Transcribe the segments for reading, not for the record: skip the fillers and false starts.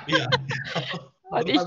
Iya. Und ich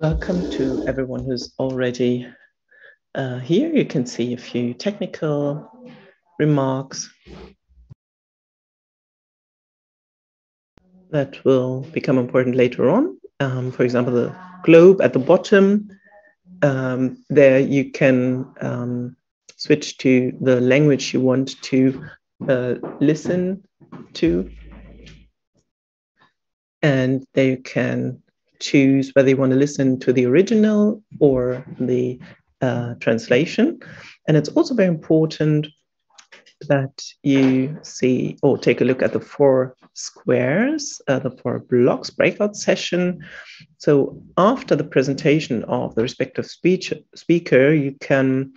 Welcome to everyone who's already here. You can see a few technical remarks that will become important later on. For example, the globe at the bottom. There you can switch to the language you want to listen to. And there you can choose whether you want to listen to the original or the translation. And it's also very important that you see or take a look at the 4 squares, the 4 blocks, breakout session. So after the presentation of the respective speaker, you can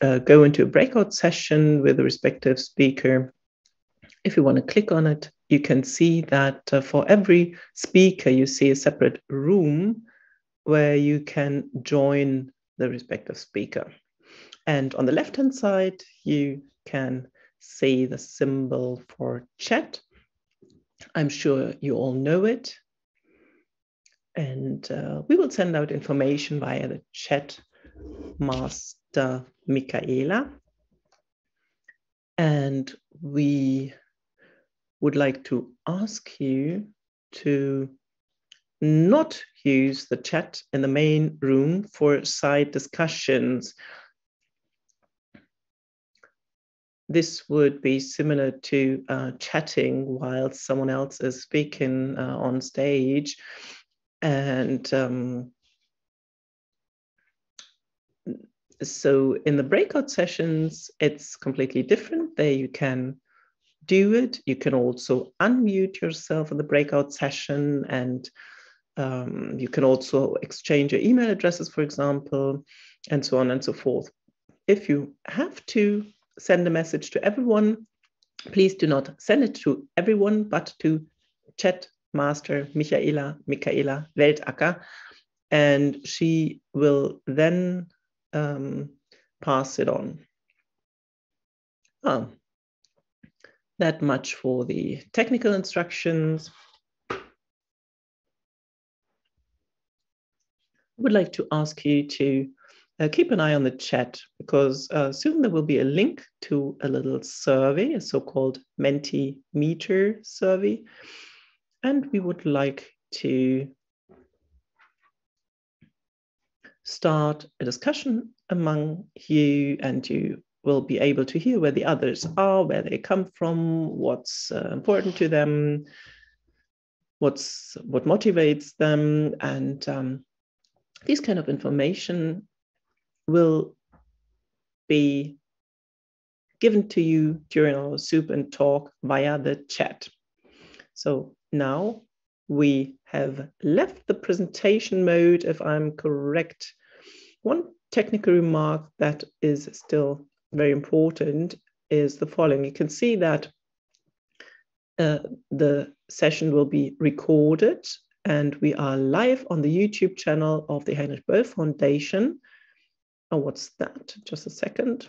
go into a breakout session with the respective speaker. If you want to click on it, you can see that for every speaker, you see a separate room where you can join the respective speaker. And on the left-hand side, you can see the symbol for chat. I'm sure you all know it. And we will send out information via the chat master Michaela. And we would like to ask you to not use the chat in the main room for side discussions. This would be similar to chatting while someone else is speaking on stage. And so in the breakout sessions, it's completely different. There you can do it. You can also unmute yourself in the breakout session, and you can also exchange your email addresses, for example, and so on and so forth. If you have to send a message to everyone, please do not send it to everyone, but to chat master Michaela Weltacker, and she will then pass it on. That much for the technical instructions. I would like to ask you to keep an eye on the chat, because soon there will be a link to a little survey, a so-called Mentimeter survey. And we would like to start a discussion among you, and you will be able to hear where the others are, where they come from, what's important to them, what motivates them, and this kind of information will be given to you during our soup and talk via the chat. So now we have left the presentation mode, if I'm correct. One technical remark that is still very important is the following. You can see that the session will be recorded, and we are live on the YouTube channel of the Heinrich-Böll Foundation. Oh, what's that? Just a second.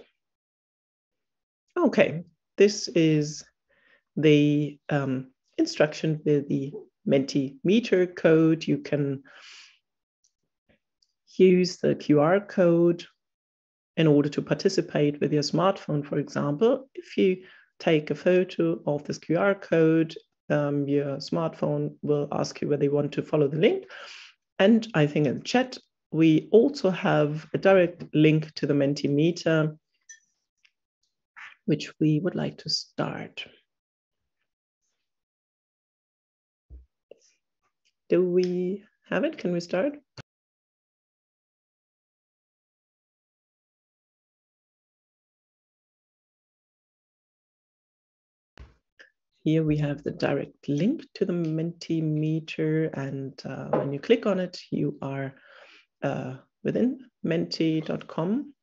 Okay, this is the instruction with the Mentimeter code. You can use the QR code in order to participate with your smartphone, for example. If you take a photo of this QR code, your smartphone will ask you whether you want to follow the link. And I think in the chat, we also have a direct link to the Mentimeter, which we would like to start. Do we have it? Can we start? Here we have the direct link to the Mentimeter, and when you click on it, you are within menti.com.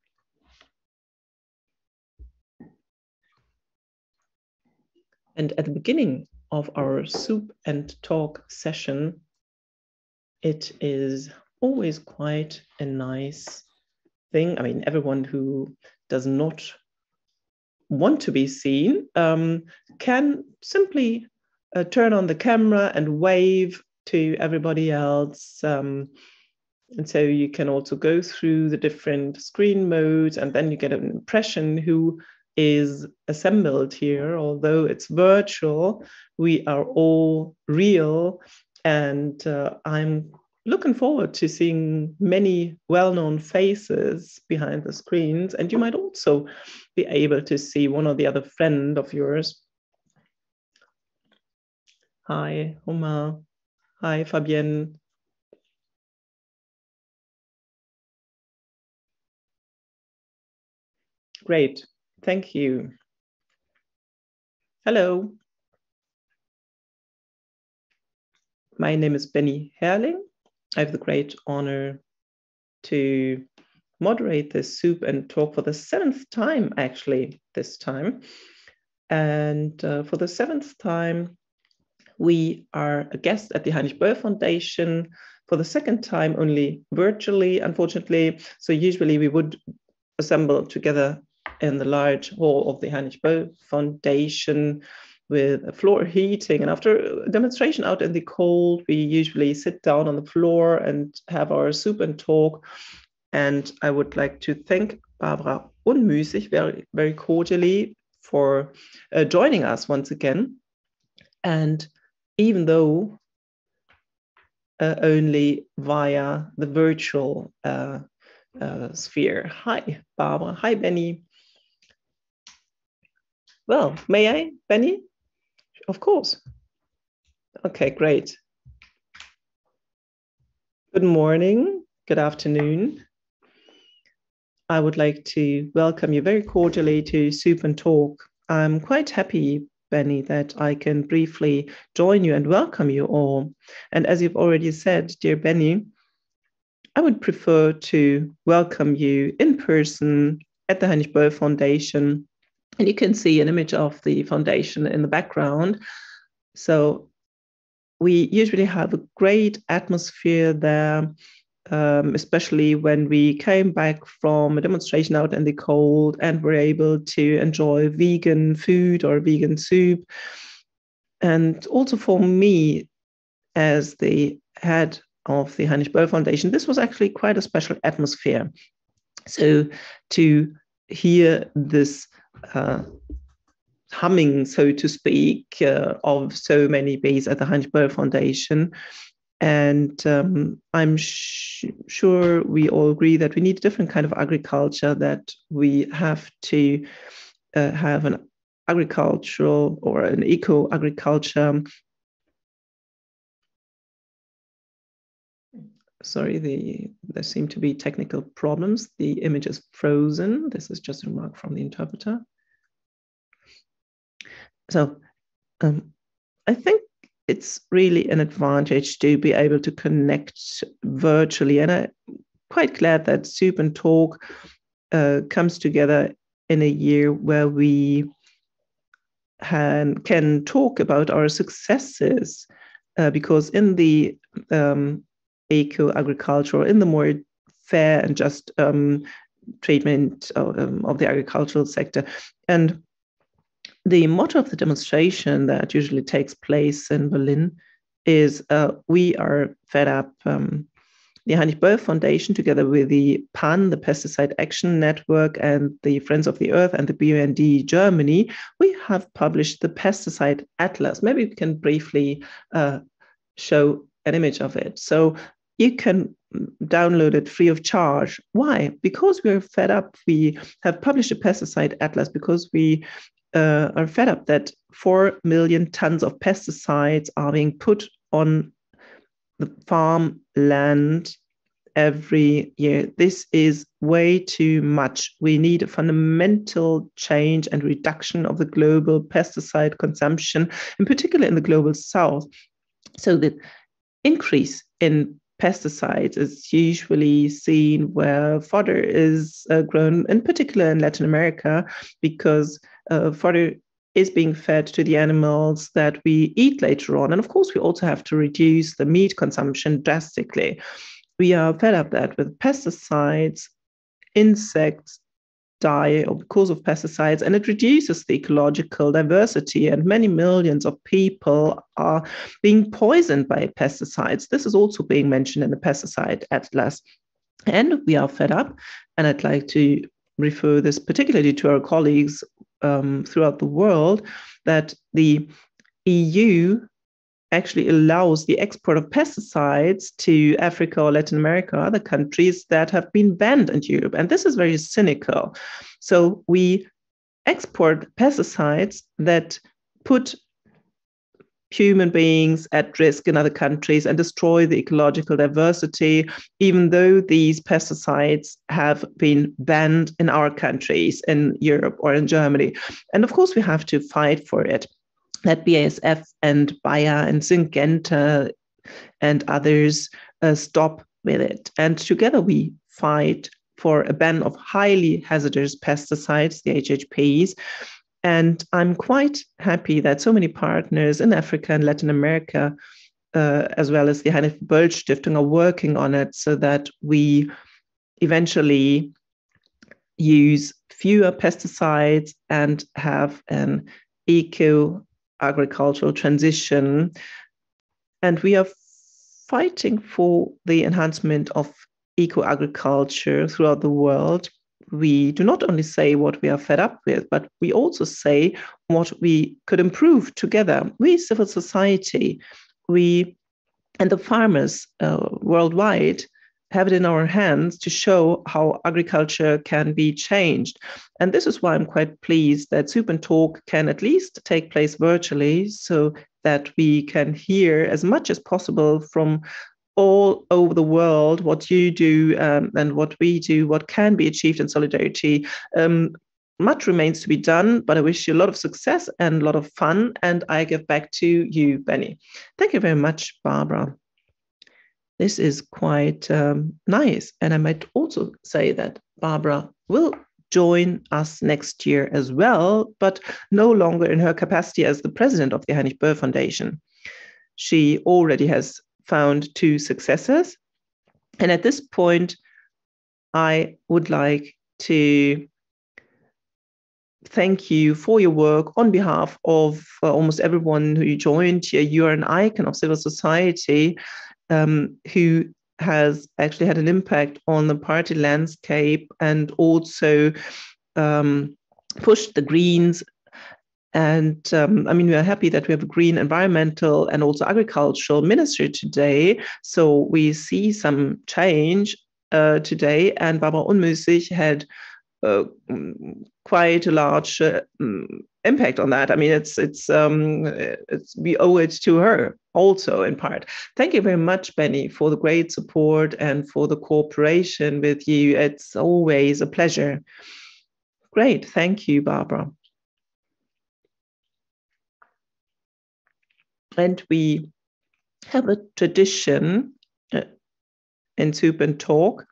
And at the beginning of our soup and talk session, it is always quite a nice thing. I mean, everyone who does not want to be seen can simply turn on the camera and wave to everybody else. And so you can also go through the different screen modes, and then you get an impression who is assembled here. Although it's virtual, we are all real. And I'm looking forward to seeing many well-known faces behind the screens. And you might also be able to see one or the other friend of yours. Hi, Omar. Hi, Fabienne. Great, thank you. Hello. My name is Benny Herrling. I have the great honor to moderate this soup and talk for the 7th time, actually, this time. And for the 7th time, we are a guest at the Heinrich-Böll Foundation. For the 2nd time, only virtually, unfortunately. So usually we would assemble together in the large hall of the Heinrich-Böll Foundation with floor heating. And after a demonstration out in the cold, we usually sit down on the floor and have our soup and talk. And I would like to thank Barbara Unmüßig very, very cordially for joining us once again. And even though only via the virtual sphere. Hi, Barbara. Hi, Benny. Well, may I, Benny? Of course. Okay, great. Good morning, good afternoon. I would like to welcome you very cordially to Soup and Talk. I'm quite happy, Benny, that I can briefly join you and welcome you all. And as you've already said, dear Benny, I would prefer to welcome you in person at the Heinrich-Böll Foundation. And you can see an image of the foundation in the background. So we usually have a great atmosphere there, especially when we came back from a demonstration out in the cold and were able to enjoy vegan food or vegan soup. And also for me, as the head of the Heinrich-Böll Foundation, this was actually quite a special atmosphere. So to hear this humming, so to speak, of so many bees at the Heinrich-Böll Foundation. And I'm sure we all agree that we need a different kind of agriculture, that we have to have an agricultural or an eco-agriculture. Sorry, there seem to be technical problems. The image is frozen. This is just a remark from the interpreter. So I think it's really an advantage to be able to connect virtually. And I'm quite glad that Soup and Talk comes together in a year where we can talk about our successes, because in the eco-agriculture, in the more fair and just treatment of the agricultural sector. And the motto of the demonstration that usually takes place in Berlin is we are fed up. The Heinrich-Böll Foundation, together with the PAN, the Pesticide Action Network, and the Friends of the Earth and the BUND Germany, we have published the Pesticide Atlas. Maybe we can briefly show an image of it. So you can download it free of charge. Why? Because we're fed up. We have published a Pesticide Atlas because we are fed up that 4 million tons of pesticides are being put on the farm land every year. This is way too much. We need a fundamental change and reduction of the global pesticide consumption, in particular in the global south. So the increase in pesticides is usually seen where fodder is grown, in particular in Latin America, because fodder is being fed to the animals that we eat later on. And of course, we also have to reduce the meat consumption drastically. We are fed up that with pesticides, insects die because of pesticides, and it reduces the ecological diversity, and many millions of people are being poisoned by pesticides. This is also being mentioned in the pesticide atlas. And we are fed up, and I'd like to refer this particularly to our colleagues throughout the world, that the EU actually allows the export of pesticides to Africa or Latin America, other countries that have been banned in Europe. And this is very cynical. So we export pesticides that put human beings at risk in other countries and destroy the ecological diversity, even though these pesticides have been banned in our countries, in Europe or in Germany. And of course, we have to fight for it. That BASF and Bayer and Syngenta and others stop with it. And together we fight for a ban of highly hazardous pesticides, the HHPs. And I'm quite happy that so many partners in Africa and Latin America, as well as the Heinrich-Böll-Stiftung, are working on it so that we eventually use fewer pesticides and have an eco-agricultural transition. And we are fighting for the enhancement of eco-agriculture throughout the world. We do not only say what we are fed up with, but we also say what we could improve together. We, civil society, we and the farmers worldwide have it in our hands to show how agriculture can be changed. And this is why I'm quite pleased that Soup and Talk can at least take place virtually, so that we can hear as much as possible from all over the world what you do and what we do, what can be achieved in solidarity. Much remains to be done, but I wish you a lot of success and a lot of fun. And I give back to you, Benny. Thank you very much, Barbara. This is quite nice. And I might also say that Barbara will join us next year as well, but no longer in her capacity as the president of the Heinrich-Böll Foundation. She already has found 2 successors. And at this point, I would like to thank you for your work on behalf of almost everyone who joined here. You are an icon of civil society who has actually had an impact on the party landscape and also pushed the Greens. And I mean, we are happy that we have a green environmental and also agricultural minister today. So we see some change today. And Barbara Unmüßig had quite a large impact on that. I mean, it's we owe it to her also in part. Thank you very much, Benny, for the great support and for the cooperation with you. It's always a pleasure. Great. Thank you, Barbara. And we have a tradition in Soup and Talk,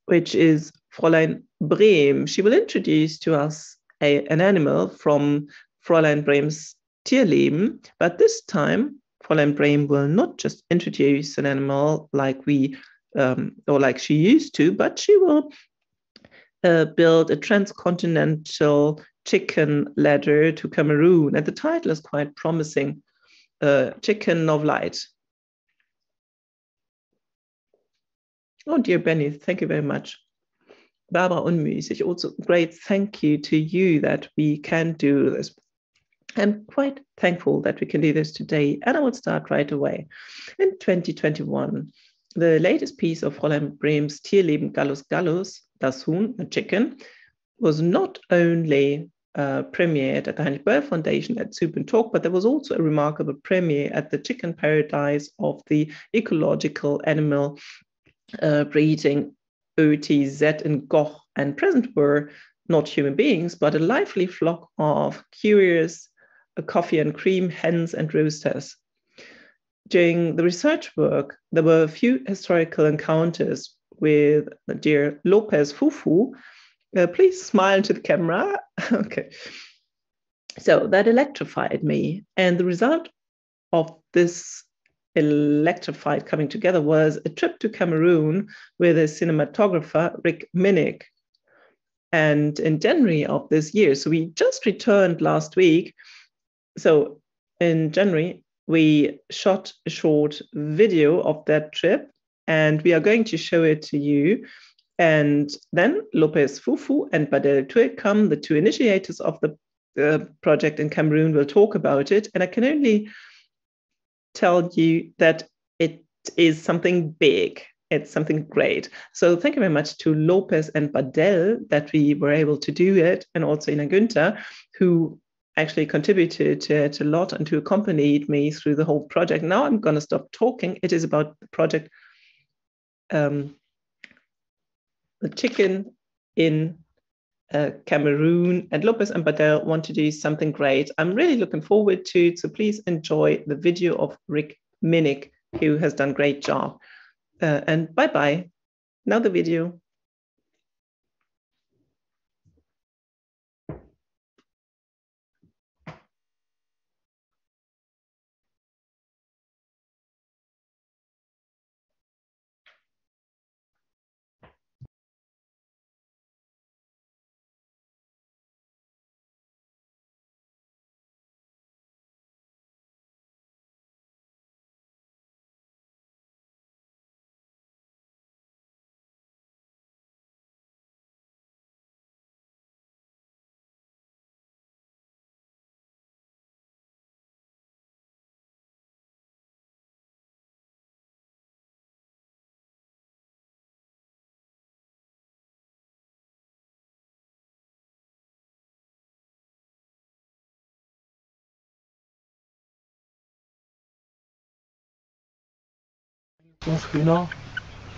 which is Fräulein Brehm. She will introduce to us an animal from Fräulein Brehm's Tierleben, but this time Fräulein Brehm will not just introduce an animal like we or like she used to, but she will build a transcontinental chicken ladder to Cameroon. And the title is quite promising, Chicken of Light. Oh, dear Benny, thank you very much. Barbara Unmüßig, also great thank you to you that we can do this. I'm quite thankful that we can do this today, and I will start right away. In 2021, the latest piece of Fräulein Brehm's Tierleben Gallus Gallus, Das Huhn, a chicken, was not only premiered at the Heinrich-Böll Foundation at Soup and Talk, but there was also a remarkable premiere at the chicken paradise of the ecological animal breeding OTZ in Goch, and present were not human beings, but a lively flock of curious coffee and cream hens and roosters. During the research work, there were a few historical encounters with dear Lopez Fufu. Please smile into the camera. Okay. So that electrified me. And the result of this electrified coming together was a trip to Cameroon with a cinematographer, Rick Minnick. And in January of this year, so we just returned last week. So in January, we shot a short video of that trip, and we are going to show it to you. And then Lopez Fufu and Badel Tuekam, the two initiators of the project in Cameroon, will talk about it. And I can only tell you that it is something big. It's something great. So thank you very much to Lopez and Badel that we were able to do it, and also Ina Günther, who actually contributed to it a lot and who accompanied me through the whole project. Now I'm going to stop talking. It is about the project, the chicken in Cameroon, and Lopez and Badel want to do something great. I'm really looking forward to it, so please enjoy the video of Rick Minnick, who has done a great job. And bye-bye. Now the video. Hühner,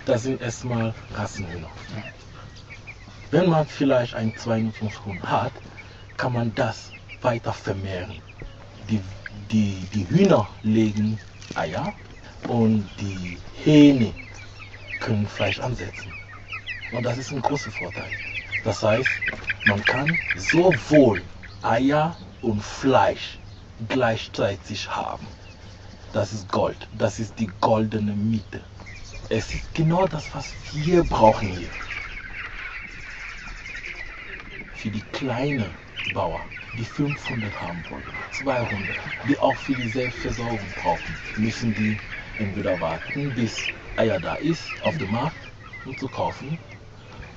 das sind erstmal Rassenhühner. Wenn man vielleicht ein Zweinutzungshuhn hat, kann man das weiter vermehren. Die Hühner legen Eier und die Hähne können Fleisch ansetzen. Und das ist ein großer Vorteil. Das heißt, man kann sowohl Eier und Fleisch gleichzeitig haben. Das ist Gold, das ist die goldene Mitte. Es ist genau das, was wir brauchen hier. Für die kleinen Bauern, die 500 haben wollen, 200, die auch für die Selbstversorgung brauchen, müssen die entweder warten, bis Eier da ist auf dem Markt, um zu kaufen,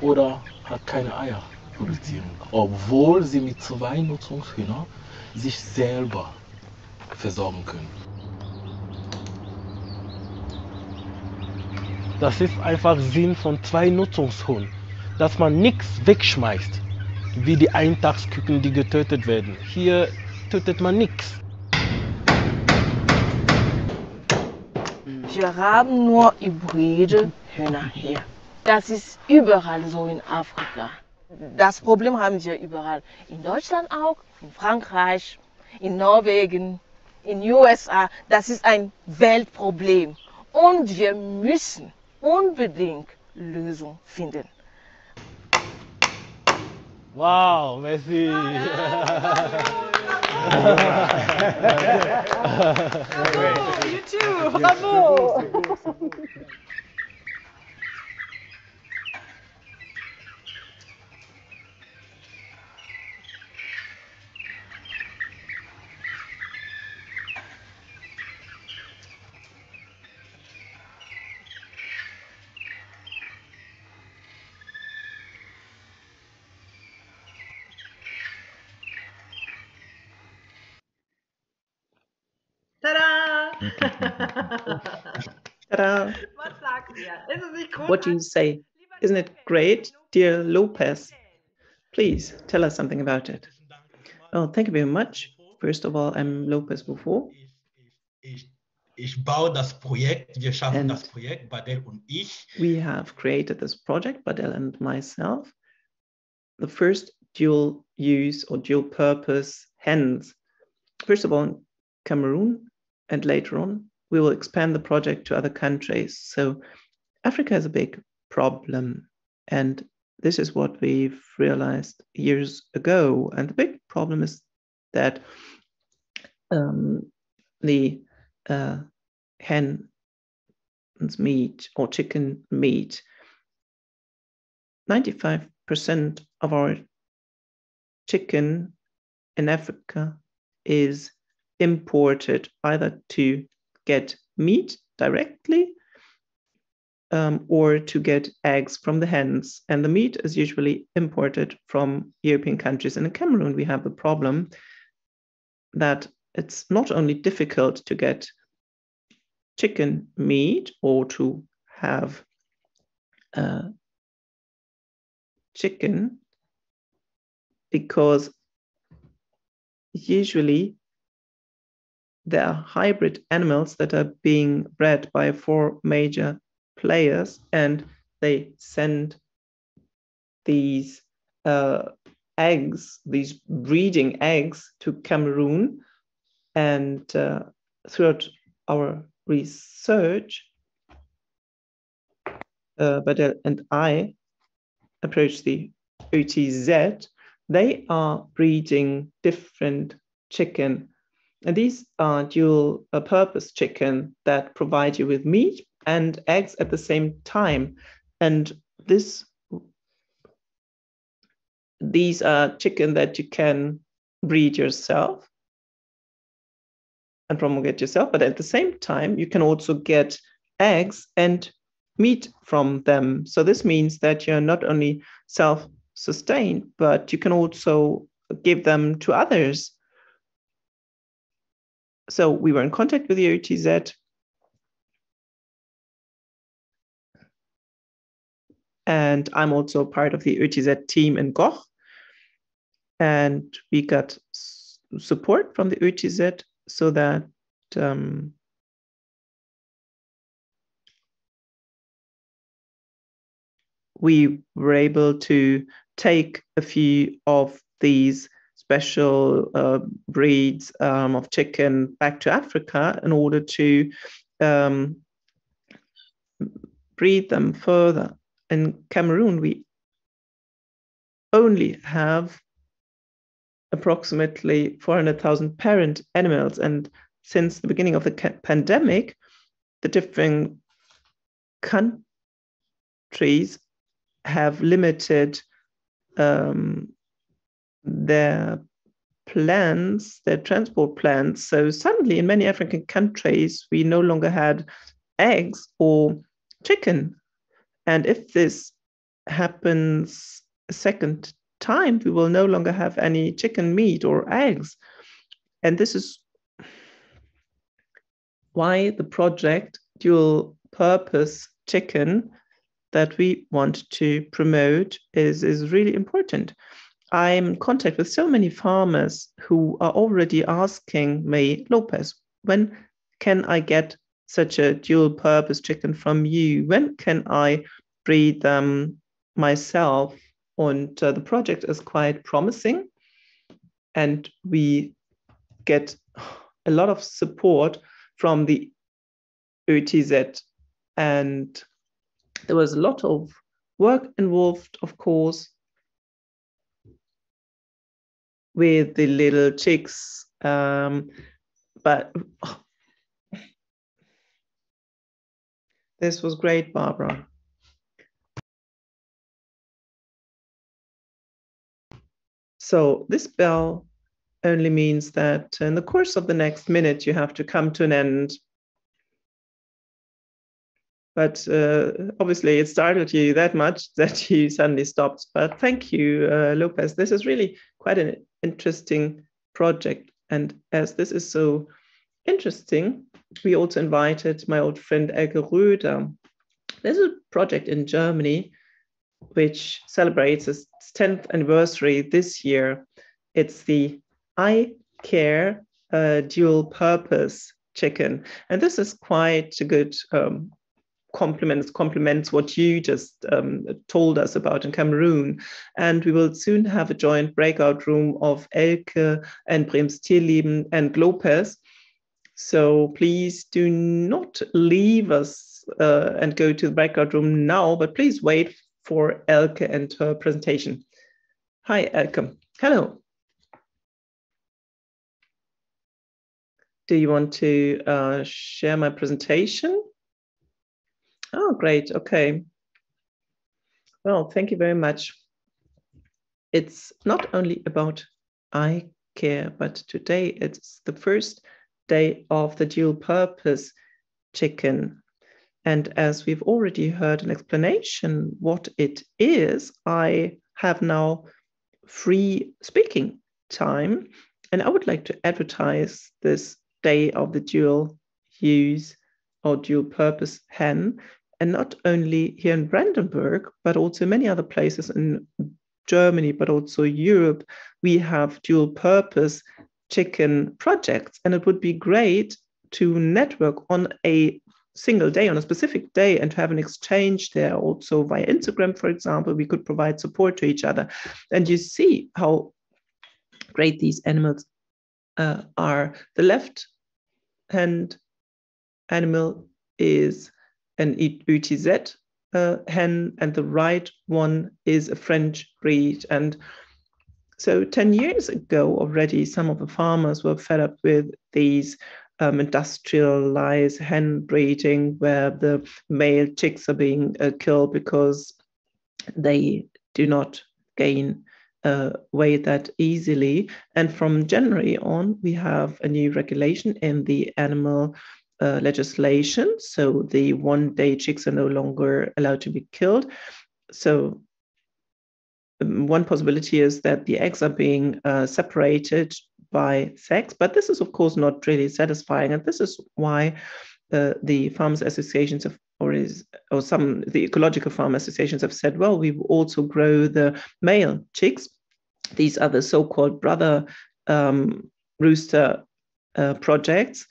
oder halt keine Eier produzieren, obwohl sie mit 2 Nutzungshühnern sich selber versorgen können. Das ist einfach Sinn von 2 Nutzungshuhn, dass man nichts wegschmeißt, wie die Eintagsküken, die getötet werden. Hier tötet man nichts. Wir haben nur hybride Hühner hier. Das ist überall so in Afrika. Das Problem haben wir überall. In Deutschland auch, in Frankreich, in Norwegen, in den USA. Das ist ein Weltproblem. Und wir müssen unbedingt Lösungen finden. Wow, merci. Bravo, you too, bravo. Ta-da! Ta-da! Was sagt ihr? Ist es nicht großartig? What do you say? Isn't it great, dear Lopez? Please tell us something about it. Oh, thank you very much. First of all, I'm Lopez Bufo. Ich baue das Projekt, wir schaffen das Projekt, Badel und ich. We have created this project, Badel and myself. The first dual use or dual purpose hens. First of all, in Cameroon, and later on, we will expand the project to other countries. So Africa is a big problem, and this is what we've realized years ago. And the big problem is that the hen's meat or chicken meat, 95% of our chicken in Africa is imported either to get meat directly or to get eggs from the hens. And the meat is usually imported from European countries. And in Cameroon, we have the problem that it's not only difficult to get chicken meat or to have chicken, because usually there are hybrid animals that are being bred by 4 major players, and they send these eggs, these breeding eggs, to Cameroon. And throughout our research, Badel and I approached the OTZ. They are breeding different chicken. And these are dual purpose chicken that provide you with meat and eggs at the same time. And these are chicken that you can breed yourself and promulgate yourself, but at the same time, you can also get eggs and meat from them. So this means that you're not only self-sustained, but you can also give them to others. So we were in contact with the OTZ, and I'm also part of the OTZ team in Goch, and we got support from the OTZ so that we were able to take a few of these special breeds of chicken back to Africa in order to breed them further. In Cameroon, we only have approximately 400,000 parent animals. And since the beginning of the pandemic, the different countries have limited their plans, their transport plans. So suddenly in many African countries, we no longer had eggs or chicken. And if this happens a second time, we will no longer have any chicken meat or eggs. And this is why the project Dual Purpose Chicken that we want to promote is really important. I'm in contact with so many farmers who are already asking me, Lopez, when can I get such a dual purpose chicken from you? When can I breed them myself? And the project is quite promising, and we get a lot of support from the OTZ, and there was a lot of work involved, of course, with the little chicks, but this was great, Barbara. So this bell only means that in the course of the next minute, you have to come to an end. But obviously it startled you that much that you suddenly stopped. But thank you, Lopez. This is really quite an interesting project. And as this is so interesting, we also invited my old friend Elke Röder. There's a project in Germany which celebrates its 10th anniversary this year. It's the I Care Dual Purpose Chicken. And this is quite a good complements what you just told us about in Cameroon. And we will soon have a joint breakout room of Elke and Brems Tierleben and Lopez. So please do not leave us and go to the breakout room now, but please wait for Elke and her presentation. Hi, Elke. Hello. Do you want to share my presentation? Oh, great. Okay. Well, thank you very much. it's not only about eye care, but today it's the first day of the dual purpose chicken. And as we've already heard an explanation what it is, I have now free speaking time, and I would like to advertise this day of the dual use or dual purpose hen, and not only here in Brandenburg, but also many other places in Germany, but also Europe, we have dual purpose chicken projects, and it would be great to network on a single day, on a specific day, and to have an exchange there. Also via Instagram, for example, we could provide support to each other. And you see how great these animals are. The left hand animal is an UTZ hen, and the right one is a French breed. And so 10 years ago already, some of the farmers were fed up with these industrialized hen breeding, where the male chicks are being killed because they do not gain weight that easily. And from January on, we have a new regulation in the animal legislation. So the one-day chicks are no longer allowed to be killed. So one possibility is that the eggs are being separated by sex, but this is of course not really satisfying, and this is why the farmers associations have, or some the ecological farm associations have said, well, we will also grow the male chicks. These are the so-called brother rooster projects,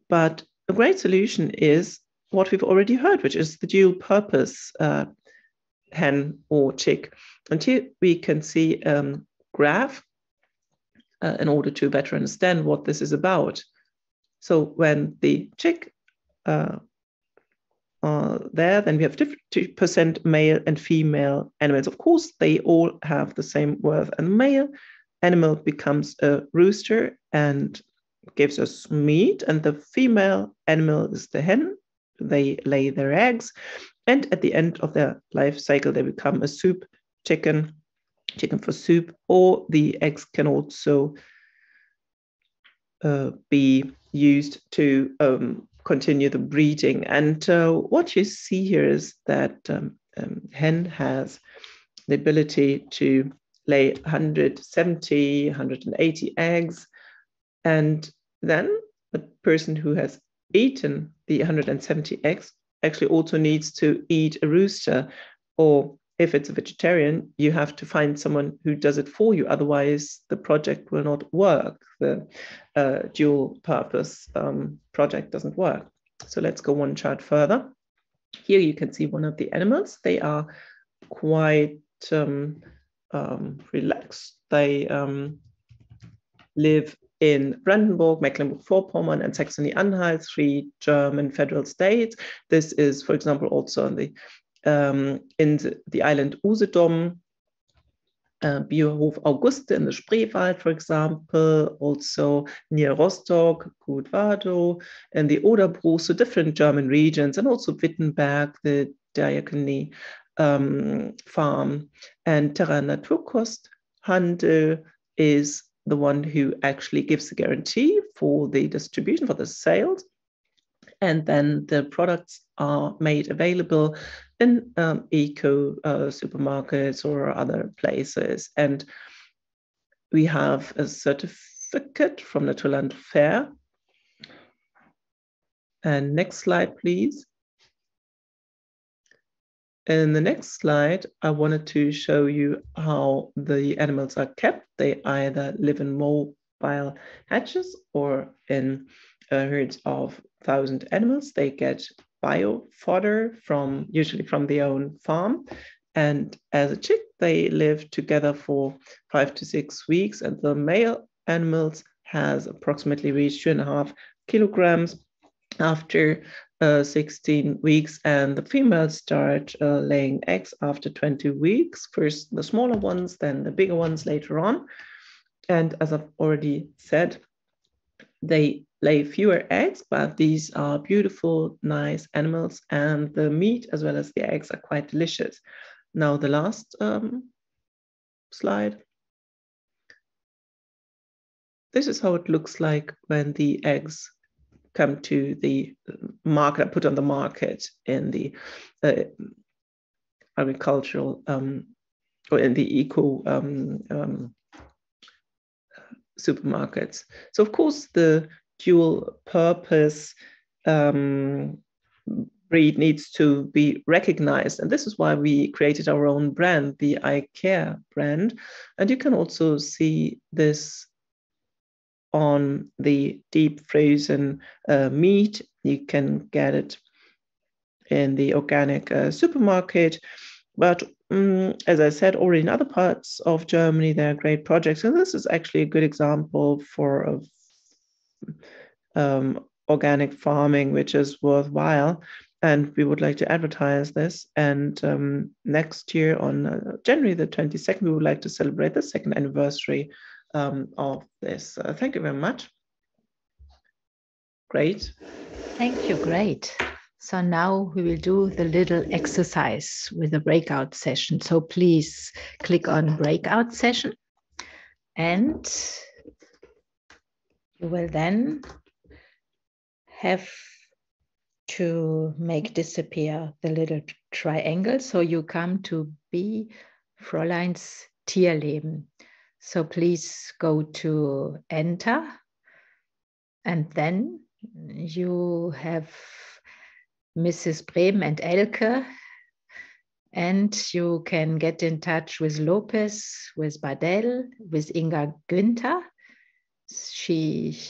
but a great solution is what we've already heard, which is the dual purpose hen or chick. And here we can see a graph in order to better understand what this is about. So when the chick are there, then we have 50% male and female animals. Of course, they all have the same worth, and the male animal becomes a rooster and gives us meat, and the female animal is the hen. They lay their eggs, and at the end of their life cycle, they become a soup chicken for soup, or the eggs can also be used to continue the breeding. And what you see here is that hen has the ability to lay 170, 180 eggs, and then the person who has eaten the 170 eggs actually also needs to eat a rooster, or if it's a vegetarian, you have to find someone who does it for you. Otherwise, the project will not work. The dual purpose project doesn't work. So let's go one chart further. Here you can see one of the animals. They are quite relaxed. They live in Brandenburg, Mecklenburg-Vorpommern, and Saxony-Anhalt, 3 German federal states. This is, for example, also on the in the island Usedom, Biohof Auguste in the Spreewald, for example, also near Rostock, Gudvado, and the Oderbruch, so different German regions, and also Wittenberg, the Diakonie farm. And Terra Naturkost Handel is the one who actually gives the guarantee for the distribution, for the sales. And then the products are made available in eco supermarkets or other places. And we have a certificate from the Naturland Fair. And next slide, please. In the next slide, I wanted to show you how the animals are kept. They either live in mobile hatches or in herds of 1,000 animals. They get bio fodder usually from their own farm. And as a chick, they live together for 5 to 6 weeks. And the male animals has approximately reached 2.5 kilograms after 16 weeks. And the females start laying eggs after 20 weeks. First the smaller ones, then the bigger ones later on. And as I've already said, they lay fewer eggs, but these are beautiful, nice animals, and the meat as well as the eggs are quite delicious. Now, the last slide. This is how it looks like when the eggs come to the market, put on the market in the agricultural or in the eco supermarkets. So of course the dual purpose breed needs to be recognized, and this is why we created our own brand, the I Care brand. And you can also see this on the deep frozen meat. You can get it in the organic supermarket, but as I said already, in other parts of Germany there are great projects, and this is actually a good example for organic farming which is worthwhile, and we would like to advertise this. And next year on January the 22nd, we would like to celebrate the second anniversary of this. Thank you very much. Great. Thank you. Great. So now we will do the little exercise with the breakout session. So please click on breakout session, and you will then have to make disappear the little triangle. So you come to B. Fräulein's Tierleben. So please go to enter, and then you have Mrs. Brehm and Elke, and you can get in touch with Lopez, with Badel, with Inga Günther. She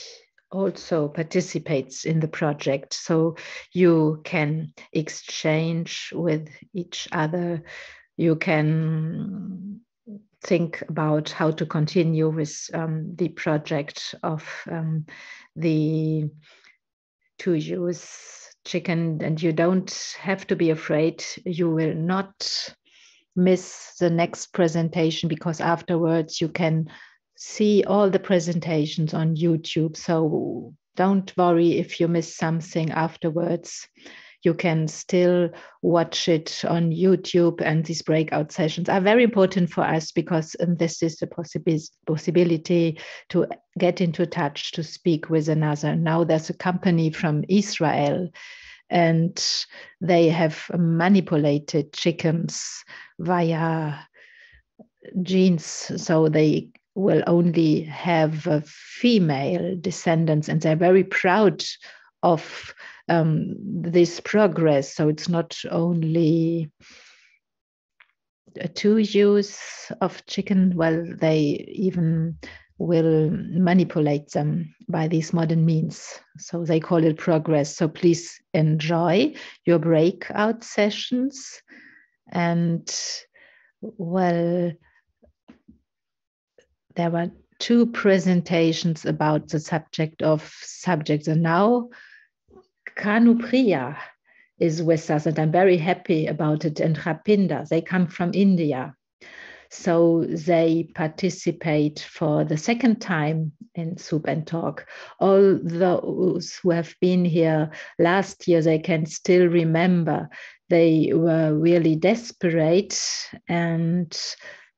also participates in the project, so you can exchange with each other. You can think about how to continue with the project of the to-use chicken, and you don't have to be afraid. You will not miss the next presentation, because afterwards you can see all the presentations on YouTube. So don't worry if you miss something afterwards. You can still watch it on YouTube, and these breakout sessions are very important for us, because this is the possibility to get into touch, to speak with another. Now there's a company from Israel, and they have manipulated chickens via genes, so they will only have female descendants, and they're very proud of this progress. So it's not only a two-use of chicken, well, they even will manipulate them by these modern means. So they call it progress. So please enjoy your breakout sessions. And well, there were two presentations about the subject of subjects, and now Kanupriya is with us, and I'm very happy about it, and Rapinda. They come from India. So they participate for the second time in Soup and Talk. All those who have been here last year, they can still remember. They were really desperate, and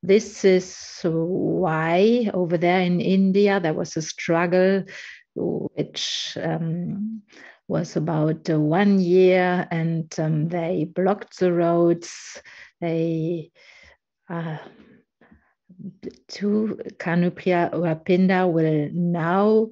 this is why over there in India there was a struggle which was about 1 year, and they blocked the roads. They to Kanupriya Rapinda will now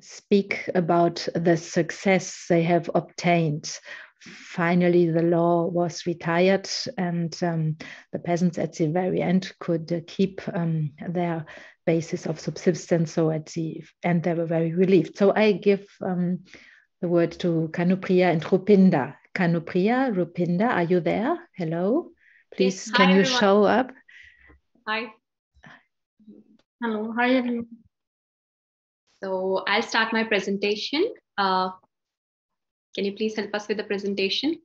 speak about the success they have obtained. Finally, the law was retired, and the peasants at the very end could keep their basis of subsistence. So at the end, they were very relieved. So I give the word to Kanupriya and Rupinda. Kanupriya, Rupinda, are you there? Hello. Please, yes. Can Hi, you everyone. show up? Hi. Hello. Hi, everyone. So I'll start my presentation. Can you please help us with the presentation?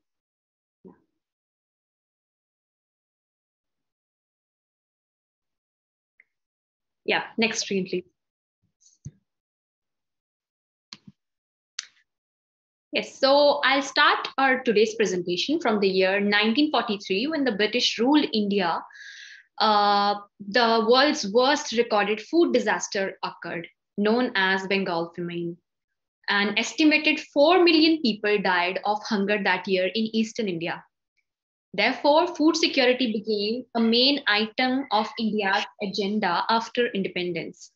Yeah, next screen, please. Yes, so I'll start our today's presentation from the year 1943, when the British ruled India the world's worst recorded food disaster occurred, known as Bengal famine. An estimated 4 million people died of hunger that year in eastern India. Therefore, food security became a main item of India's agenda after independence.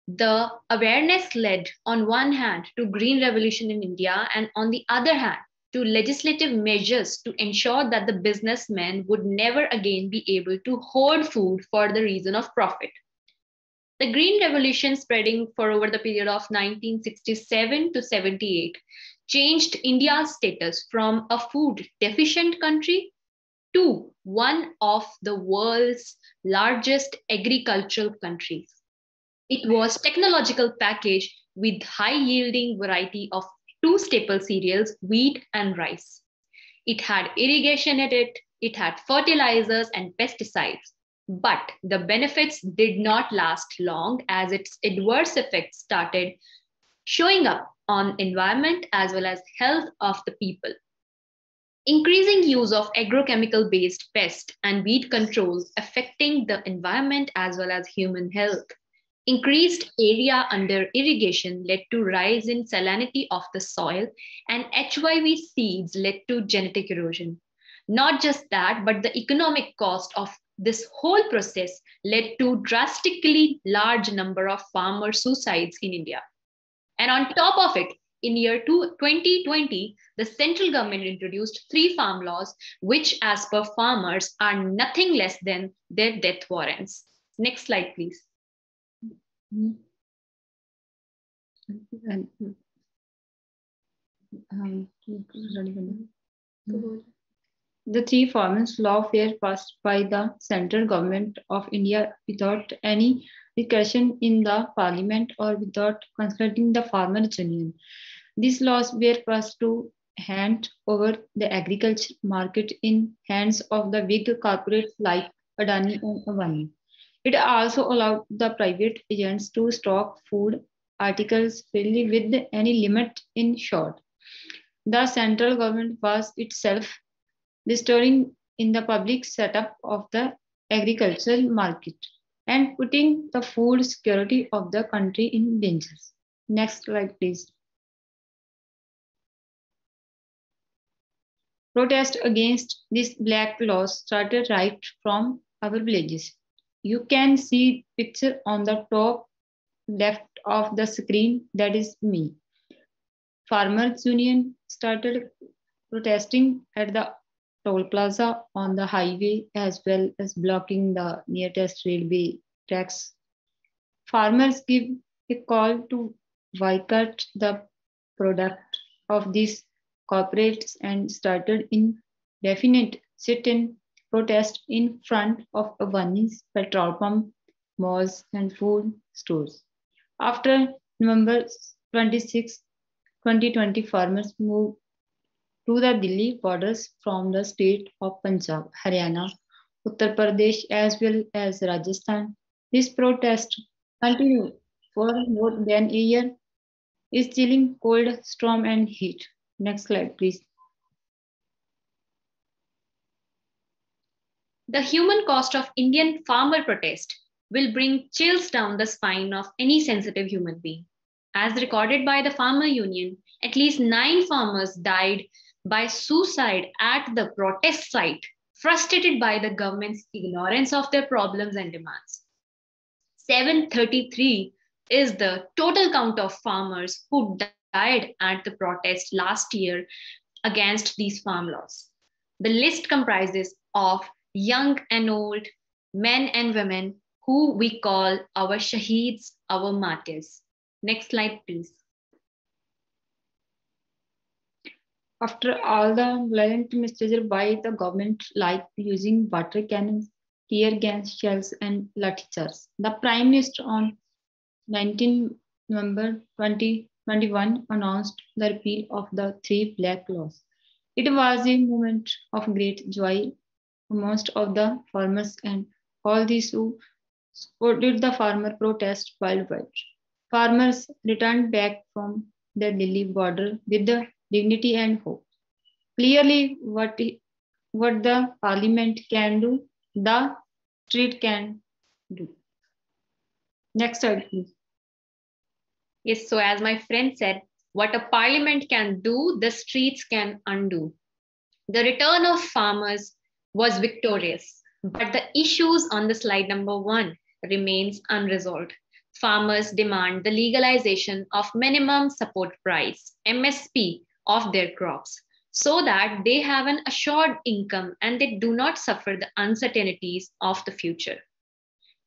The awareness led, on one hand, to green revolution in India, and on the other hand, to legislative measures to ensure that the businessmen would never again be able to hoard food for the reason of profit. The Green Revolution, spreading for over the period of 1967 to 78, changed India's status from a food deficient country to one of the world's largest agricultural countries. It was technological package with high yielding variety of 2 staple cereals, wheat and rice. It had irrigation in it, it had fertilizers and pesticides. But the benefits did not last long, as its adverse effects started showing up on environment as well as health of the people. Increasing use of agrochemical-based pest and weed controls affecting the environment as well as human health. Increased area under irrigation led to rise in salinity of the soil, and HYV seeds led to genetic erosion. Not just that, but the economic cost of this whole process led to drastically large number of farmer suicides in India. And on top of it, in year 2020, the central government introduced 3 farm laws, which as per farmers are nothing less than their death warrants. Next slide, please. The 3 farmers' law were passed by the central government of India without any discussion in the parliament or without consulting the farmers' union. These laws were passed to hand over the agriculture market in hands of the big corporates like Adani and Ambani. It also allowed the private agents to stock food articles freely with any limit in short. The central government was itself restoring in the public setup of the agricultural market and putting the food security of the country in danger. Next slide, please. Protest against these black laws started right from our villages. You can see picture on the top left of the screen, that is me. Farmers Union started protesting at the toll plaza on the highway as well as blocking the nearest railway tracks. Farmers give a call to boycott the product of these corporates and started indefinite sit-in protest in front of Ambani's petrol pump, malls, and food stores. After November 26, 2020, farmers moved to the Delhi borders from the state of Punjab, Haryana, Uttar Pradesh, as well as Rajasthan. This protest continued for more than a year, is chilling cold, storm, and heat. Next slide, please. The human cost of Indian farmer protest will bring chills down the spine of any sensitive human being. As recorded by the Farmer Union, at least 9 farmers died by suicide at the protest site, frustrated by the government's ignorance of their problems and demands. 733 is the total count of farmers who died at the protest last year against these farm laws. The list comprises of young and old, men and women, who we call our shaheeds, our martyrs. Next slide, please. After all the violent misdeeds by the government, like using water cannons, tear gas shells, and lathi charge, the Prime Minister on 19 November 2021 announced the repeal of the 3 black laws. It was a moment of great joy most of the farmers and all these who supported the farmer protest worldwide. Farmers returned back from the Delhi border with the dignity and hope. Clearly, what the parliament can do, the street can do. Next slide, please. Yes, so as my friend said, what a parliament can do, the streets can undo. The return of farmers was victorious, but the issues on the slide number 1 remains unresolved. Farmers demand the legalization of minimum support price, MSP, of their crops, so that they have an assured income and they do not suffer the uncertainties of the future.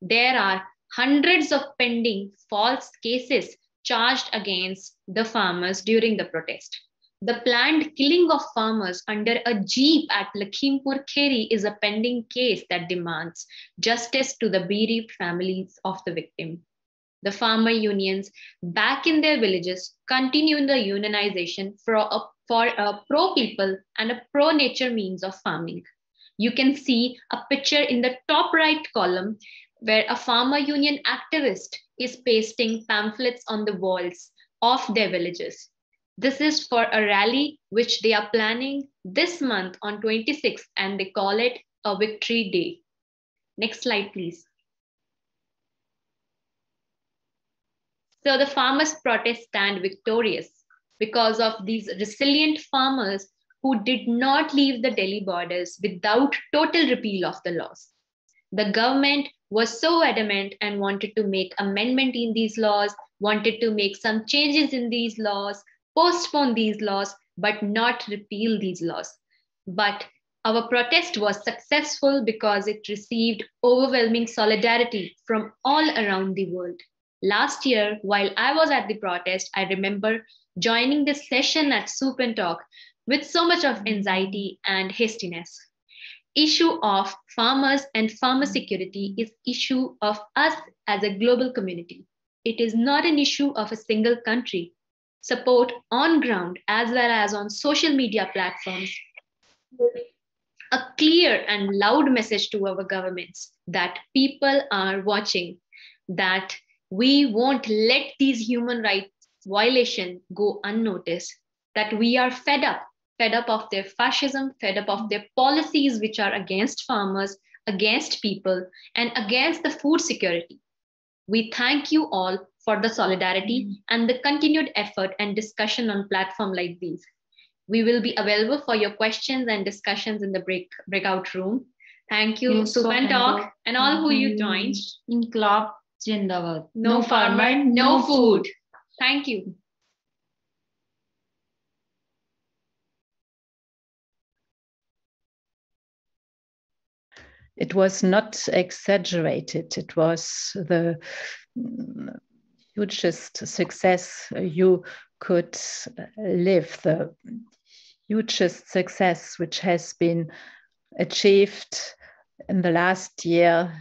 There are hundreds of pending false cases charged against the farmers during the protest. The planned killing of farmers under a jeep at Lakhimpur Kheri is a pending case that demands justice to the bereaved families of the victim. The farmer unions back in their villages continue the unionization for a pro-people and a pro-nature means of farming. You can see a picture in the top right column where a farmer union activist is pasting pamphlets on the walls of their villages. This is for a rally which they are planning this month on 26th, and they call it a Victory Day. Next slide, please. So the farmers' protests stand victorious because of these resilient farmers who did not leave the Delhi borders without total repeal of the laws. The government was so adamant and wanted to make amendment in these laws, wanted to make some changes in these laws, postpone these laws, but not repeal these laws. But our protest was successful because it received overwhelming solidarity from all around the world. Last year, while I was at the protest, I remember joining this session at Soup and Talk with so much of anxiety and hastiness. Issue of farmers and farmer security is issue of us as a global community. It is not an issue of a single country. Support on ground as well as on social media platforms. A clear and loud message to our governments that people are watching, that we won't let these human rights violations go unnoticed, that we are fed up of their fascism, fed up of their policies which are against farmers, against people, and against the food security. We thank you all for the solidarity and the continued effort and discussion on platforms like these. We will be available for your questions and discussions in the breakout room. Thank you, Soup and Talk, and all who you joined. Inkılap Zindabad. No farmer, no food. Thank you. It was not exaggerated. It was the hugest success you could live, the hugest success which has been achieved in the last year.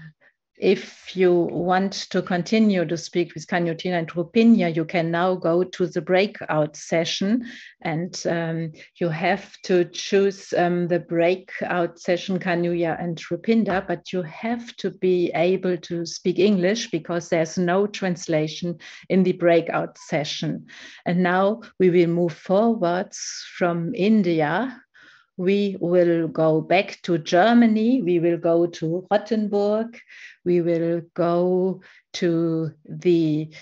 If you want to continue to speak with Kanutina and Rupinia, you can now go to the breakout session, and you have to choose the breakout session, Kanuya and Rupinda, but you have to be able to speak English because there's no translation in the breakout session. And now we will move forwards from India. We will go back to Germany. We will go to Rottenburg. We will go to the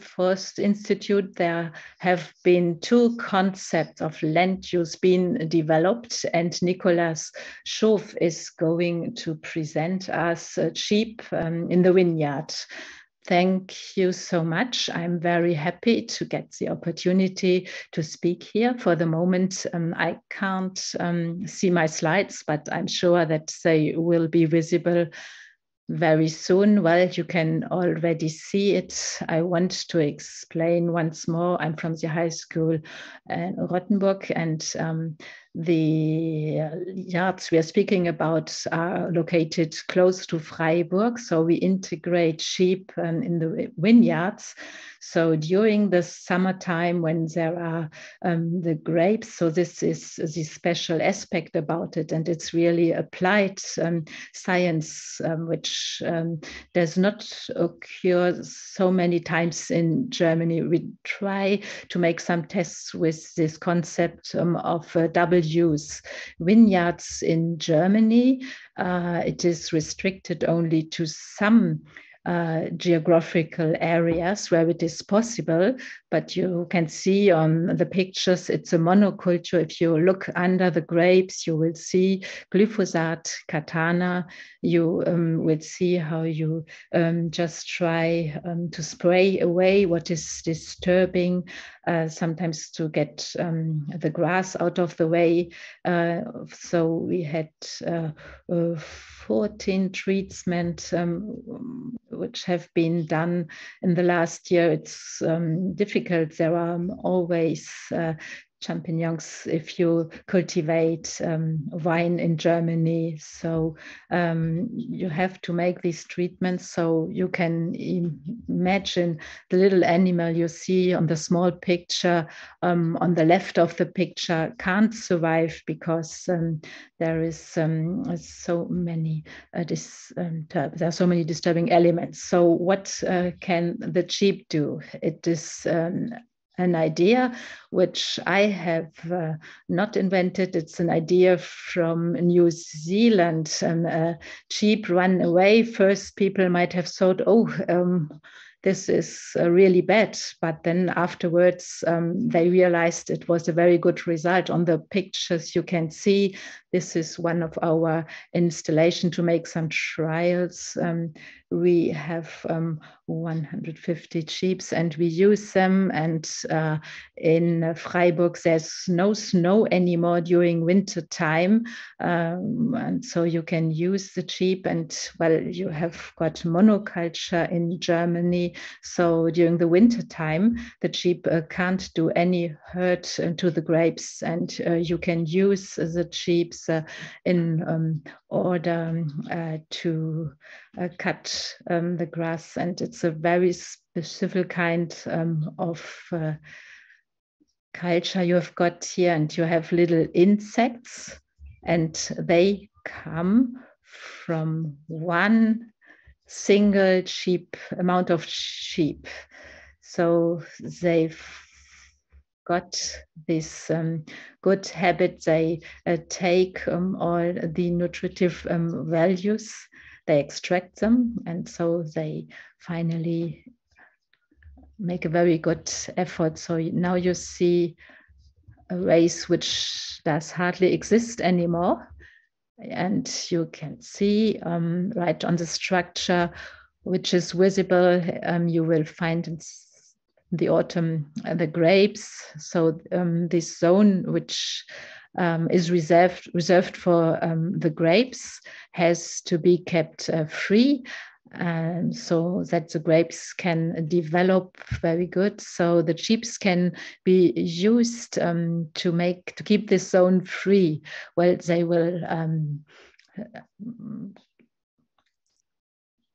Forst Institute. There have been 2 concepts of land use being developed, and Nicolas Schoof is going to present us sheep in the vineyard. Thank you so much. I'm very happy to get the opportunity to speak here. For the moment, I can't see my slides, but I'm sure that they will be visible very soon. Well, you can already see it. I want to explain once more. I'm from the high school in Rottenburg, and the yards we are speaking about are located close to Freiburg. So we integrate sheep in the vineyards. So during the summertime when there are the grapes, so this is the special aspect about it. And it's really applied science, which does not occur so many times in Germany. We try to make some tests with this concept of use. Vineyards in Germany, it is restricted only to some geographical areas where it is possible, but you can see on the pictures it's a monoculture. If you look under the grapes, you will see glyphosate, katana. You will see how you just try to spray away what is disturbing, sometimes to get the grass out of the way. So we had 14 treatments which have been done in the last year. It's difficult. There are always champignons if you cultivate wine in Germany. So you have to make these treatments. So you can imagine the little animal you see on the small picture on the left of the picture can't survive because there is so many there are so many disturbing elements. So what can the sheep do? It is an idea which I have not invented. It's an idea from New Zealand. Sheep run away. First, people might have thought, this is really bad. But then afterwards, they realized it was a very good result. On the pictures, you can see this is one of our installations to make some trials. We have 150 sheep and we use them. And in Freiburg, there's no snow anymore during winter time. And so you can use the sheep. And well, you have got monoculture in Germany. So during the winter time, the sheep can't do any hurt to the grapes. And you can use the sheep in order to cut the grass, and it's a very specific kind of culture you have got here. And you have little insects, and they come from one single amount of sheep. So they've got this good habit. They take all the nutritive values, they extract them, and so they finally make a very good effort. So now you see a race which does hardly exist anymore. And you can see right on the structure, which is visible, you will find in the autumn the grapes. So this zone which is reserved for the grapes has to be kept free, so that the grapes can develop very good. So the sheep can be used to keep this zone free. Well, they will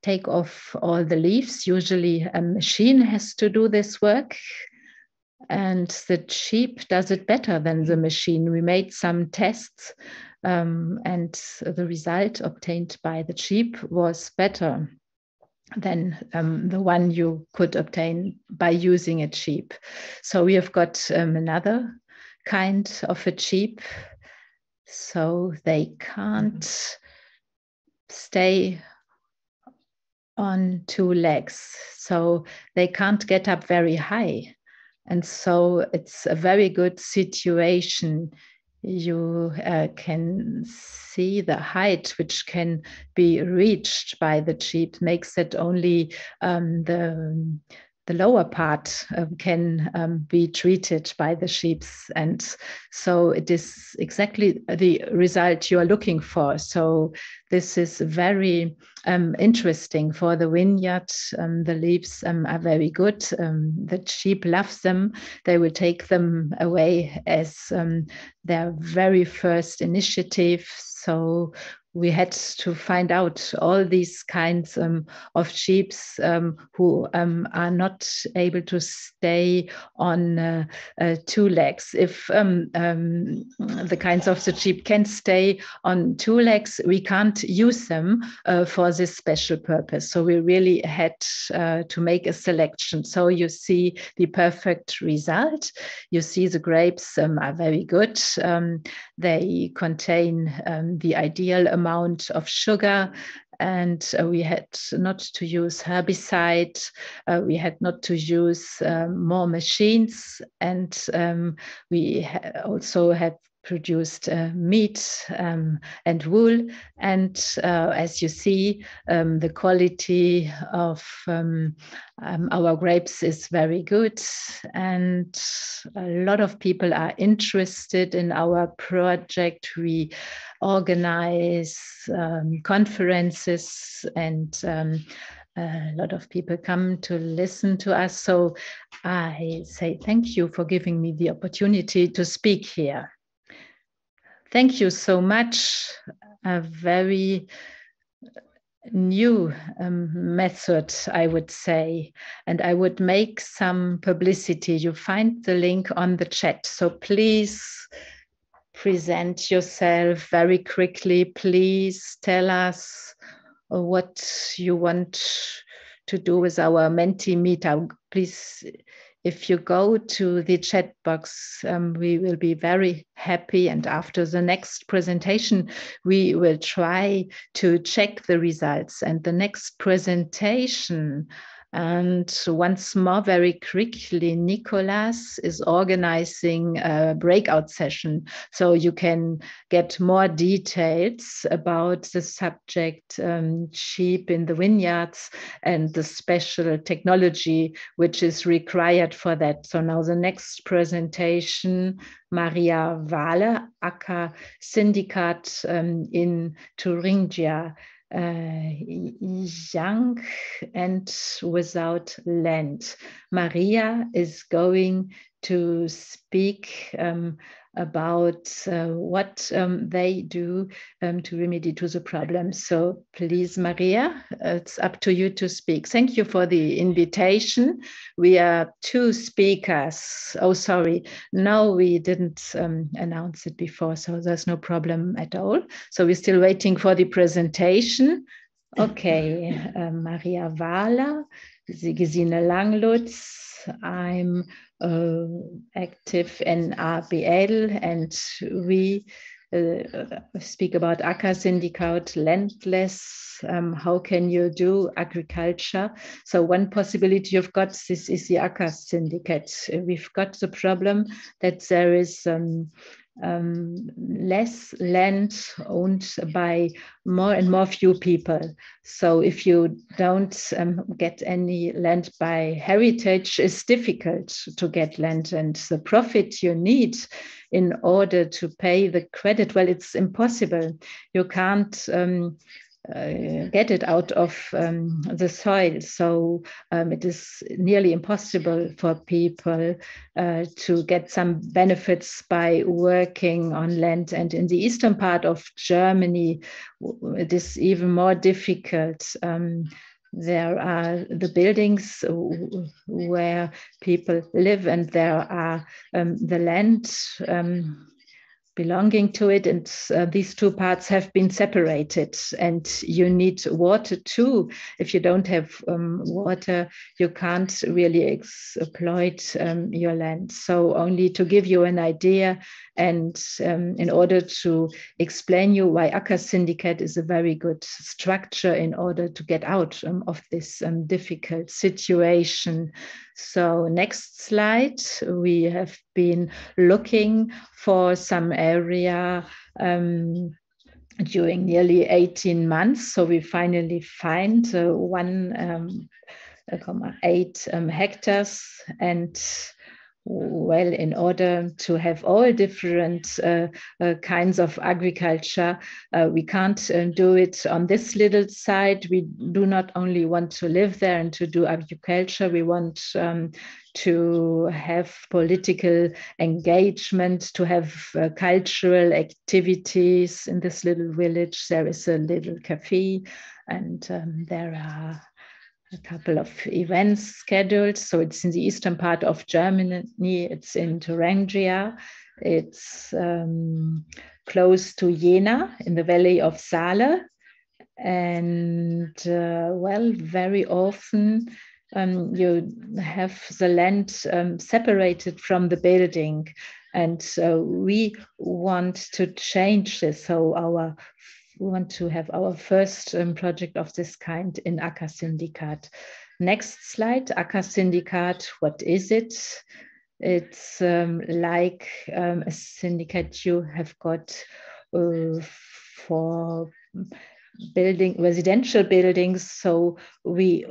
take off all the leaves. Usually a machine has to do this work, and the sheep does it better than the machine. We made some tests, and the result obtained by the sheep was better than the one you could obtain by using a sheep. So we have got another kind of a sheep. So they can't stay on two legs. So they can't get up very high. And so it's a very good situation. You can see the height which can be reached by the sheep, makes it only the lower part can be treated by the sheep. And so it is exactly the result you are looking for. So this is very interesting for the vineyard. The leaves are very good. The sheep love them. They will take them away as their very first initiative. So we had to find out all these kinds of sheep who are not able to stay on 2 legs. If the kinds of the sheep can stay on 2 legs, we can't use them for this special purpose. So we really had to make a selection. So you see the perfect result. You see the grapes are very good. They contain the ideal amount of sugar, and we had not to use herbicide. We had not to use more machines, and we also had produced meat and wool. And as you see, the quality of our grapes is very good, and a lot of people are interested in our project. We organize conferences, and a lot of people come to listen to us. So I say thank you for giving me the opportunity to speak here. Thank you so much. A very new method, I would say, and I would make some publicity. You find the link on the chat. So please present yourself very quickly. Please tell us what you want to do with our Menti meetup. Please, if you go to the chat box, we will be very happy. And after the next presentation, we will try to check the results. And the next presentation, and once more, very quickly, Nicolas is organizing a breakout session. So you can get more details about the subject, sheep in the vineyards, and the special technology which is required for that. So now the next presentation, Maria Wale, Acker Syndicat in Thuringia. Young and without land. Maria is going to speak about what they do to remedy to the problem. So please, Maria, it's up to you to speak. Thank you for the invitation. We are 2 speakers. Oh, sorry. No, we didn't announce it before, so there's no problem at all. So we're still waiting for the presentation. Okay, Maria Wale, Gesine Langlutz. I'm active in RBL, and we speak about Acker Syndicat, landless. How can you do agriculture? So one possibility you've got, this is the Acker Syndicate. We've got the problem that there is less land owned by more and more few people. So if you don't get any land by heritage, it's difficult to get land, and the profit you need in order to pay the credit, well, it's impossible. You can't get it out of the soil. So it is nearly impossible for people to get some benefits by working on land. And in the eastern part of Germany, it is even more difficult. There are the buildings where people live, and there are the land belonging to it, and these 2 parts have been separated, and you need water too. If you don't have water, you can't really exploit your land. So only to give you an idea, and in order to explain you why Acker Syndicate is a very good structure in order to get out of this difficult situation. So next slide, we have been looking for some area during nearly 18 months. So we finally find 1.8 hectares, and well, in order to have all different kinds of agriculture, we can't do it on this little side. We do not only want to live there and to do agriculture, we want to have political engagement, to have cultural activities. In this little village, there is a little cafe, and there are a couple of events scheduled. So it's in the eastern part of Germany. It's in Thuringia. It's close to Jena in the valley of Saale. And well, very often you have the land separated from the building. And we want to change this. So we want to have our first project of this kind in Ackersyndikat. Next slide, Ackersyndikat, what is it? It's like a syndicate you have got for residential buildings. So we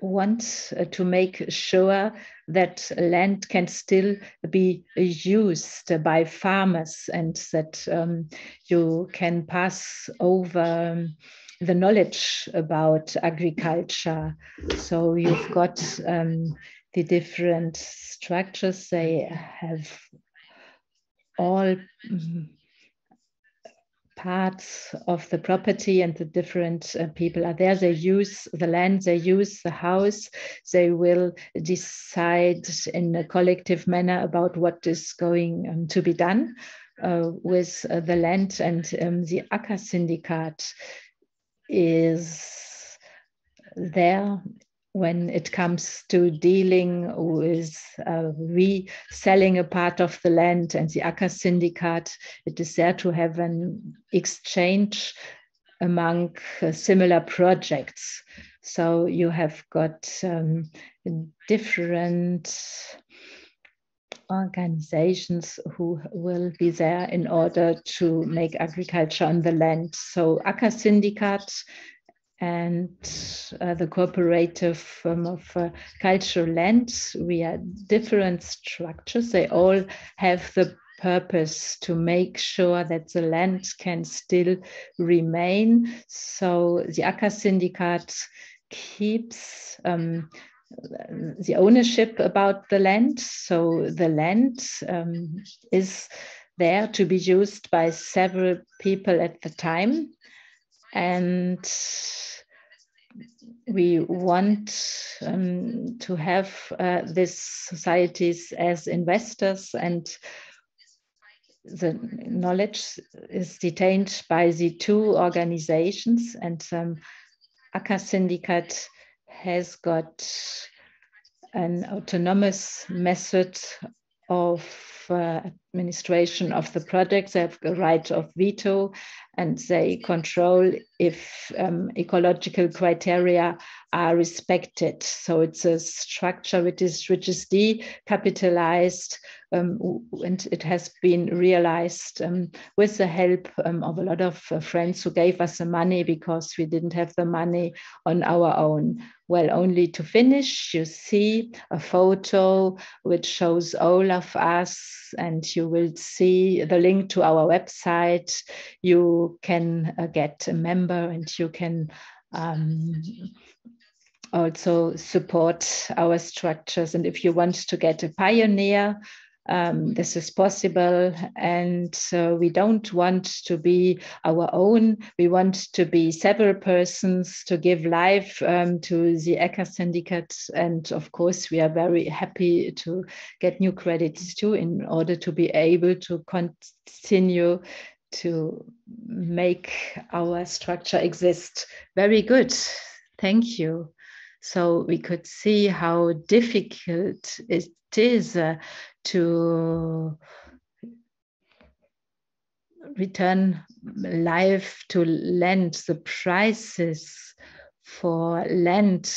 want to make sure that land can still be used by farmers, and that you can pass over the knowledge about agriculture. So you've got the different structures. They have all parts of the property, and the different people are there. They use the land, they use the house. They will decide in a collective manner about what is going to be done with the land. And the Ackersyndikat is there when it comes to dealing with reselling a part of the land. And the Ackersyndikat, it is there to have an exchange among similar projects. So you have got different organizations who will be there in order to make agriculture on the land. So Ackersyndikat and the cooperative of cultural land, we are different structures. They all have the purpose to make sure that the land can still remain. So the Ackersyndikat keeps the ownership about the land. So the land is there to be used by several people at the time. And we want to have these societies as investors, and the knowledge is detained by the two organizations. And Ackersyndikat has got an autonomous method of administration of the project. They have a right of veto, and they control if ecological criteria are respected. So it's a structure which is decapitalized, and it has been realized with the help of a lot of friends who gave us the money, because we didn't have the money on our own. Well, only to finish, you see a photo which shows all of us, and you will see the link to our website. You can get a member, and you can also support our structures. And if you want to get a pioneer, this is possible. And we don't want to be our own. We want to be several persons to give life to the Ackersyndikat. And of course, we are very happy to get new credits too, in order to be able to continue to make our structure exist. Very good. Thank you. So we could see how difficult it is to return life to land. The prices for land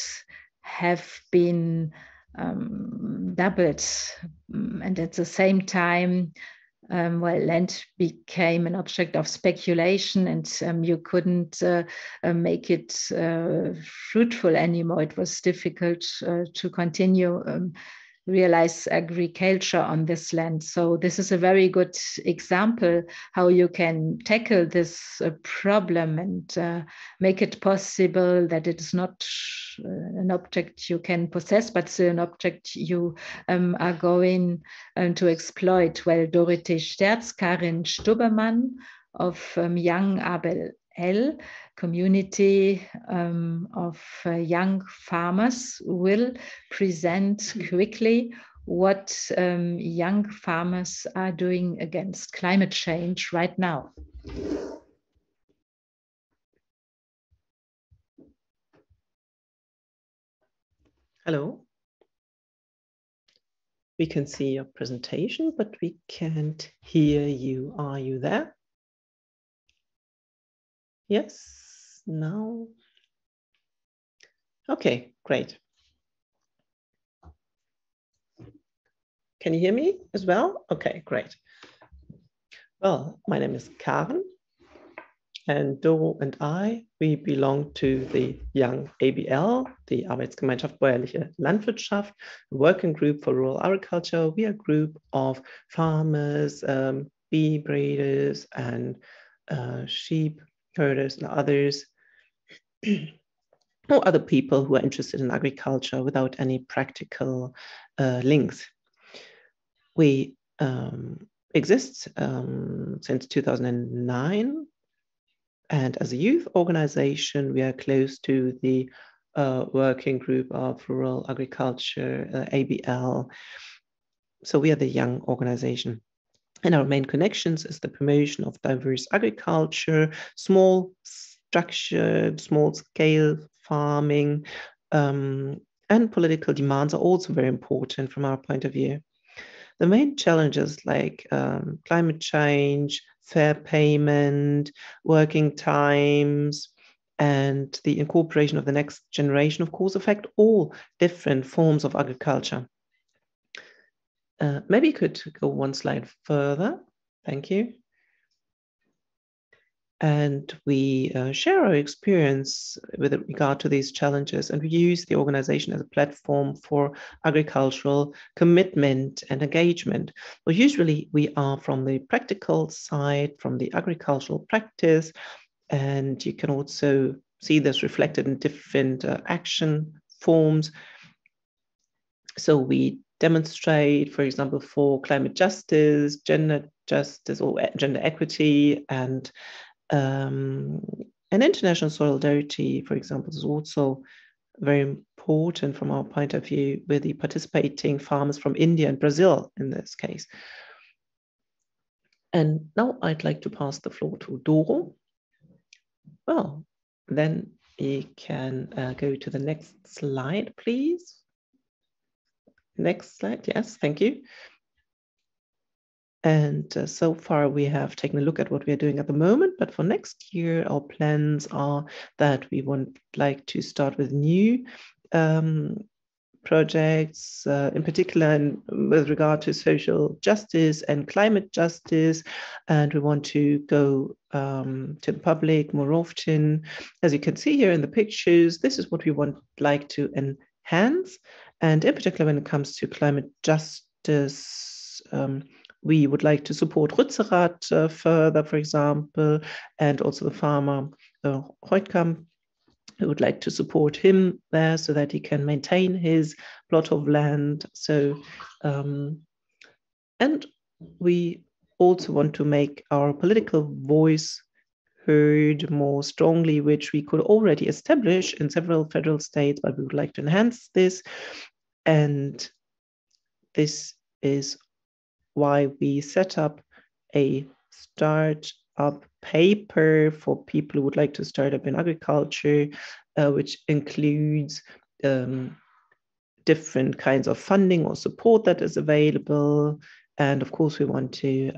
have been doubled, and at the same time, land became an object of speculation, and you couldn't make it fruitful anymore. It was difficult to continue realize agriculture on this land. So this is a very good example how you can tackle this problem and make it possible that it is not an object you can possess, but still an object you are going to exploit. Well, Dorothee Sterz, Karin Stubbermann of Young Abel L, community of young farmers, will present quickly what young farmers are doing against climate change right now. Hello. We can see your presentation, but we can't hear you. Are you there? Yes, no. Okay, great. Can you hear me as well? Okay, great. Well, my name is Karen, and Doro and I, we belong to the Young ABL, the Arbeitsgemeinschaft Bäuerliche Landwirtschaft, a working group for rural agriculture. We are a group of farmers, bee breeders, and sheep herders and others, or other people who are interested in agriculture without any practical links. We exist since 2009, and as a youth organization, we are close to the working group of rural agriculture, ABL. So we are the young organization. And our main connections is the promotion of diverse agriculture, small structured, small scale farming, and political demands are also very important from our point of view. The main challenges like climate change, fair payment, working times, and the incorporation of the next generation, of course, affect all different forms of agriculture. Maybe you could go one slide further. Thank you. And we share our experience with regard to these challenges, and we use the organization as a platform for agricultural commitment and engagement. Well, usually we are from the practical side, from the agricultural practice, and you can also see this reflected in different action forms. So we demonstrate, for example, for climate justice, gender justice, or gender equity, and international solidarity, for example, is also very important from our point of view, with the participating farmers from India and Brazil in this case. And now I'd like to pass the floor to Doro. Well, then you can go to the next slide, please. Next slide, yes, thank you. And so far we have taken a look at what we are doing at the moment, but for next year, our plans are that we would like to start with new projects, in particular with regard to social justice and climate justice. And we want to go to the public more often. As you can see here in the pictures, this is what we would like to enhance. And in particular, when it comes to climate justice, we would like to support Rützerath further, for example, and also the farmer Heutkamp. We would like to support him there so that he can maintain his plot of land. So, and we also want to make our political voice heard more strongly, which we could already establish in several federal states, but we would like to enhance this. And this is why we set up a startup paper for people who would like to start up in agriculture, which includes different kinds of funding or support that is available. And of course, we want to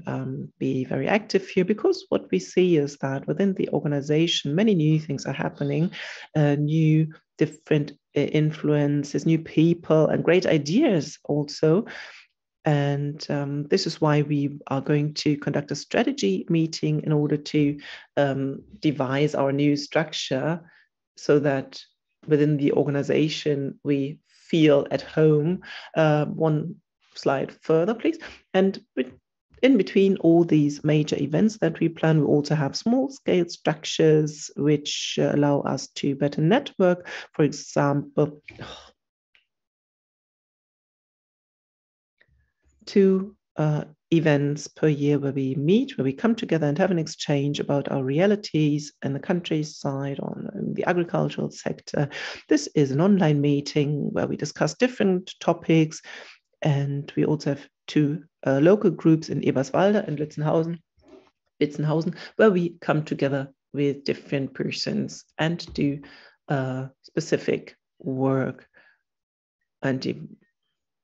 be very active here, because what we see is that within the organization, many new things are happening, new different influences, new people, and great ideas also. And this is why we are going to conduct a strategy meeting in order to devise our new structure, so that within the organization we feel at home. One slide further, please. And in between all these major events that we plan, we also have small-scale structures which allow us to better network. For example, 2 events per year where we meet, where we come together and have an exchange about our realities in the countryside, in the agricultural sector. This is an online meeting where we discuss different topics, and we also have 2 local groups in Eberswalde and Litzenhausen, where we come together with different persons and do specific work. And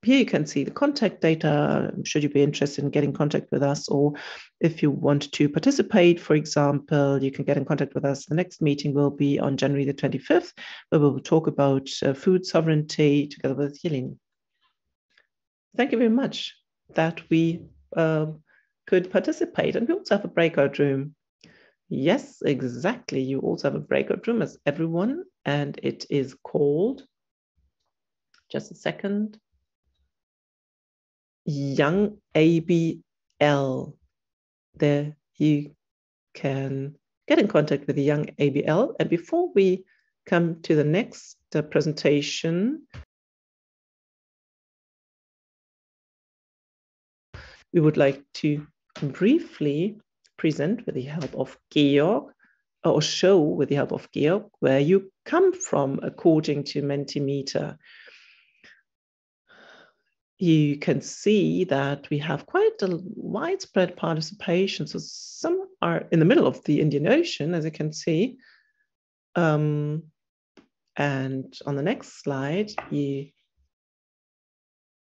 here you can see the contact data, should you be interested in getting in contact with us, or if you want to participate, for example, you can get in contact with us. The next meeting will be on January the 25th, where we will talk about food sovereignty together with Jelene. Thank you very much that we could participate. And we also have a breakout room. Yes, exactly. You also have a breakout room as everyone, and it is called, just a second, Young ABL. There you can get in contact with the Young ABL. And before we come to the next presentation, we would like to briefly present with the help of Georg, or show with the help of Georg, where you come from according to Mentimeter. You can see that we have quite a widespread participation. So some are in the middle of the Indian Ocean, as you can see. And on the next slide, you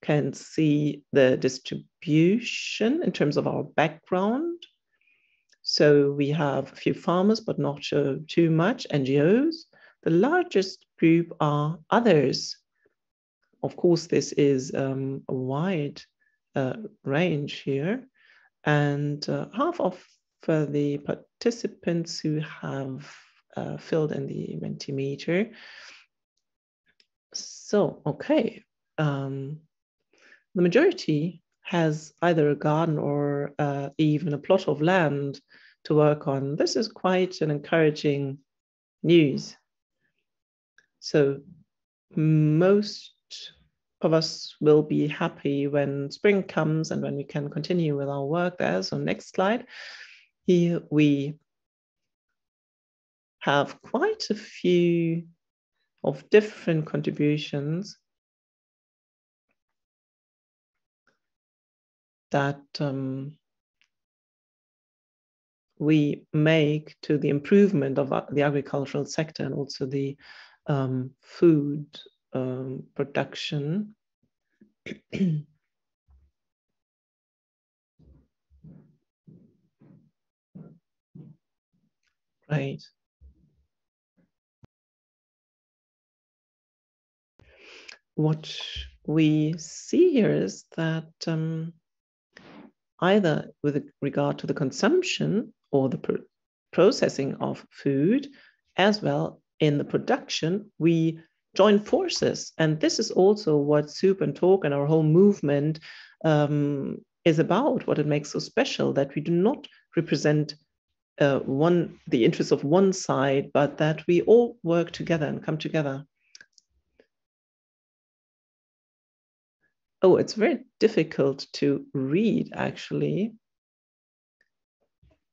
can see the distribution in terms of our background. So we have a few farmers, but not too much, NGOs. The largest group are others. Of course, this is a wide range here. And half of the participants who have filled in the Mentimeter. So, okay. The majority has either a garden or even a plot of land to work on. This is quite an encouraging news. So most of us will be happy when spring comes and when we can continue with our work there. So next slide. Here we have quite a few of different contributions that we make to the improvement of the agricultural sector and also the food production. Right. What we see here is that either with regard to the consumption or the processing of food, as well in the production, we join forces. And this is also what Soup and Talk and our whole movement is about, what it makes so special, that we do not represent the interests of one side, but that we all work together and come together. Oh, it's very difficult to read, actually.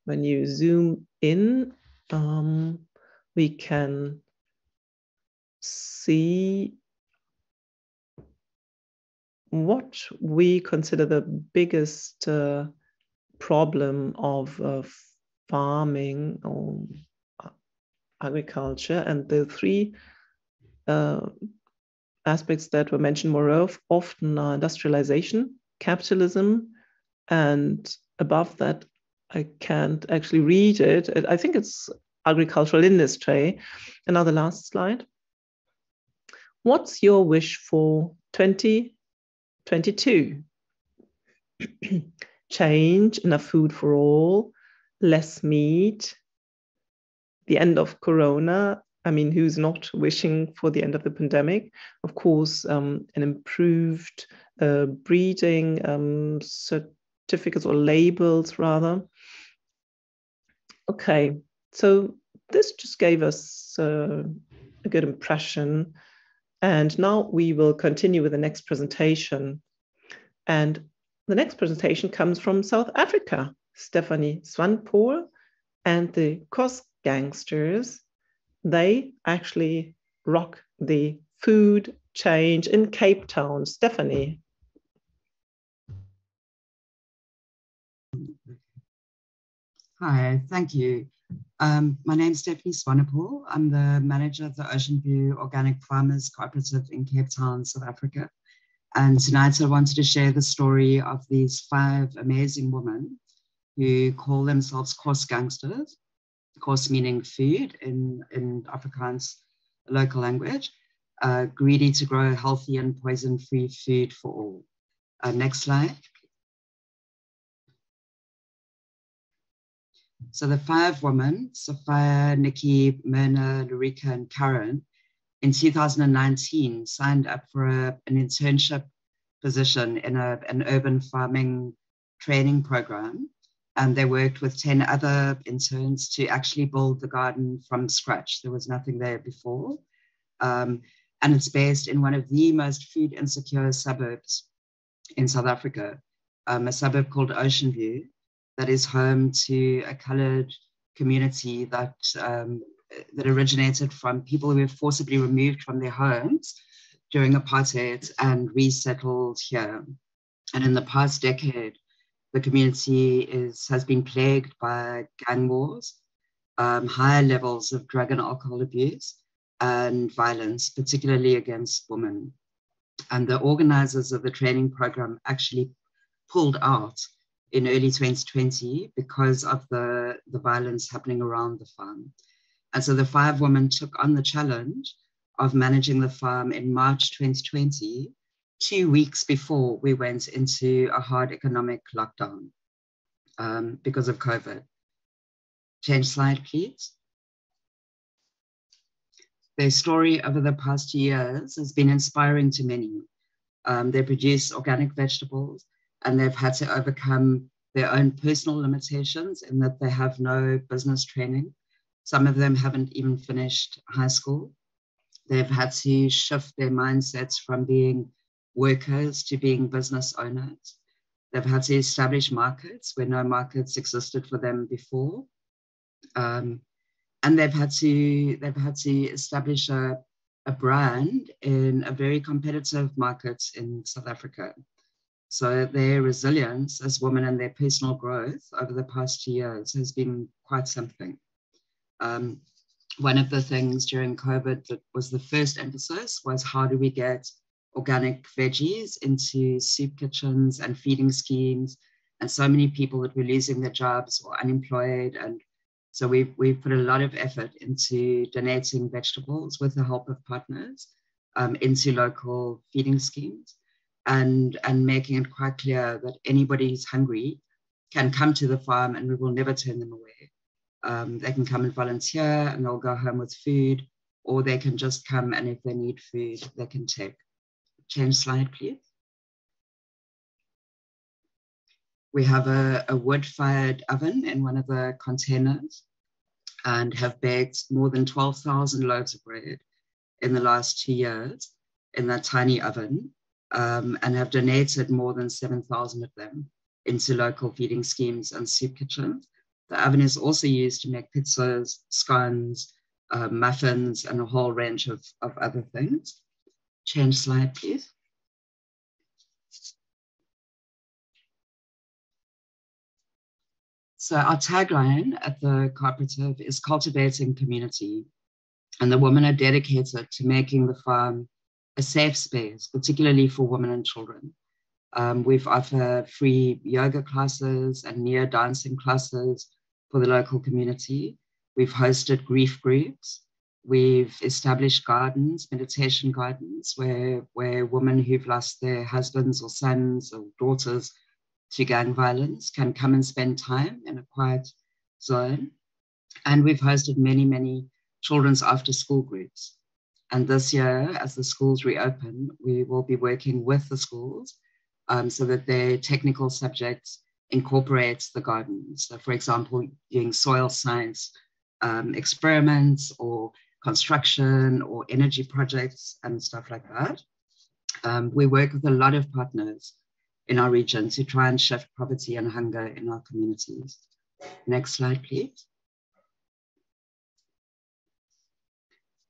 When you zoom in, we can see what we consider the biggest problem of farming or agriculture, and the 3 aspects that were mentioned more often are industrialization, capitalism, and above that, I can't actually read it. I think it's agricultural industry. And now the last slide. What's your wish for 2022? Change, enough food for all, less meat, the end of Corona, I mean, who's not wishing for the end of the pandemic? Of course, an improved breeding certificates or labels, rather. Okay, so this just gave us a good impression. And now we will continue with the next presentation. And the next presentation comes from South Africa, Stephanie Swanepoel and the Kos Gangsters. They actually rock the food change in Cape Town. Stephanie. Hi, thank you. My name is Stephanie Swanepoel. I'm the manager of the Ocean View Organic Farmers Cooperative in Cape Town, South Africa. And tonight I wanted to share the story of these 5 amazing women who call themselves Kos Gangsters, Kos meaning food in Afrikaans local language, greedy to grow healthy and poison-free food for all. Next slide. So the 5 women, Sophia, Nikki, Myrna, Lurika, and Karen, in 2019 signed up for an internship position in an urban farming training program. And they worked with 10 other interns to actually build the garden from scratch. There was nothing there before. And it's based in one of the most food insecure suburbs in South Africa, a suburb called Ocean View, that is home to a colored community that originated from people who were forcibly removed from their homes during apartheid and resettled here. And in the past decade, the community has been plagued by gang wars, higher levels of drug and alcohol abuse, and violence, particularly against women. And the organizers of the training program actually pulled out in early 2020 because of the violence happening around the farm. And so the 5 women took on the challenge of managing the farm in March 2020, 2 weeks before we went into a hard economic lockdown because of COVID. Change slide, please. Their story over the past 2 years has been inspiring to many. They produce organic vegetables, and they've had to overcome their own personal limitations in that they have no business training. Some of them haven't even finished high school. They've had to shift their mindsets from being workers to being business owners. They've had to establish markets where no markets existed for them before. And they've had to establish a brand in a very competitive market in South Africa. So their resilience as women and their personal growth over the past 2 years has been quite something. One of the things during COVID that was the first emphasis was how do we get organic veggies into soup kitchens and feeding schemes, and so many people that were losing their jobs or unemployed. And so we've put a lot of effort into donating vegetables with the help of partners into local feeding schemes, and making it quite clear that anybody who's hungry can come to the farm and we will never turn them away. They can come and volunteer and they'll go home with food, or they can just come and if they need food, they can take. Change slide, please. We have a wood-fired oven in one of the containers and have baked more than 12,000 loaves of bread in the last 2 years in that tiny oven, and have donated more than 7,000 of them into local feeding schemes and soup kitchens. The oven is also used to make pizzas, scones, muffins, and a whole range of other things. Change slide, please. So our tagline at the cooperative is cultivating community, and the women are dedicated to making the farm a safe space, particularly for women and children. We've offered free yoga classes and near dancing classes for the local community. We've hosted grief groups. We've established gardens, meditation gardens, where women who've lost their husbands or sons or daughters to gang violence can come and spend time in a quiet zone. And we've hosted many, many children's after-school groups. And this year, as the schools reopen, we will be working with the schools so that their technical subjects incorporates the garden. So for example, doing soil science experiments or construction or energy projects and stuff like that. We work with a lot of partners in our region to try and shift poverty and hunger in our communities. Next slide, please.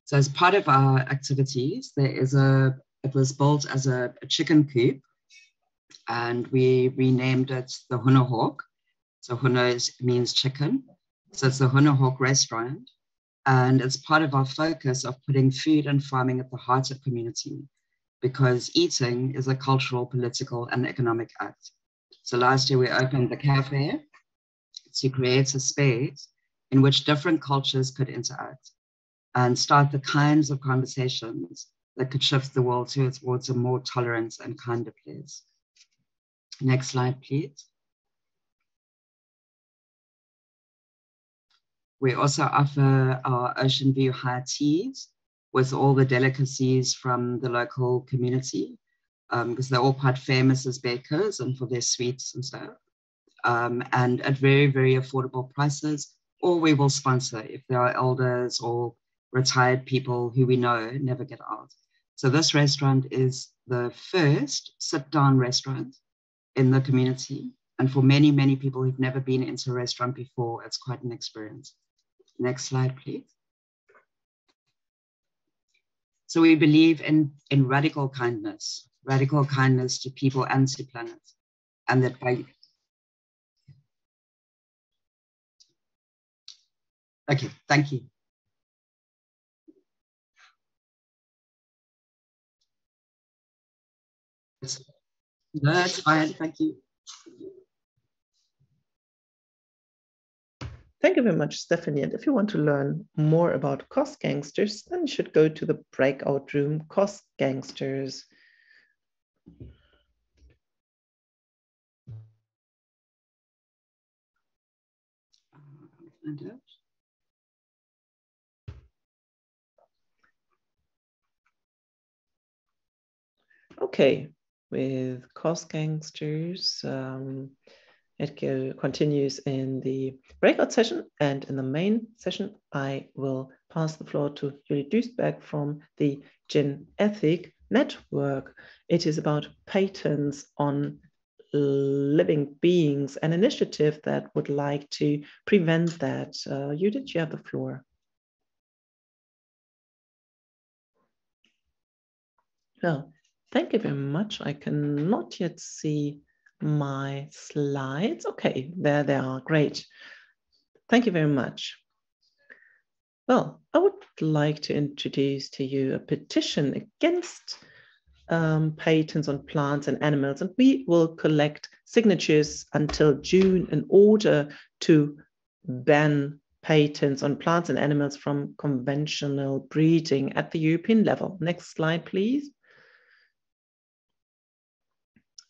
So as part of our activities, it was built as a chicken coop, and we renamed it the Hune Hawk. So Hune means chicken. So it's the Hune Hawk restaurant. And it's part of our focus of putting food and farming at the heart of community, because eating is a cultural, political, and economic act. So last year we opened the cafe to create a space in which different cultures could interact and start the kinds of conversations that could shift the world towards a more tolerant and kinder place. Next slide, please. We also offer our Ocean View high teas with all the delicacies from the local community, because they're all quite famous as bakers and for their sweets and stuff, and at very, very affordable prices, or we will sponsor if there are elders or retired people who we know never get out. So this restaurant is the first sit-down restaurant in the community. And for many, many people who've never been into a restaurant before, it's quite an experience. Next slide, please. So we believe in radical kindness to people and to planet. And that by... Okay, thank you. That's fine, thank you. Thank you very much, Stephanie. And if you want to learn more about cost gangsters, then you should go to the breakout room, Cost Gangsters. Okay, with Cost Gangsters, it continues in the breakout session, and in the main session, I will pass the floor to Judith Duisbeck from the Gene Ethic Network. It is about patents on living beings, an initiative that would like to prevent that. Judith, you have the floor. Well, thank you very much. I cannot yet see my slides. Okay, there they are. Great. Thank you very much. Well, I would like to introduce to you a petition against patents on plants and animals, and we will collect signatures until June in order to ban patents on plants and animals from conventional breeding at the European level. Next slide, please.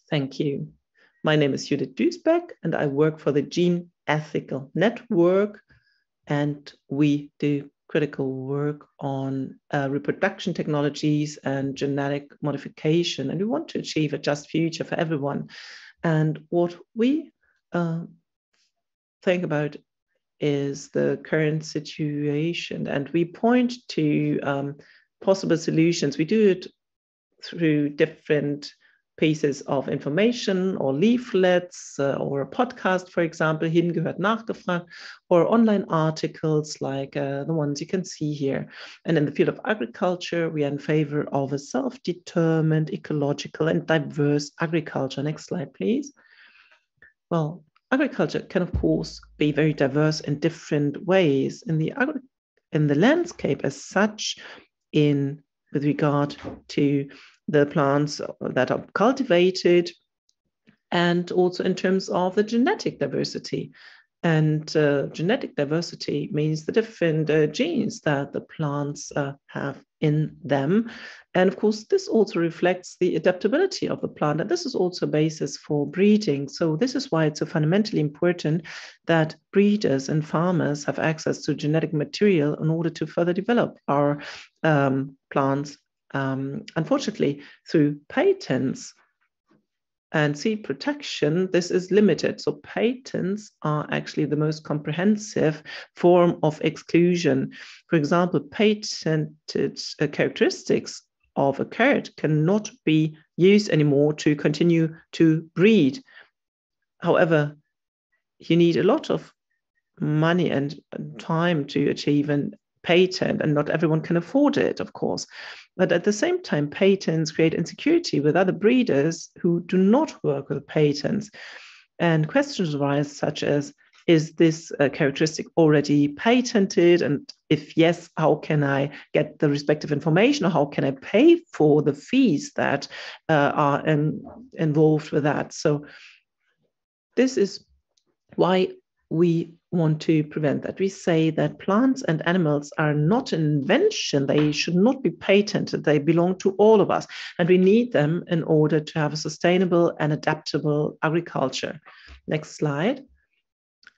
Thank you. My name is Judith Duisbeck, and I work for the Gene Ethical Network, and we do critical work on reproduction technologies and genetic modification, and we want to achieve a just future for everyone. And what we think about is the current situation, and we point to possible solutions. We do it through different pieces of information or leaflets or a podcast, for example, Hingehört nachgefragt, or online articles like the ones you can see here. And in the field of agriculture, we are in favor of a self-determined, ecological, and diverse agriculture. Next slide, please. Well, agriculture can, of course, be very diverse in different ways. In the landscape as such, with regard to the plants that are cultivated, and also in terms of the genetic diversity. And genetic diversity means the different genes that the plants have in them. And of course, this also reflects the adaptability of the plant. And this is also a basis for breeding. So this is why it's so fundamentally important that breeders and farmers have access to genetic material in order to further develop our plants. Unfortunately, through patents and seed protection, this is limited. So patents are actually the most comprehensive form of exclusion. For example, patented characteristics of a carrot cannot be used anymore to continue to breed. However, you need a lot of money and time to achieve a patent, and not everyone can afford it, of course. But at the same time, patents create insecurity with other breeders who do not work with patents. And questions arise such as, is this characteristic already patented? And if yes, how can I get the respective information, or how can I pay for the fees that are involved with that? So this is why we want to prevent that. We say that plants and animals are not an invention. They should not be patented. They belong to all of us. And we need them in order to have a sustainable and adaptable agriculture. Next slide.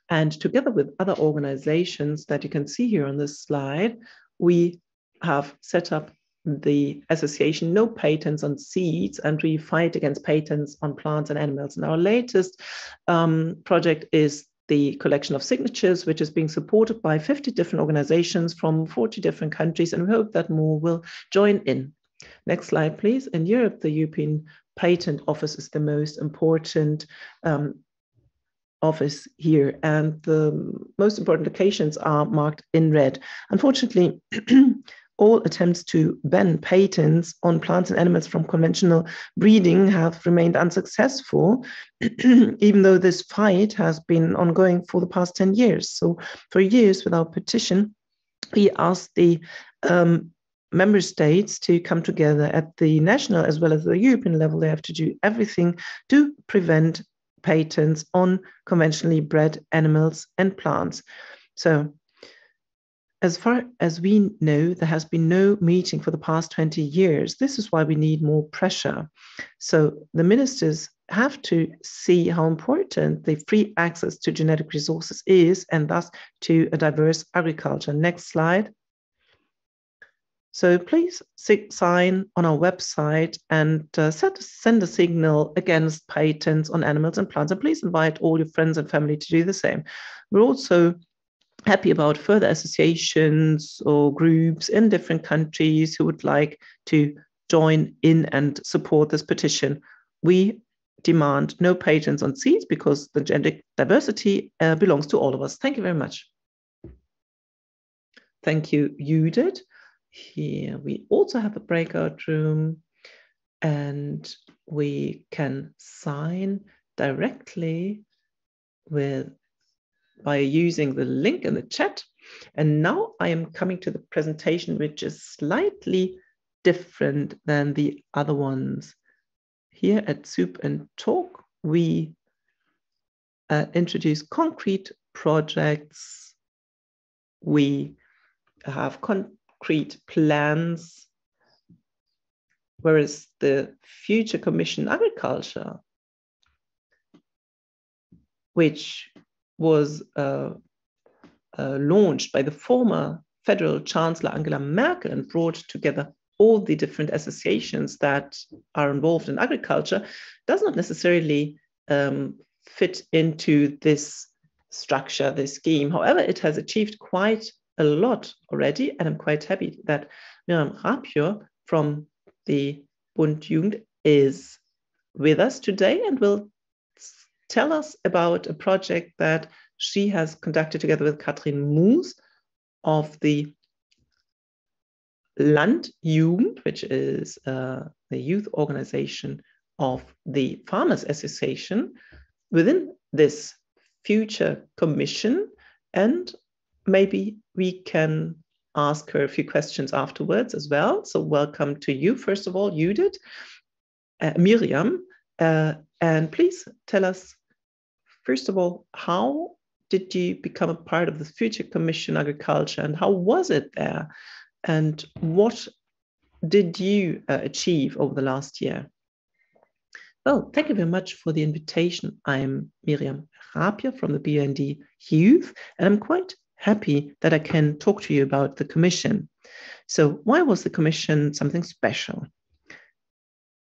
And together with other organizations that you can see here on this slide, we have set up the association No Patents on Seeds, and we fight against patents on plants and animals. And our latest project is the collection of signatures, which is being supported by 50 different organizations from 40 different countries, and we hope that more will join in. Next slide, please. In Europe, the European Patent Office is the most important office here, and the most important locations are marked in red. Unfortunately, all attempts to ban patents on plants and animals from conventional breeding have remained unsuccessful, even though this fight has been ongoing for the past 10 years. So for years, with our petition, we asked the member states to come together at the national as well as the European level. They have to do everything to prevent patents on conventionally bred animals and plants. So as far as we know, there has been no meeting for the past 20 years. This is why we need more pressure. So the ministers have to see how important the free access to genetic resources is, and thus to a diverse agriculture. Next slide. So please sign on our website and send a signal against patents on animals and plants. And please invite all your friends and family to do the same. We're also happy about further associations or groups in different countries who would like to join in and support this petition. We demand no patents on seeds because the genetic diversity belongs to all of us. Thank you very much. Thank you, Judith. Here we also have a breakout room, and we can sign directly by using the link in the chat. And now I am coming to the presentation, which is slightly different than the other ones. Here at Soup and Talk, we introduce concrete projects. We have concrete plans, whereas the Future Commission Agriculture, which was launched by the former Federal Chancellor Angela Merkel and brought together all the different associations that are involved in agriculture, does not necessarily fit into this structure, this scheme. However, it has achieved quite a lot already, and I'm quite happy that Miriam Rapior from the Bund Jugend is with us today and will tell us about a project that she has conducted together with Katrin Moos of the Landjugend, which is the youth organization of the Farmers Association within this Future Commission. And maybe we can ask her a few questions afterwards as well. So welcome to you, first of all, Judith, Miriam, and please tell us, first of all, how did you become a part of the Future Commission Agriculture, and how was it there? And what did you achieve over the last year? Well, thank you very much for the invitation. I'm Miriam Rapier from the BUND Youth, and I'm quite happy that I can talk to you about the Commission. So why was the Commission something special?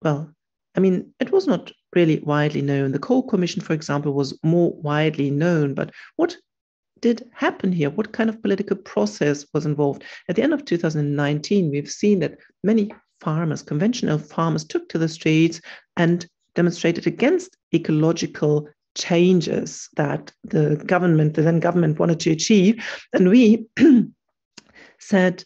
Well, I mean, it was not really widely known. The Coal Commission, for example, was more widely known, but what did happen here? What kind of political process was involved? At the end of 2019, we've seen that many farmers, conventional farmers, took to the streets and demonstrated against ecological changes that the then government wanted to achieve. And we said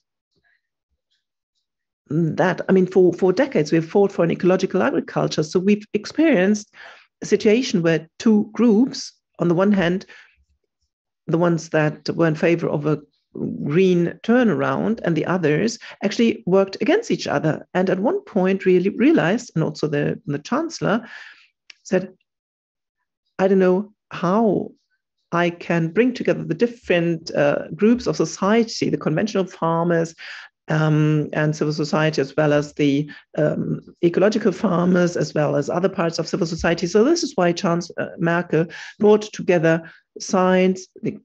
that, I mean, for decades, we've fought for an ecological agriculture. So we've experienced a situation where two groups, on the one hand, the ones that were in favor of a green turnaround, and the others actually worked against each other. And at one point really realized, and also the Chancellor said, I don't know how I can bring together the different groups of society, the conventional farmers and civil society, as well as the ecological farmers, as well as other parts of civil society. So this is why Chancellor Merkel brought together science, the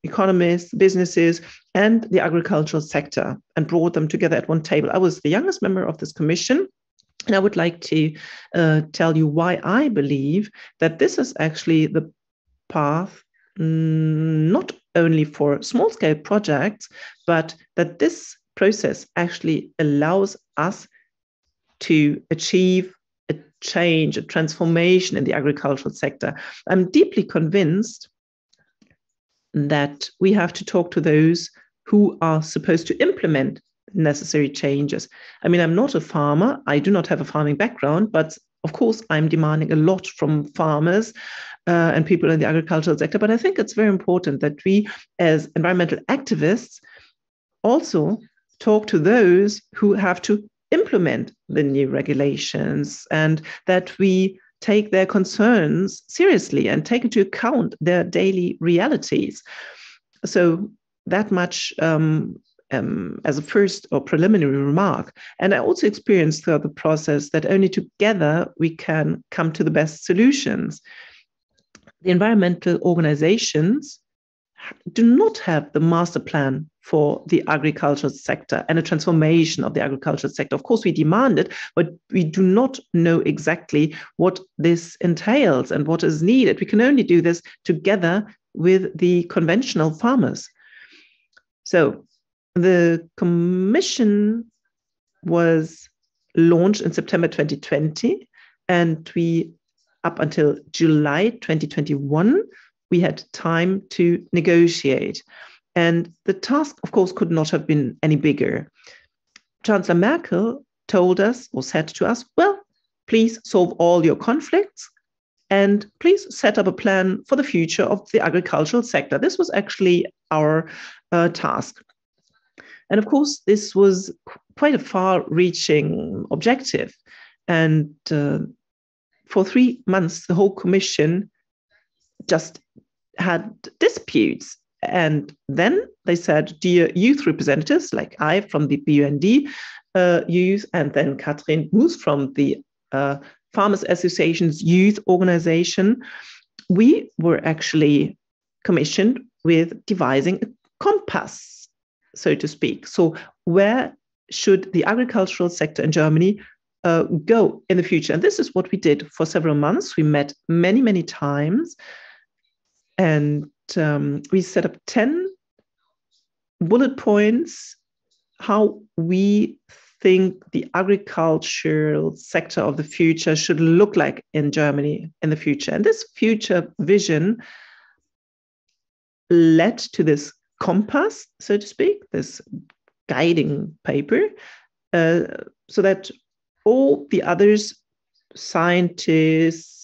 economists, businesses, and the agricultural sector, and brought them together at one table. I was the youngest member of this commission, and I would like to tell you why I believe that this is actually the path, not only for small-scale projects, but that this process actually allows us to achieve a change, a transformation in the agricultural sector. I'm deeply convinced that we have to talk to those who are supposed to implement necessary changes. I mean, I'm not a farmer. I do not have a farming background, but of course, I'm demanding a lot from farmers and people in the agricultural sector. But I think it's very important that we, as environmental activists, also talk to those who have to implement the new regulations, and that we take their concerns seriously and take into account their daily realities. So that much as a first or preliminary remark. And I also experienced throughout the process that only together we can come to the best solutions. The environmental organizations do not have the master plan for the agricultural sector and a transformation of the agricultural sector. Of course, we demand it, but we do not know exactly what this entails and what is needed. We can only do this together with the conventional farmers. So the commission was launched in September 2020, and we, up until July 2021, we had time to negotiate. And the task, of course, could not have been any bigger. Chancellor Merkel told us, or said to us, well, please solve all your conflicts and please set up a plan for the future of the agricultural sector. This was actually our task. And of course, this was quite a far-reaching objective. And for 3 months, the whole commission just had disputes. And then they said, dear youth representatives, like I from the BUND youth, and then Katrin Moos from the Farmers Association's youth organization, we were actually commissioned with devising a compass, so to speak. So where should the agricultural sector in Germany go in the future? And this is what we did for several months. We met many, many times. And we set up 10 bullet points how we think the agricultural sector of the future should look like in Germany in the future. And this future vision led to this compass, so to speak, this guiding paper, so that all the others, scientists,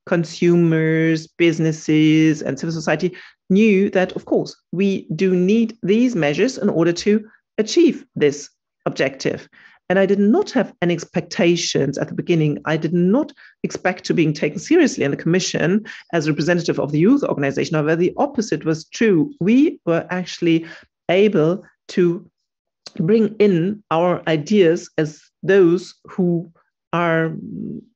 consumers, businesses, and civil society knew that, of course, we do need these measures in order to achieve this objective. And I did not have any expectations at the beginning. I did not expect to being taken seriously in the commission as a representative of the youth organization. However, the opposite was true. We were actually able to bring in our ideas as those who are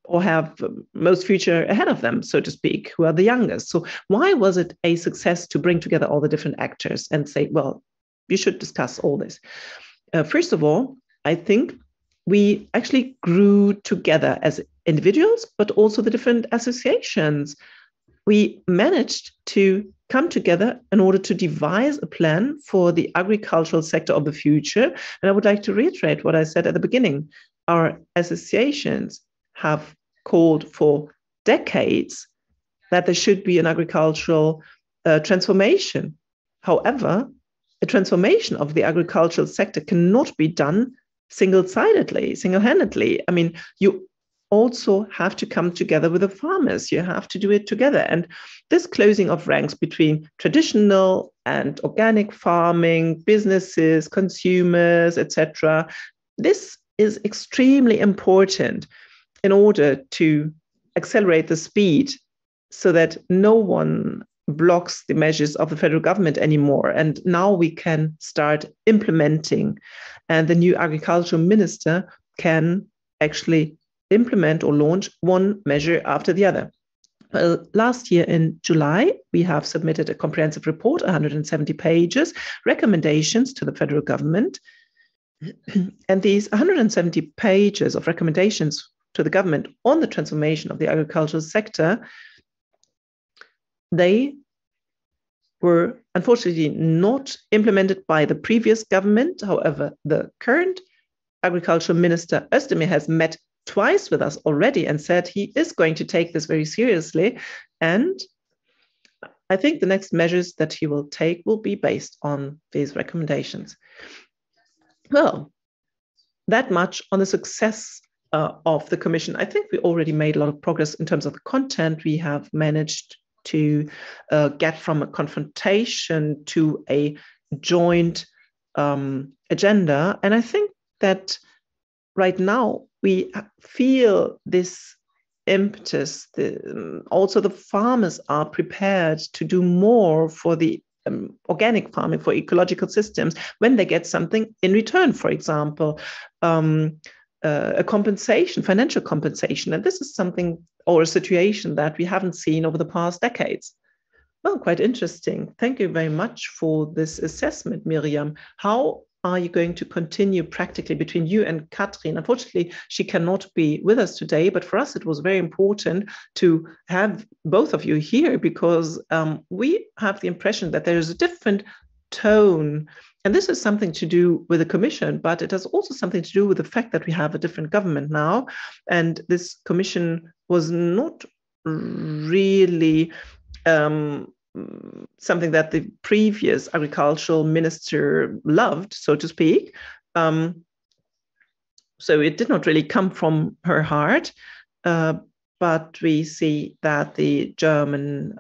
or have most future ahead of them, so to speak, who are the youngest. So why was it a success to bring together all the different actors and say, well, you should discuss all this? First of all, I think we actually grew together as individuals, but also the different associations. We managed to come together in order to devise a plan for the agricultural sector of the future. And I would like to reiterate what I said at the beginning. Our associations have called for decades that there should be an agricultural transformation. However, a transformation of the agricultural sector cannot be done single-handedly. I mean, you also have to come together with the farmers. You have to do it together. And this closing of ranks between traditional and organic farming, businesses, consumers, etc., this is extremely important in order to accelerate the speed so that no one blocks the measures of the federal government anymore. And now we can start implementing, and the new agricultural minister can actually implement or launch one measure after the other. Last year in July, we have submitted a comprehensive report, 170 pages, recommendations to the federal government. And these 170 pages of recommendations to the government on the transformation of the agricultural sector, they were unfortunately not implemented by the previous government. However, the current agricultural minister, Özdemir, has met twice with us already and said he is going to take this very seriously. And I think the next measures that he will take will be based on these recommendations. Well, that much on the success of the Commission. I think we already made a lot of progress in terms of the content. We have managed to get from a confrontation to a joint agenda. And I think that right now we feel this impetus. Also, the farmers are prepared to do more for the organic farming, for ecological systems, when they get something in return, for example, a compensation, financial compensation. And this is something or a situation that we haven't seen over the past decades. Well, quite interesting. Thank you very much for this assessment, Miriam. How are you going to continue practically between you and Katrin? Unfortunately, she cannot be with us today, but for us, it was very important to have both of you here because we have the impression that there is a different tone. And this is something to do with the Commission, but it has also something to do with the fact that we have a different government now. And this Commission was not really something that the previous agricultural minister loved, so to speak. So it did not really come from her heart. But we see that the German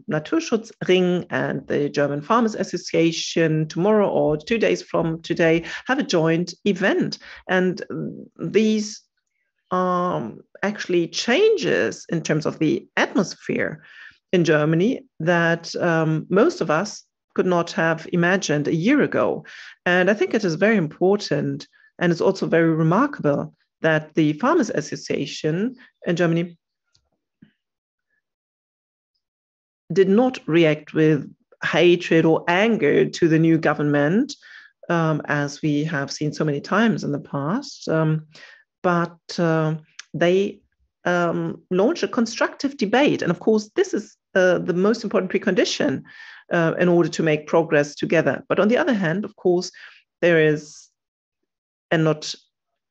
Naturschutzring and the German Farmers Association tomorrow or 2 days from today have a joint event. And these are actually changes in terms of the atmosphere in Germany that most of us could not have imagined a year ago. And I think it is very important, and it's also very remarkable that the Farmers Association in Germany did not react with hatred or anger to the new government, as we have seen so many times in the past, but they launched a constructive debate. And of course, this is the most important precondition in order to make progress together. But on the other hand, of course, there is a not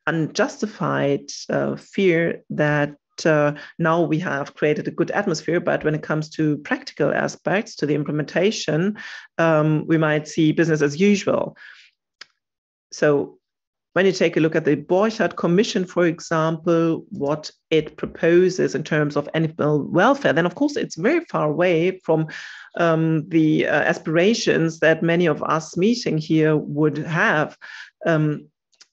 unjustified fear that now we have created a good atmosphere, but when it comes to practical aspects, to the implementation, we might see business as usual. So when you take a look at the Borchardt Commission, for example, what it proposes in terms of animal welfare, then of course it's very far away from the aspirations that many of us meeting here would have.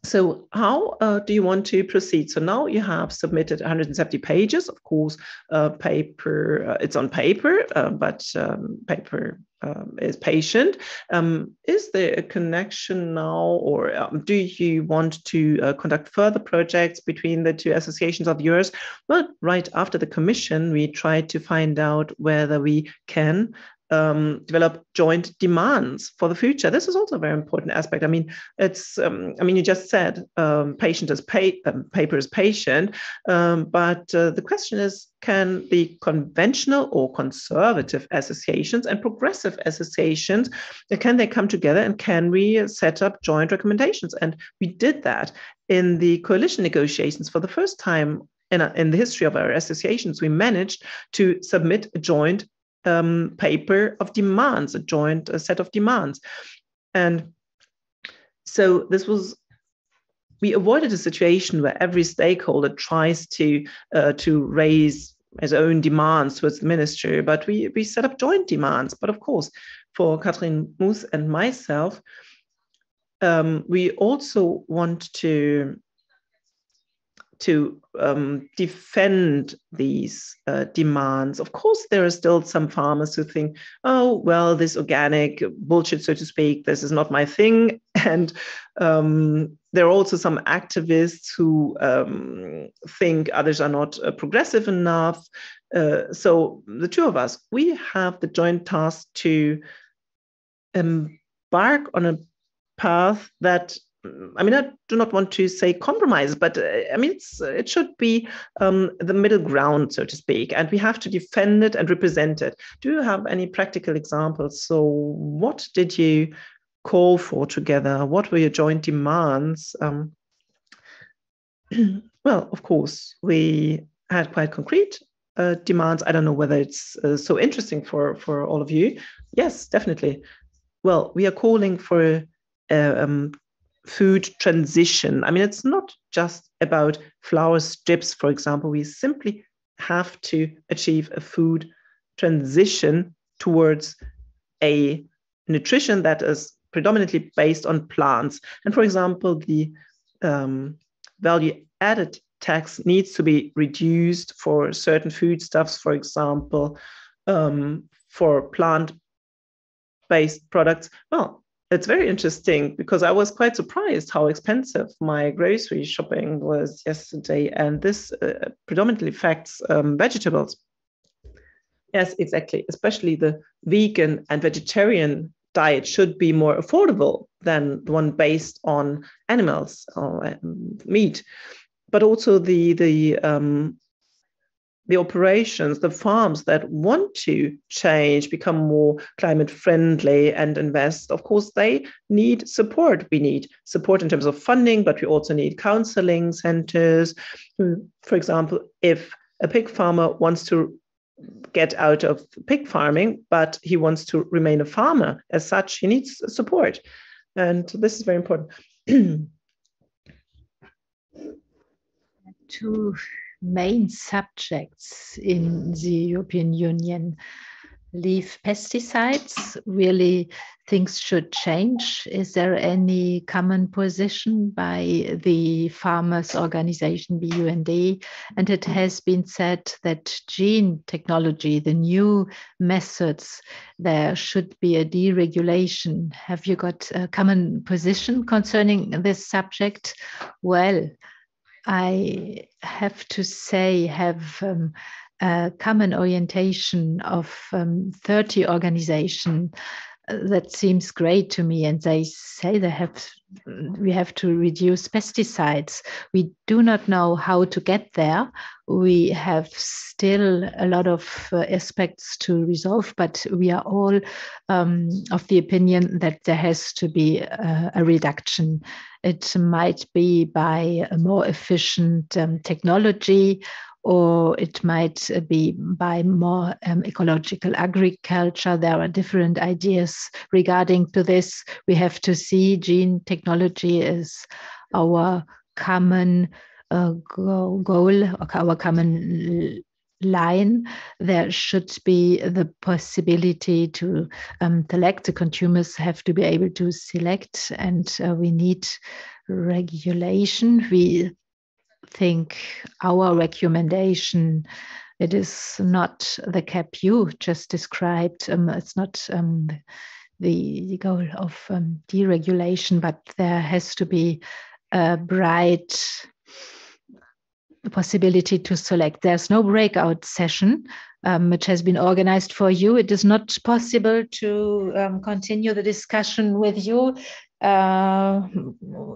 So how do you want to proceed? So now you have submitted 170 pages. Of course, paper, it's on paper, but paper is patient. Is there a connection now, or do you want to conduct further projects between the two associations of yours? Well, right after the commission, we tried to find out whether we can develop joint demands for the future. This is also a very important aspect. I mean, it's, you just said patient is paper is patient, but the question is, can the conventional or conservative associations and progressive associations, can they come together and can we set up joint recommendations? And we did that in the coalition negotiations for the first time in the history of our associations. We managed to submit a joint paper of demands, a joint set of demands. And so this was, we avoided a situation where every stakeholder tries to raise his own demands towards the ministry, but we set up joint demands. But of course, for Katrin Muth and myself, we also want to defend these demands. Of course, there are still some farmers who think, oh, well, this organic bullshit, so to speak, this is not my thing. And there are also some activists who think others are not progressive enough. So the two of us, we have the joint task to embark on a path that, I mean, I do not want to say compromise, but I mean, it should be the middle ground, so to speak, and we have to defend it and represent it. Do you have any practical examples? So what did you call for together? What were your joint demands? Well, of course, we had quite concrete demands. I don't know whether it's so interesting for all of you. Yes, definitely. Well, we are calling for food transition. I mean, it's not just about flour strips, for example. We simply have to achieve a food transition towards a nutrition that is predominantly based on plants. And for example, the value added tax needs to be reduced for certain foodstuffs, for example, for plant-based products. Well, it's very interesting because I was quite surprised how expensive my grocery shopping was yesterday, and this predominantly affects vegetables. Yes, exactly. Especially the vegan and vegetarian diet should be more affordable than the one based on animals or meat. But also the operations, the farms that want to change, become more climate friendly and invest, of course, they need support. We need support in terms of funding, but we also need counseling centers. For example, if a pig farmer wants to get out of pig farming, but he wants to remain a farmer as such, he needs support. And this is very important. Two main subjects in the European Union: leave pesticides. Really, things should change. Is there any common position by the farmers' organization, BUND? And it has been said that gene technology, the new methods, there should be a deregulation. Have you got a common position concerning this subject? Well, I have to say, have a common orientation of 30 organizations. That seems great to me. And they say we have to reduce pesticides. We do not know how to get there. We have still a lot of aspects to resolve, but we are all of the opinion that there has to be a reduction. It might be by a more efficient technology, or it might be by more ecological agriculture. There are different ideas regarding to this. We have to see gene technology as our common goal, or our common line, there should be the possibility to select. The consumers have to be able to select, and we need regulation. We think our recommendation, it is not the cap you just described. It's not the goal of deregulation, but there has to be a bright possibility to select. There's no breakout session which has been organized for you. It is not possible to continue the discussion with you.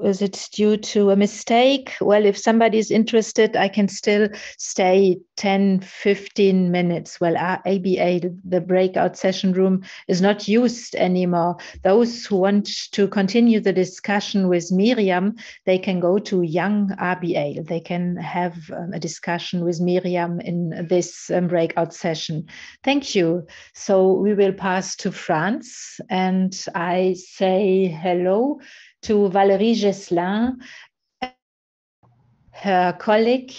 Is it due to a mistake? Well, if somebody is interested, I can still stay 10, 15 minutes. Well, ABA, the breakout session room, is not used anymore. Those who want to continue the discussion with Miriam, they can go to Young RBA. They can have a discussion with Miriam in this breakout session. Thank you. So we will pass to France, and I say hello to Valérie Gesselin, her colleague,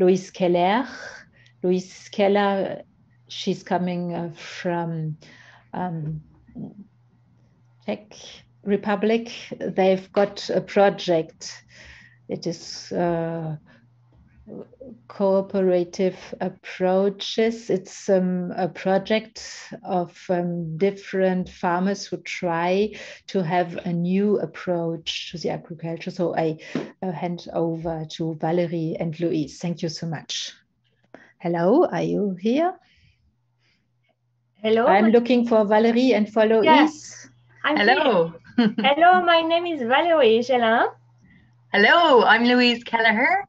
Louise Keller. Louise Keller, she's coming from Czech Republic. They've got a project. It is cooperative approaches. It's a project of different farmers who try to have a new approach to the agriculture. So I hand over to Valerie and Louise. Thank you so much. Hello, are you here? Hello. I'm looking for Valerie and for Louise. Yes, hello. Hello, my name is Valerie Gelin. Hello, I'm Louise Kelleher.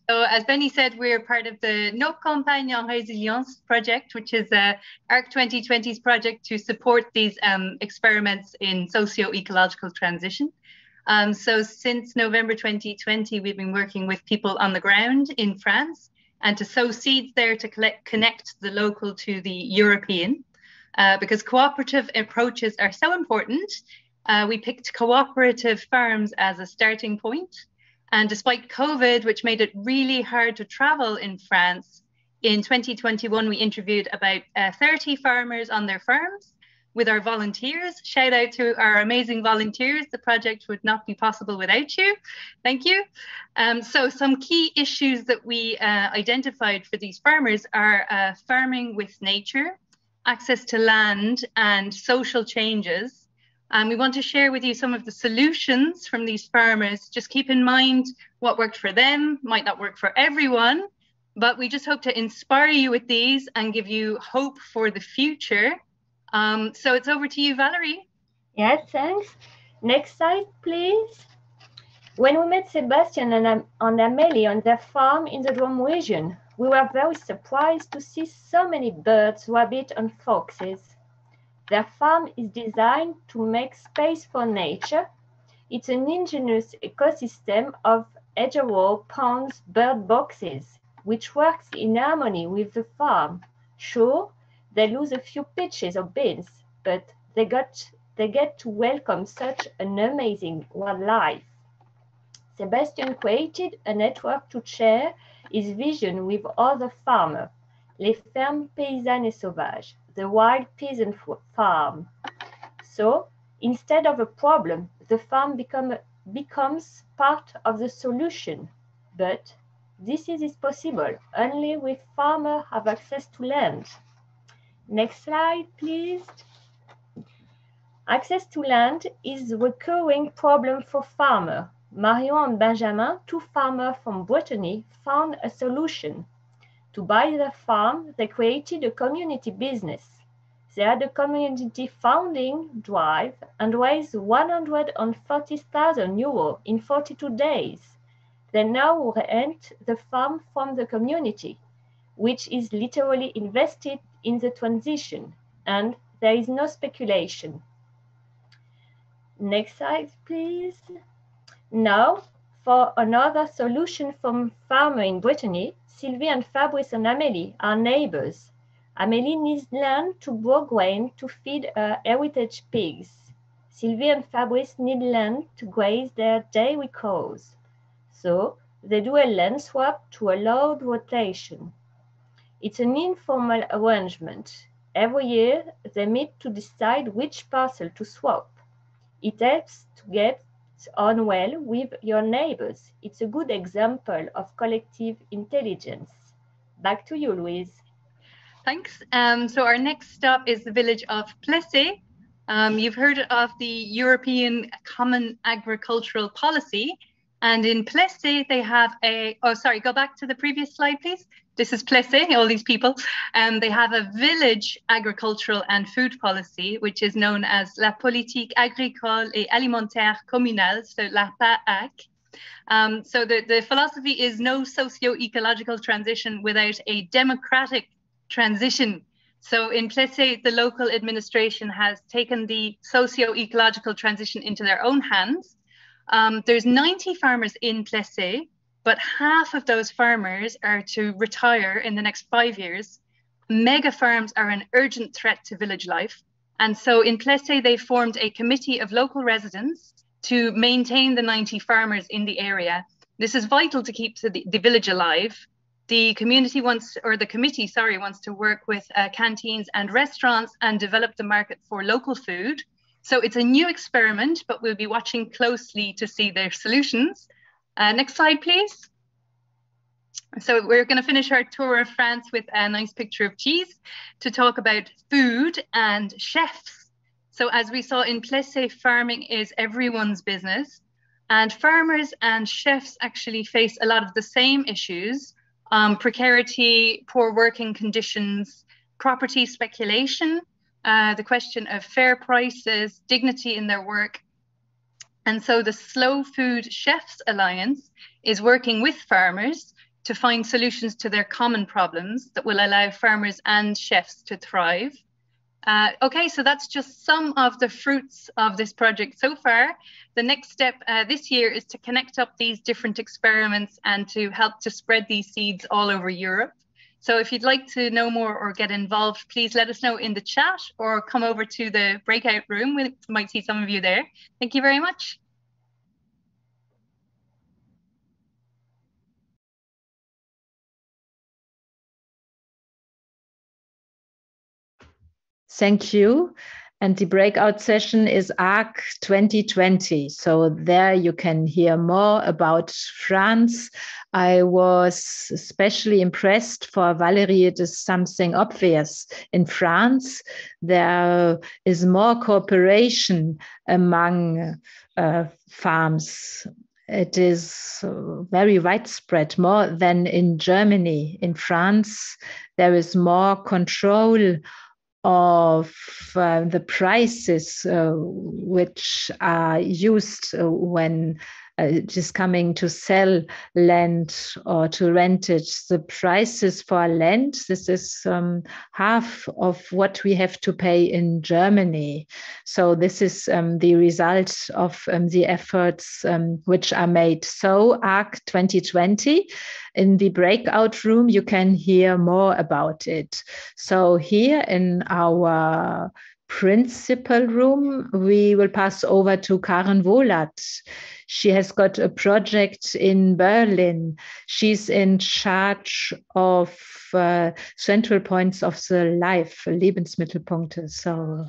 So as Benny said, we're part of the No Campagne en Résilience project, which is ARC 2020's project to support these experiments in socio-ecological transition. So since November 2020, we've been working with people on the ground in France and to sow seeds there to connect the local to the European, because cooperative approaches are so important. We picked cooperative farms as a starting point. And despite COVID, which made it really hard to travel in France, in 2021, we interviewed about 30 farmers on their farms with our volunteers. Shout out to our amazing volunteers. The project would not be possible without you. Thank you. So some key issues that we identified for these farmers are farming with nature, access to land, and social changes. And we want to share with you some of the solutions from these farmers. Just keep in mind what worked for them might not work for everyone, but we just hope to inspire you with these and give you hope for the future. So it's over to you, Valerie. Yes, thanks. Next slide, please. When we met Sebastian and Amélie on their farm in the Drôme region, we were very surprised to see so many birds, rabbits, and foxes. Their farm is designed to make space for nature. It's an ingenious ecosystem of hedgerow, ponds, bird boxes, which works in harmony with the farm. Sure, they lose a few peaches or beans, but they get to welcome such an amazing wildlife. Sebastian created a network to share his vision with other farmers, les fermes paysannes et sauvages, the wild peasant farm. So instead of a problem, the farm becomes part of the solution. But this is possible only if farmers have access to land. Next slide, please. Access to land is a recurring problem for farmers. Marion and Benjamin, two farmers from Brittany, found a solution. To buy their farm, they created a community business. They had a community funding drive and raised 140,000 euros in 42 days. They now rent the farm from the community, which is literally invested in the transition, and there is no speculation. Next slide, please. Now, for another solution from farmer in Brittany, Sylvie and Fabrice and Amélie are neighbors. Amélie needs land to grow grain to feed her heritage pigs. Sylvie and Fabrice need land to graze their dairy cows. So they do a land swap to allow rotation. It's an informal arrangement. Every year, they meet to decide which parcel to swap. It helps to get on well with your neighbors. It's a good example of collective intelligence. Back to you, Louise. Thanks. So our next stop is the village of Plessy. You've heard of the European Common Agricultural Policy. And in Plessy, they have a, oh, sorry, go back to the previous slide, please. This is Plessy, all these people. They have a village agricultural and food policy, which is known as la politique agricole et alimentaire communale, so la PAAC. So the philosophy is no socio-ecological transition without a democratic transition. So in Plessy, the local administration has taken the socio-ecological transition into their own hands. There's 90 farmers in Plessy, but half of those farmers are to retire in the next 5 years. Mega farms are an urgent threat to village life. And so in Plessy, they formed a committee of local residents to maintain the 90 farmers in the area. This is vital to keep the village alive. The community wants, or the committee, sorry, wants to work with canteens and restaurants and develop the market for local food. So it's a new experiment, but we'll be watching closely to see their solutions. Next slide, please. So we're going to finish our tour of France with a nice picture of cheese to talk about food and chefs. So as we saw in Plessy, farming is everyone's business, and farmers and chefs actually face a lot of the same issues: precarity, poor working conditions, property speculation, the question of fair prices, dignity in their work. And so the Slow Food Chefs Alliance is working with farmers to find solutions to their common problems that will allow farmers and chefs to thrive. Okay, so that's just some of the fruits of this project so far. The next step this year is to connect up these different experiments and to help to spread these seeds all over Europe. So if you'd like to know more or get involved, please let us know in the chat or come over to the breakout room. We might see some of you there. Thank you very much. Thank you. And the breakout session is ARC 2020. So there you can hear more about France. I was especially impressed for Valerie. It is something obvious. In France, there is more cooperation among farms. It is very widespread, more than in Germany. In France, there is more control of the prices which are used when just coming to sell land or to rent it. The prices for land, this is half of what we have to pay in Germany. So this is the result of the efforts which are made. So ARC 2020, in the breakout room, you can hear more about it. So here in our principal room, we will pass over to Karen Wohlert. She has got a project in Berlin. She's in charge of central points of the life, Lebensmittelpunkte. So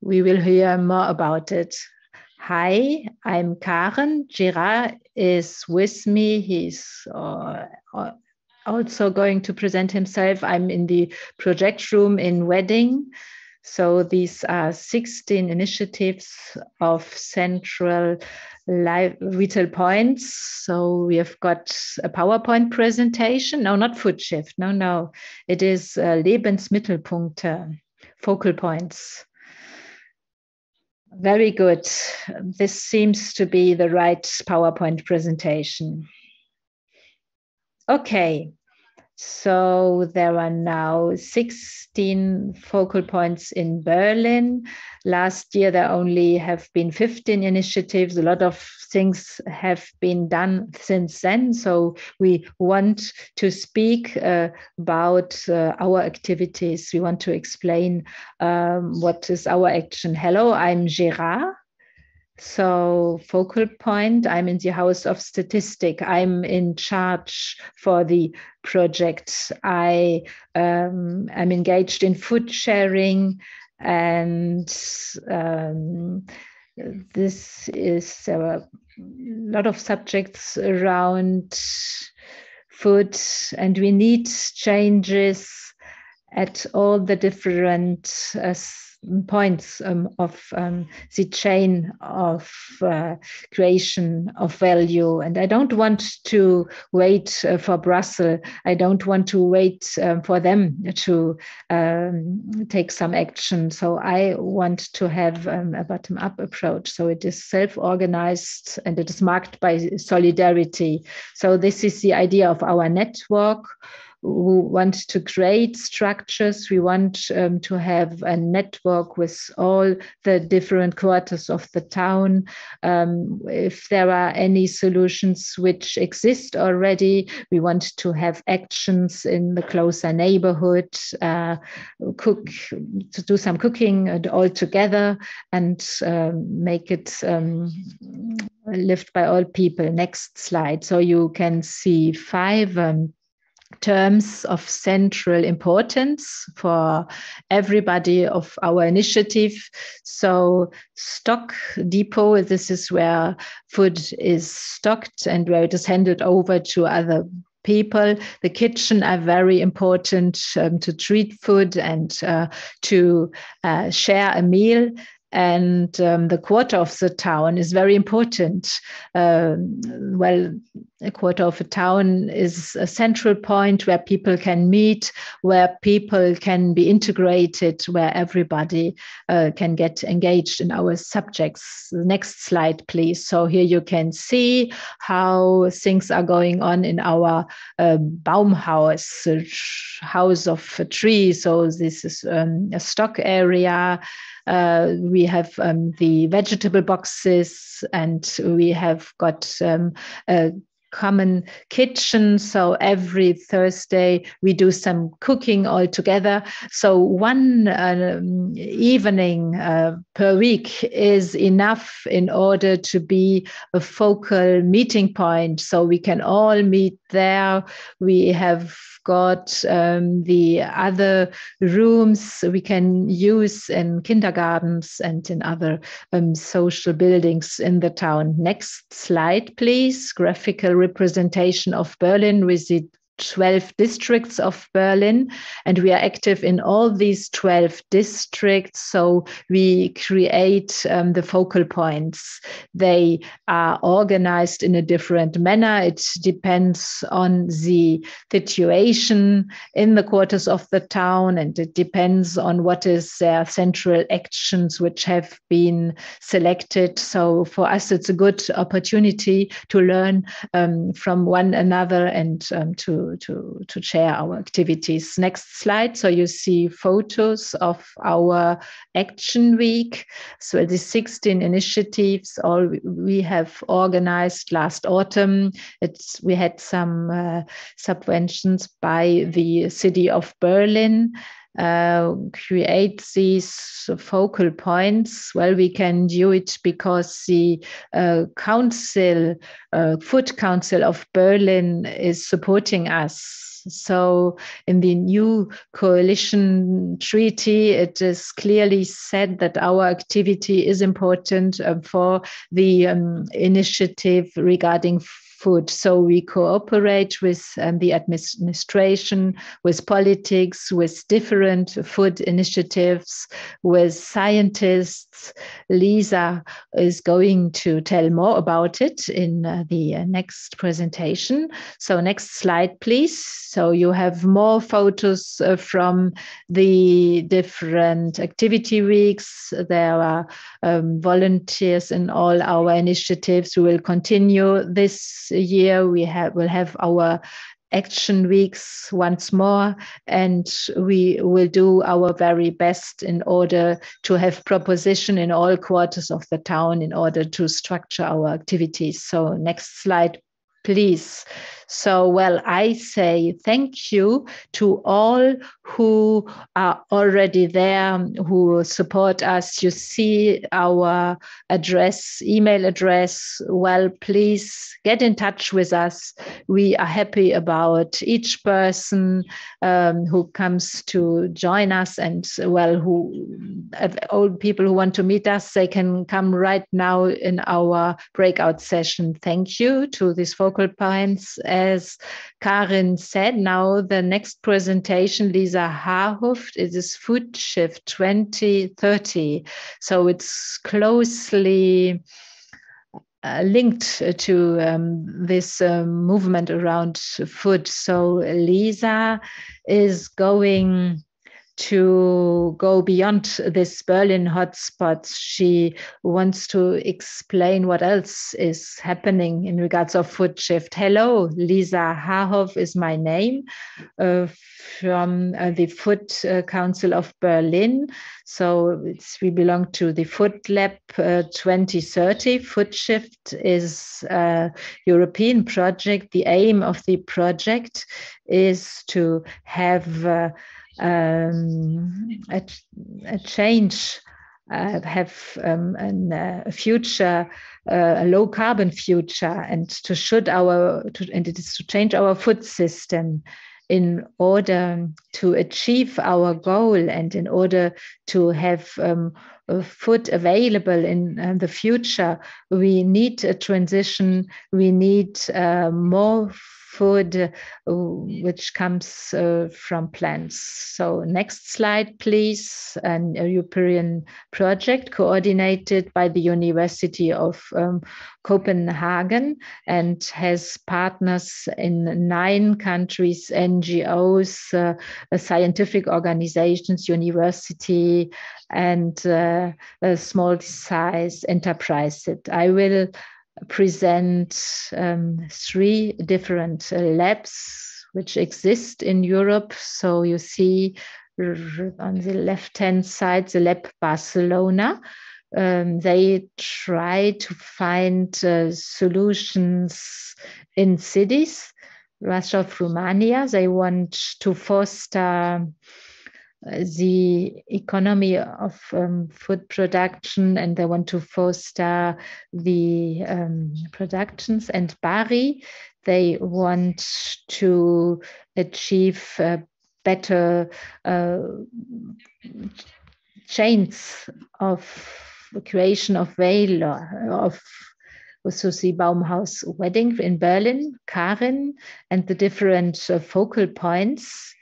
we will hear more about it. Hi, I'm Karen. Gerard is with me. He's also going to present himself. I'm in the project room in Wedding. So these are 16 initiatives of central retail points. So we have got a PowerPoint presentation. No, not food shift. No. It is Lebensmittelpunkte, focal points. Very good. This seems to be the right PowerPoint presentation. Okay. So there are now 16 focal points in Berlin. Last year, there only have been 15 initiatives. A lot of things have been done since then. So we want to speak about our activities. We want to explain what is our action. Hello, I'm Gerard. So focal point, I'm in the House of Statistics. I'm in charge for the project. I am engaged in food sharing, and this is a lot of subjects around food, and we need changes at all the different points of the chain of creation of value. And I don't want to wait for Brussels. I don't want to wait for them to take some action. So I want to have a bottom-up approach. So it is self-organized and it is marked by solidarity. So this is the idea of our network. We want to create structures. We want to have a network with all the different quarters of the town. If there are any solutions which exist already, we want to have actions in the closer neighborhood, to do some cooking and all together, and make it lived by all people. Next slide. So you can see 5 terms of central importance for everybody of our initiative. So stock depot, this is where food is stocked and where it is handed over to other people. The kitchen are very important to treat food and to share a meal. And the quarter of the town is very important. Well, a quarter of a town is a central point where people can meet, where people can be integrated, where everybody can get engaged in our subjects. The next slide, please. So here you can see how things are going on in our Baumhaus, house of a tree. So this is a stock area. We have the vegetable boxes, and we have got a common kitchen. So every Thursday we do some cooking all together. So one evening per week is enough in order to be a focal meeting point. So we can all meet there. We have got the other rooms we can use in kindergartens and in other social buildings in the town. Next slide, please. Graphical representation of Berlin with the 12 districts of Berlin, and we are active in all these 12 districts. So we create the focal points. They are organized in a different manner. It depends on the situation in the quarters of the town, and it depends on what is their central actions which have been selected. So for us, it's a good opportunity to learn from one another and to share our activities. Next slide. So you see photos of our action week. So the 16 initiatives all we have organized last autumn. We had some subventions by the city of Berlin. Create these focal points. Well, we can do it because the Food Council of Berlin is supporting us. So in the new coalition treaty, it is clearly said that our activity is important for the initiative regarding food. So we cooperate with the administration, with politics, with different food initiatives, with scientists. Lisa is going to tell more about it in the next presentation. So next slide, please. So you have more photos from the different activity weeks. There are volunteers in all our initiatives. We will continue this year. We'll have our action weeks once more, and we will do our very best in order to have proposition in all quarters of the town in order to structure our activities. So next slide, please. So, well, I say thank you to all who are already there, who support us. You see our address, email address. Well, please get in touch with us. We are happy about each person who comes to join us, and well, old people who want to meet us, they can come right now in our breakout session. Thank you to these focal points. As Karin said, now the next presentation, Lisa Haarhoft, it is Food Shift 2030. So it's closely linked to this movement around food. So Lisa is going to go beyond this Berlin hotspot. She wants to explain what else is happening in regards of food shift. Hello, Lisa Haarhoff is my name, from the Food Council of Berlin. So we belong to the Food Lab 2030. Food Shift is a European project. The aim of the project is to have a change, have a future, a low carbon future, and and it is to change our food system in order to achieve our goal, and in order to have food available in the future. We need a transition. We need more food which comes from plants. So next slide, please. A European project coordinated by the University of Copenhagen and has partners in 9 countries, NGOs, scientific organizations, university, and small size enterprises. I will present 3 different labs which exist in Europe. So you see on the left-hand side, the Lab Barcelona. They try to find solutions in cities. Brașov, Romania, they want to foster the economy of food production, and they want to foster the productions. And Bari, they want to achieve better chains of creation of value, of also the Baumhaus wedding in Berlin, Karin, and the different focal points,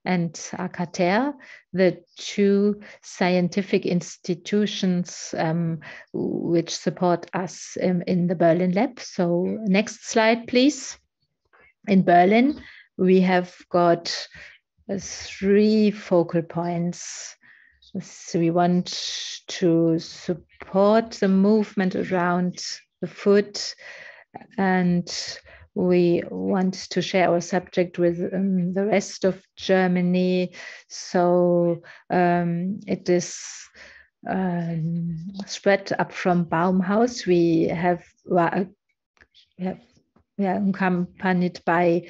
and Akater, the 2 scientific institutions which support us in the Berlin lab. So next slide, please. In Berlin, we have got 3 focal points. So we want to support the movement around the food, and we want to share our subject with the rest of Germany. So it is spread up from Baumhaus. We are accompanied by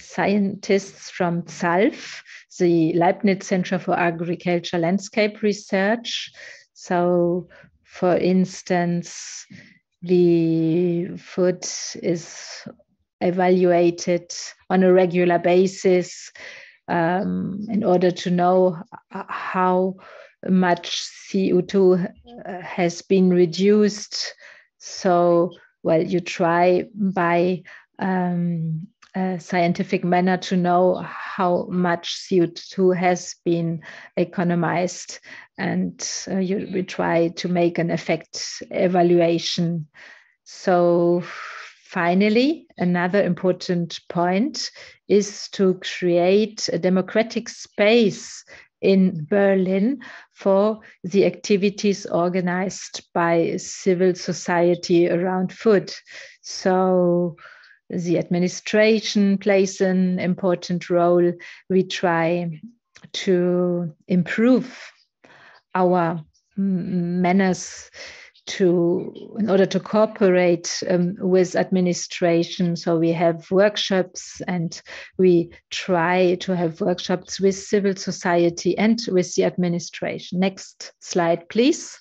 scientists from ZALF, the Leibniz Center for Agriculture Landscape Research. So, for instance, the food is evaluated on a regular basis in order to know how much CO2 has been reduced. So, well, you try by a scientific manner to know how much CO2 has been economized, and we try to make an effect evaluation. So finally, another important point is to create a democratic space in Berlin for the activities organized by civil society around food. So the administration plays an important role. We try to improve our manners in order to cooperate with administration. So we have workshops, and we try to have workshops with civil society and with the administration. Next slide, please.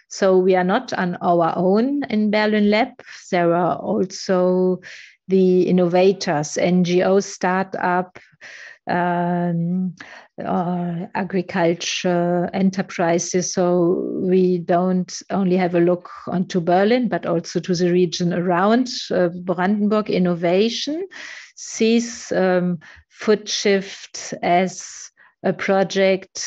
So we are not on our own in Berlin Lab. There are also the innovators, NGO startup, agriculture enterprises. So we don't only have a look onto Berlin, but also to the region around. Brandenburg Innovation sees Food Shift as a project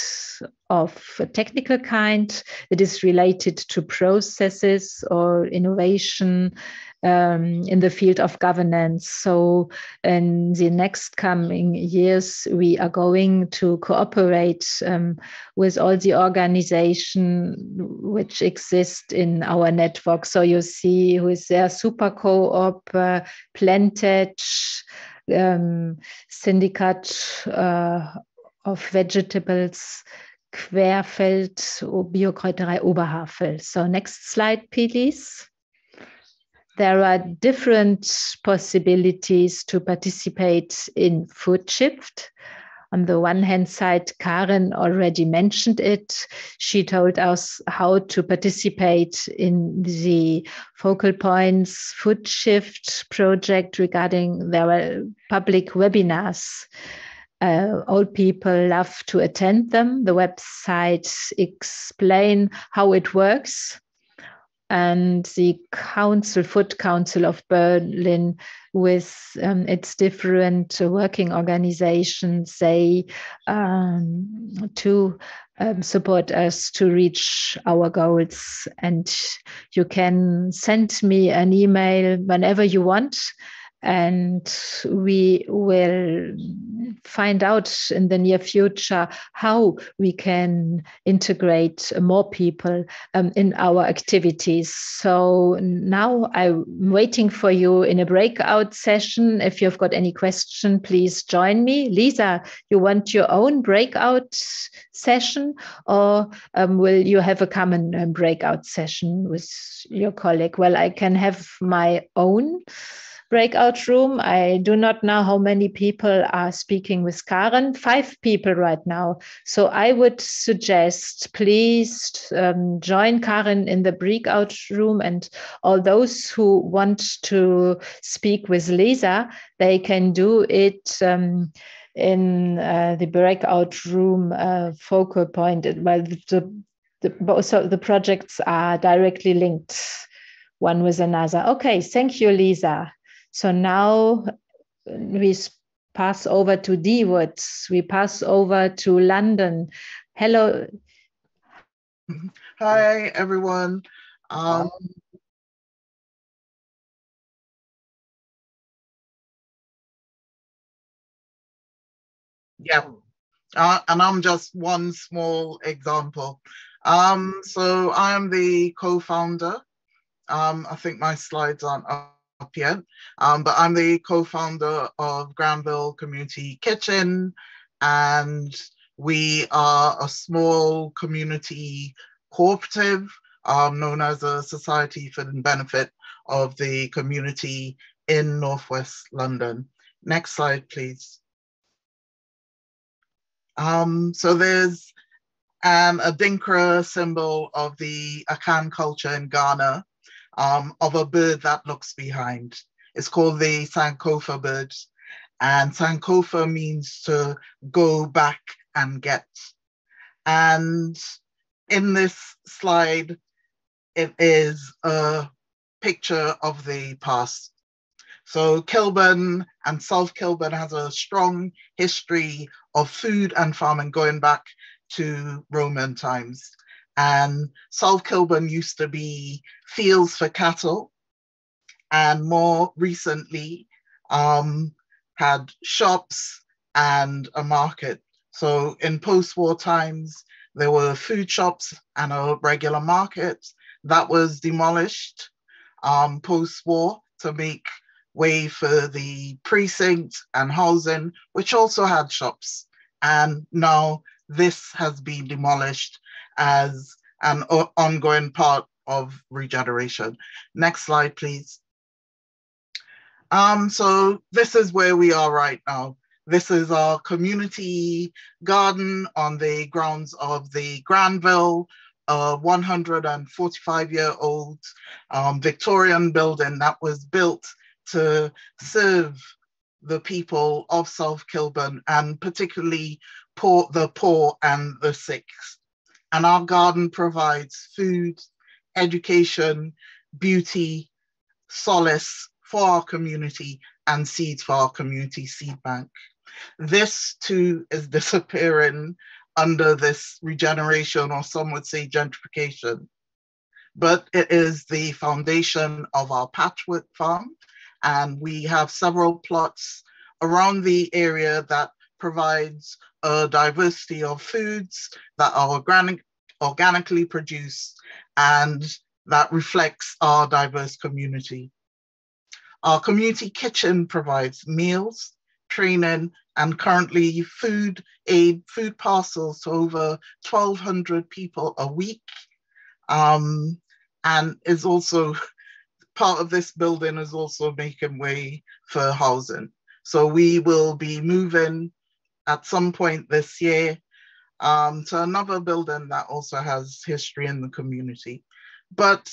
of a technical kind. It is related to processes or innovation in the field of governance. So in the next coming years, we are going to cooperate with all the organizations which exist in our network. So you see who is there: Super Co-op, Plantech, Syndicate of Vegetables, Querfeld, Biokräuterei Oberhavel. So next slide, please. There are different possibilities to participate in Food Shift. On the one hand side, Karen already mentioned it. She told us how to participate in the Focal Points Food Shift project regarding their public webinars. Old people love to attend them. The website explains how it works. And the Food Council of Berlin, with its different working organizations, they to support us to reach our goals. And you can send me an email whenever you want, and we will find out in the near future how we can integrate more people in our activities. So now I'm waiting for you in a breakout session. If you've got any question, please join me. Lisa, you want your own breakout session, or will you have a common breakout session with your colleague? Well, I can have my own breakout room. I do not know how many people are speaking with Karen. 5 people right now. So I would suggest, please join Karen in the breakout room, and all those who want to speak with Lisa, they can do it in the breakout room focal point. Well, both of the projects are directly linked one with another. Okay, thank you, Lisa. So now we pass over to D-Woods. We pass over to London. Hello. Hi, everyone. Yeah, and I'm just one small example. So I am the co-founder. I think my slides aren't up yet, but I'm the co-founder of Granville Community Kitchen, and we are a small community cooperative known as a Society for the Benefit of the Community in Northwest London. Next slide, please. So there's a Dinkra symbol of the Akan culture in Ghana, of a bird that looks behind. It's called the Sankofa Bird, and Sankofa means to go back and get. And in this slide, it is a picture of the past. So Kilburn and South Kilburn has a strong history of food and farming going back to Roman times. And South Kilburn used to be fields for cattle, and more recently had shops and a market. So in post-war times, there were food shops and a regular market that was demolished post-war to make way for the precinct and housing, which also had shops. And now this has been demolished as an ongoing part of regeneration. Next slide, please. So this is where we are right now. This is our community garden on the grounds of the Granville, 145-year-old Victorian building that was built to serve the people of South Kilburn, and particularly the poor and the sick. And our garden provides food, education, beauty, solace for our community, and seeds for our community seed bank. This too is disappearing under this regeneration, or some would say gentrification. But it is the foundation of our patchwork farm, and we have several plots around the area that provides a diversity of foods that are organically produced and that reflects our diverse community. Our community kitchen provides meals, training, and currently food aid, food parcels to over 1,200 people a week. And is also part of this building is also making way for housing. So we will be moving at some point this year to another building that also has history in the community. But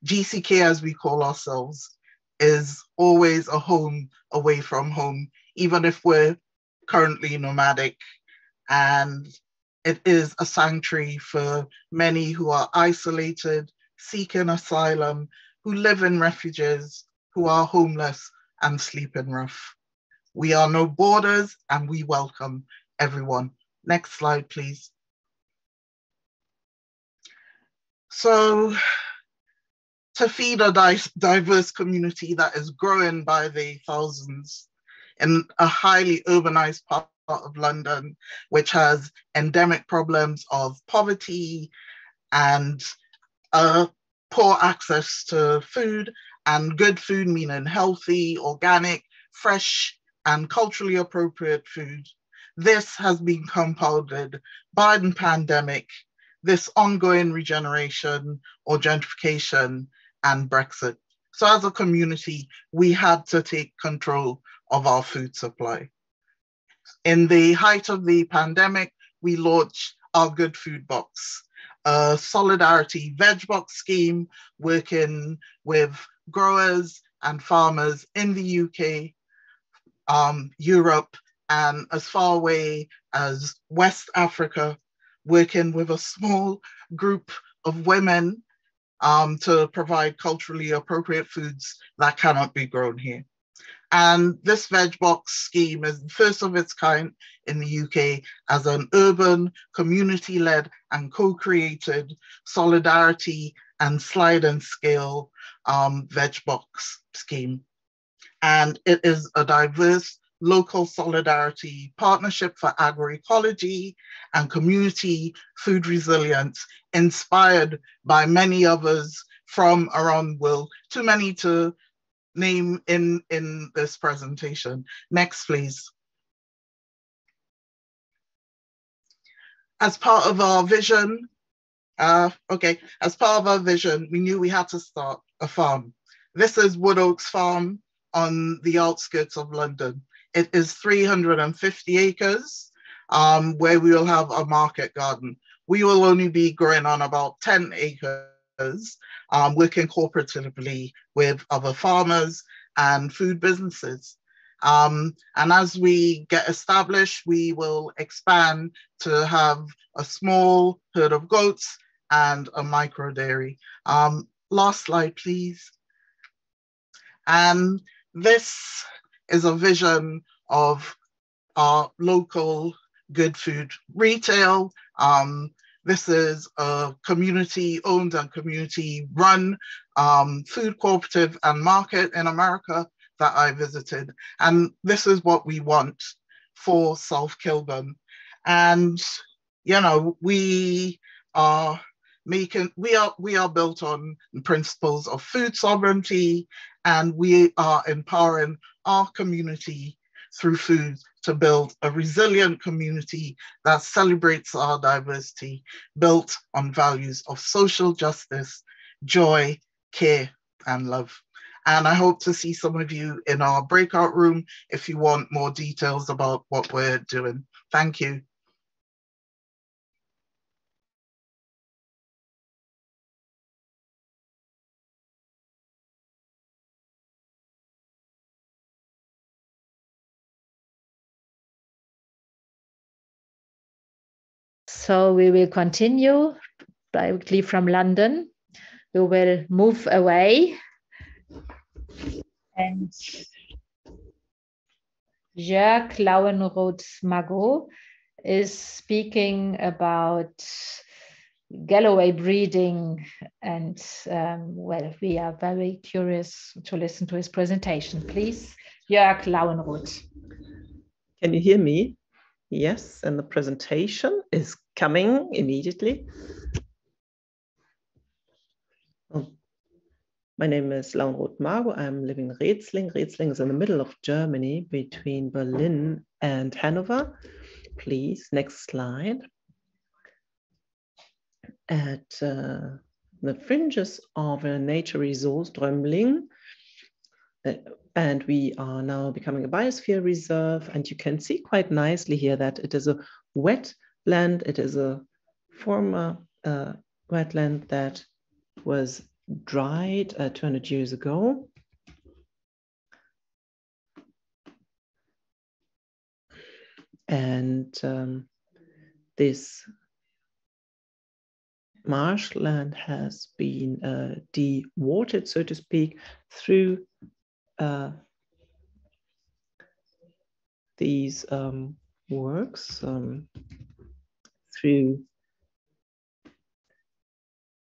GCK, as we call ourselves, is always a home away from home, even if we're currently nomadic. And it is a sanctuary for many who are isolated, seeking asylum, who live in refuges, who are homeless and sleep in rough. We are no borders and we welcome everyone. Next slide, please. So, to feed a diverse community that is growing by the thousands in a highly urbanized part of London, which has endemic problems of poverty and poor access to food, and good food meaning healthy, organic, fresh, and culturally appropriate food. This has been compounded by the pandemic, this ongoing regeneration or gentrification, and Brexit. So as a community, we had to take control of our food supply. In the height of the pandemic, we launched our Good Food Box, a solidarity veg box scheme working with growers and farmers in the UK, Europe, and as far away as West Africa, working with a small group of women to provide culturally appropriate foods that cannot be grown here. And this veg box scheme is the first of its kind in the UK as an urban, community-led and co-created solidarity and slide and scale veg box scheme. And it is a diverse local solidarity partnership for agroecology and community food resilience, inspired by many others from around the world, too many to name in this presentation. Next, please. As part of our vision, as part of our vision, we knew we had to start a farm. This is Wood Oaks Farm on the outskirts of London. It is 350 acres where we will have a market garden. We will only be growing on about 10 acres, working cooperatively with other farmers and food businesses. And as we get established, we will expand to have a small herd of goats and a micro dairy. Last slide, please. And this is a vision of our local good food retail. This is a community-owned and community-run food cooperative and market in America that I visited. And this is what we want for South Kilburn. And, you know, we are built on principles of food sovereignty, and we are empowering our community through food to build a resilient community that celebrates our diversity, built on values of social justice, joy, care, and love. And I hope to see some of you in our breakout room if you want more details about what we're doing. Thank you. So we will continue directly from London. We will move away. And Jörg Lauenroth-Magot is speaking about Galloway breeding. And well, we are very curious to listen to his presentation. Please, Jörg Lauenroth. Can you hear me? Yes, and the presentation is coming immediately. My name is Lauenroth-Magot. I'm living in Rhäzling. Rhäzling is in the middle of Germany between Berlin and Hanover. Please, next slide. At the fringes of a nature resource, Drömling, and we are now becoming a biosphere reserve. And you can see quite nicely here that it is a wetland. It is a former wetland that was dried 200 years ago. And this marshland has been dewatered, so to speak, through these works, through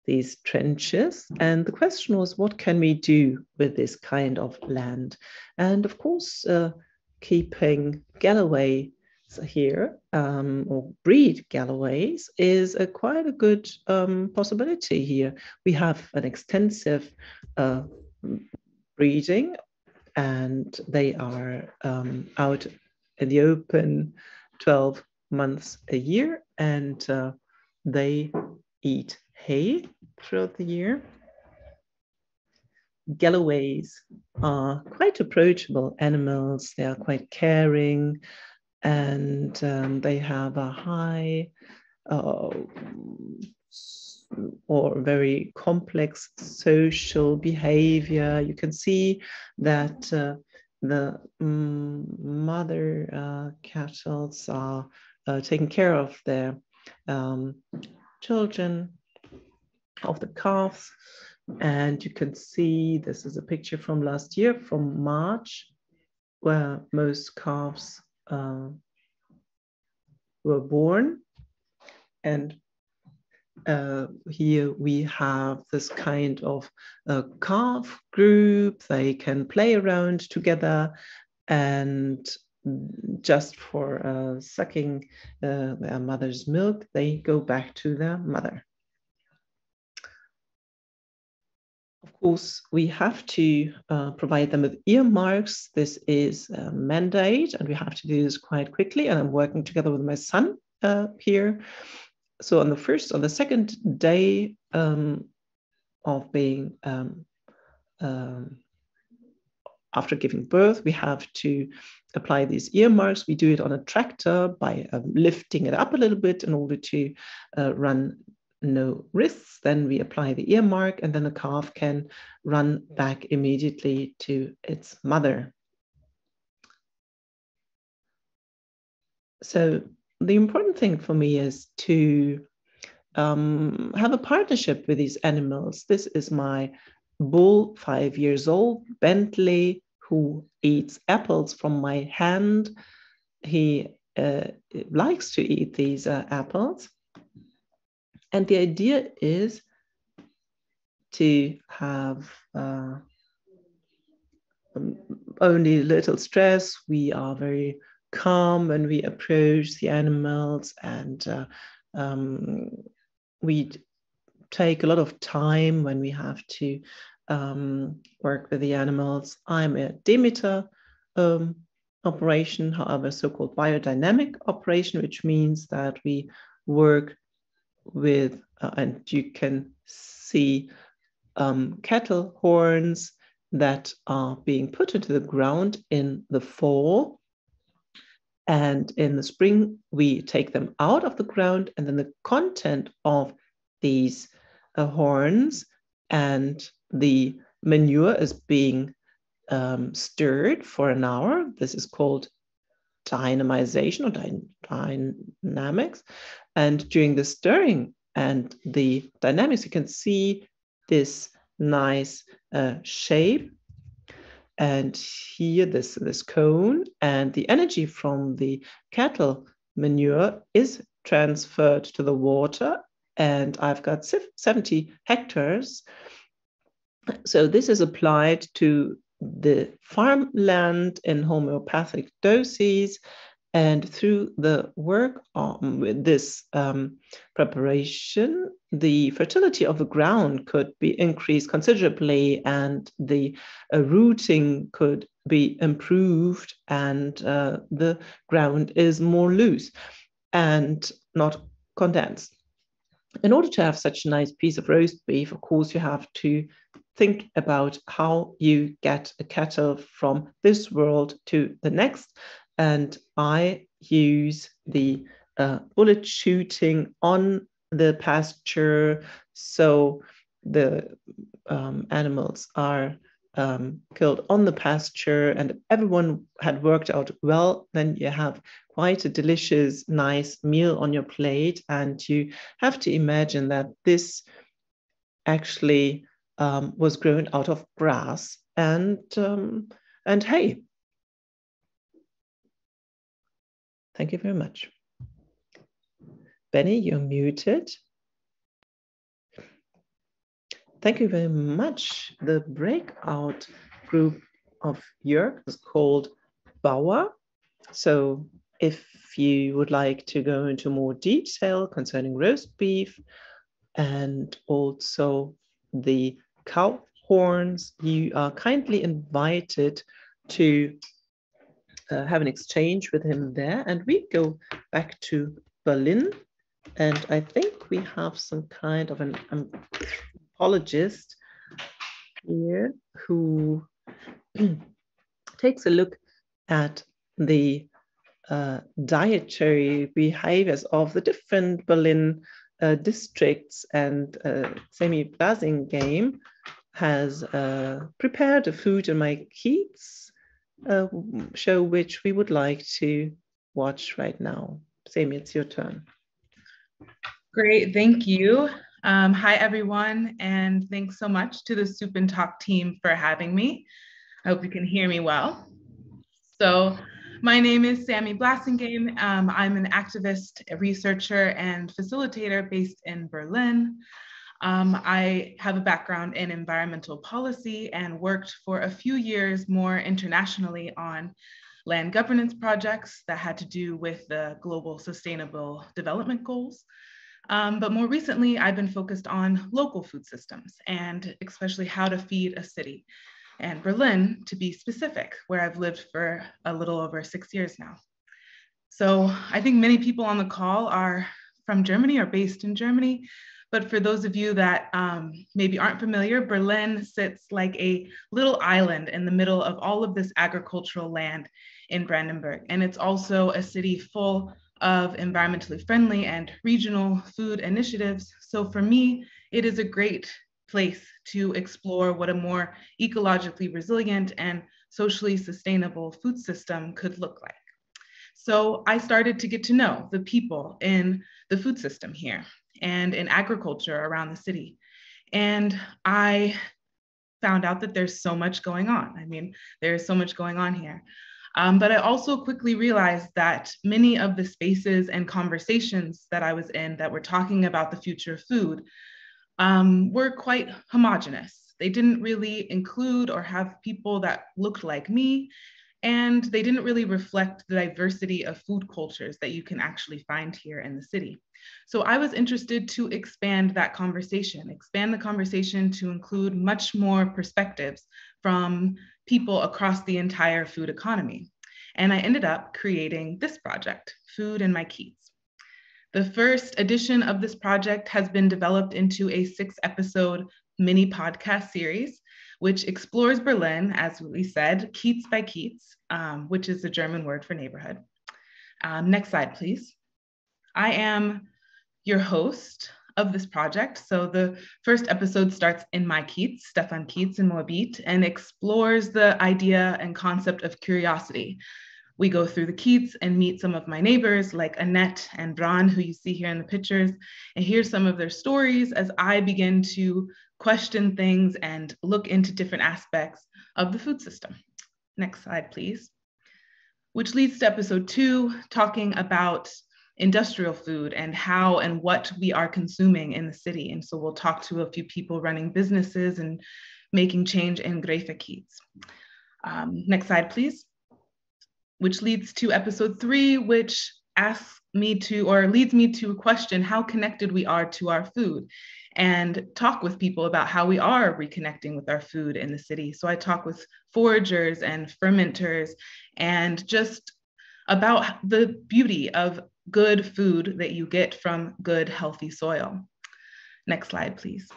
these trenches. And the question was, what can we do with this kind of land? And of course, keeping Galloways here, or breed Galloways, is quite a good possibility here. We have an extensive breeding, and they are out in the open 12 months a year, and they eat hay throughout the year. Galloways are quite approachable animals. They are quite caring, and they have a high or very complex social behavior. You can see that the mother cattle are taking care of their children, of the calves. And you can see, this is a picture from last year, from March, where most calves were born. And here we have this kind of calf group. They can play around together, and just for sucking their mother's milk, they go back to their mother. Of course, we have to provide them with earmarks. This is a mandate, and we have to do this quite quickly. And I'm working together with my son here. So on the second day of being, after giving birth, we have to apply these earmarks. We do it on a tractor by lifting it up a little bit in order to run no risks. Then we apply the earmark, and then the calf can run back immediately to its mother. So the important thing for me is to have a partnership with these animals. This is my bull, 5 years old, Bentley, who eats apples from my hand. He likes to eat these apples. And the idea is to have only little stress. We are very calm when we approach the animals, and we take a lot of time when we have to work with the animals. I'm a Demeter operation, however, so-called biodynamic operation, which means that we work with, and you can see cattle horns that are being put into the ground in the fall. And in the spring, we take them out of the ground, and then the content of these horns and the manure is being stirred for an hour. This is called dynamization or dynamics. And during the stirring and the dynamics, you can see this nice shape. And here, this cone, and the energy from the cattle manure is transferred to the water. And I've got 70 hectares. So this is applied to the farmland in homeopathic doses. And through the work with this preparation, the fertility of the ground could be increased considerably, and the rooting could be improved, and the ground is more loose and not condensed. In order to have such a nice piece of roast beef, of course, you have to think about how you get a cattle from this world to the next. And I use the bullet shooting on the pasture. So the animals are killed on the pasture, and everyone had worked out well, then you have quite a delicious, nice meal on your plate. And you have to imagine that this actually was grown out of grass and hay. Thank you very much. Benny, you're muted. Thank you very much. The breakout group of Jörg is called Bauer. So if you would like to go into more detail concerning roast beef and also the cow horns, you are kindly invited to have an exchange with him there. And we go back to Berlin. And I think we have some kind of an anthropologist here who takes a look at the dietary behaviors of the different Berlin districts. And Semi Blasingame has prepared a food in my kids show, which we would like to watch right now. Semi, it's your turn. Great, thank you. Hi, everyone, and thanks so much to the Soup and Talk team for having me. I hope you can hear me well. So my name is Sammy Blasingame. I'm an activist, a researcher, and facilitator based in Berlin. I have a background in environmental policy and worked for a few years more internationally on land governance projects that had to do with the global sustainable development goals. But more recently, I've been focused on local food systems and especially how to feed a city, and Berlin, to be specific, where I've lived for a little over 6 years now. So I think many people on the call are from Germany or based in Germany. But for those of you that maybe aren't familiar, Berlin sits like a little island in the middle of all of this agricultural land in Brandenburg. And it's also a city full of environmentally friendly and regional food initiatives. So for me, it is a great place to explore what a more ecologically resilient and socially sustainable food system could look like. So I started to get to know the people in the food system here and in agriculture around the city. And I found out that there's so much going on. I mean, there's so much going on here. But I also quickly realized that many of the spaces and conversations that I was in that were talking about the future of food were quite homogenous. They didn't really include or have people that looked like me, and they didn't really reflect the diversity of food cultures that you can actually find here in the city. So I was interested to expand that conversation, expand the conversation to include much more perspectives from people across the entire food economy. And I ended up creating this project, Food in My Keats. The first edition of this project has been developed into a 6-episode mini podcast series, which explores Berlin, as we said, Kiez by Kiez, which is the German word for neighborhood. Next slide, please. I am your host of this project. So the first episode starts in my Kiez, Stefan Kiez in Moabit, and explores the idea and concept of curiosity. We go through the Kiez and meet some of my neighbors like Annette and Bran, who you see here in the pictures, and hear some of their stories as I begin to question things and look into different aspects of the food system. Next slide, please. Which leads to episode 2, talking about industrial food and how and what we are consuming in the city. And so we'll talk to a few people running businesses and making change in Grefe Kiez. Next slide, please. Which leads to episode 3, which asks me to, or leads me to question how connected we are to our food, and talk with people about how we are reconnecting with our food in the city. So I talk with foragers and fermenters, and just about the beauty of good food that you get from good, healthy soil. Next slide, please.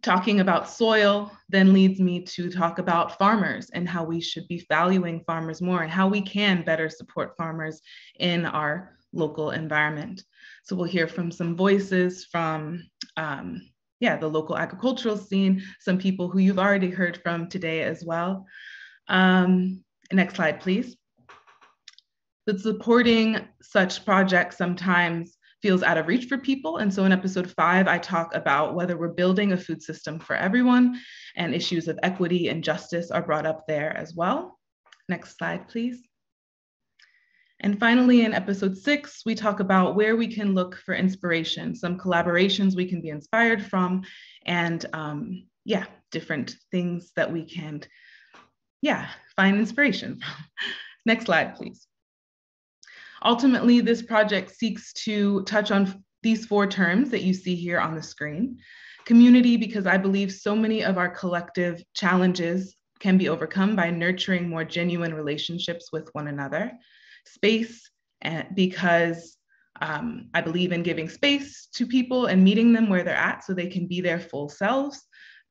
Talking about soil then leads me to talk about farmers and how we should be valuing farmers more and how we can better support farmers in our local environment. So we'll hear from some voices from the local agricultural scene, some people who you've already heard from today as well. Next slide, please. But supporting such projects sometimes feels out of reach for people. And so in episode 5, I talk about whether we're building a food system for everyone, and issues of equity and justice are brought up there as well. Next slide, please. And finally, in episode 6, we talk about where we can look for inspiration, some collaborations we can be inspired from, and different things that we can, find inspiration from. Next slide, please. Ultimately, this project seeks to touch on these 4 terms that you see here on the screen. Community, because I believe so many of our collective challenges can be overcome by nurturing more genuine relationships with one another. Space, because I believe in giving space to people and meeting them where they're at so they can be their full selves.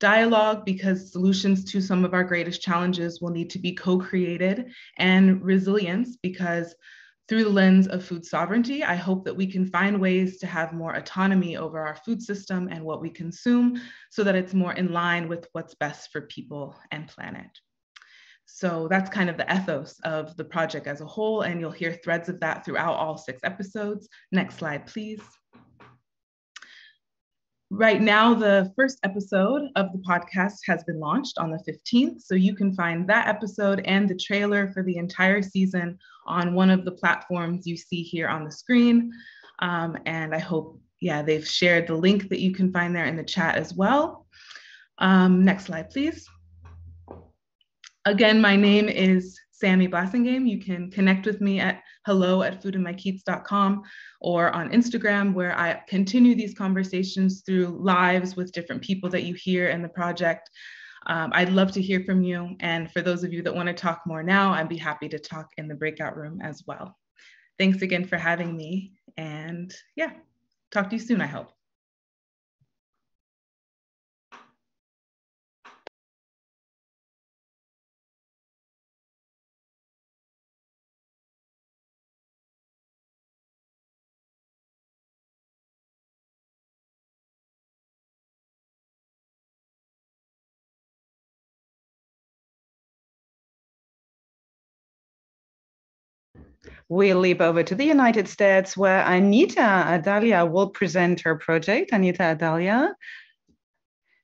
Dialogue, because solutions to some of our greatest challenges will need to be co-created. And resilience, because through the lens of food sovereignty, I hope that we can find ways to have more autonomy over our food system and what we consume so that it's more in line with what's best for people and planet. So that's kind of the ethos of the project as a whole, and you'll hear threads of that throughout all 6 episodes. Next slide, please. Right now, the first episode of the podcast has been launched on the 15th, so you can find that episode and the trailer for the entire season on one of the platforms you see here on the screen. And I hope, they've shared the link that you can find there in the chat as well. Next slide, please. Again, my name is Sammy Blassingame. You can connect with me at hello@foodinmykiez.com or on Instagram, where I continue these conversations through lives with different people that you hear in the project. I'd love to hear from you. And for those of you that want to talk more now, I'd be happy to talk in the breakout room as well. Thanks again for having me. And talk to you soon, I hope. We'll leap over to the United States, where Anita Adalia will present her project. Anita Adalia.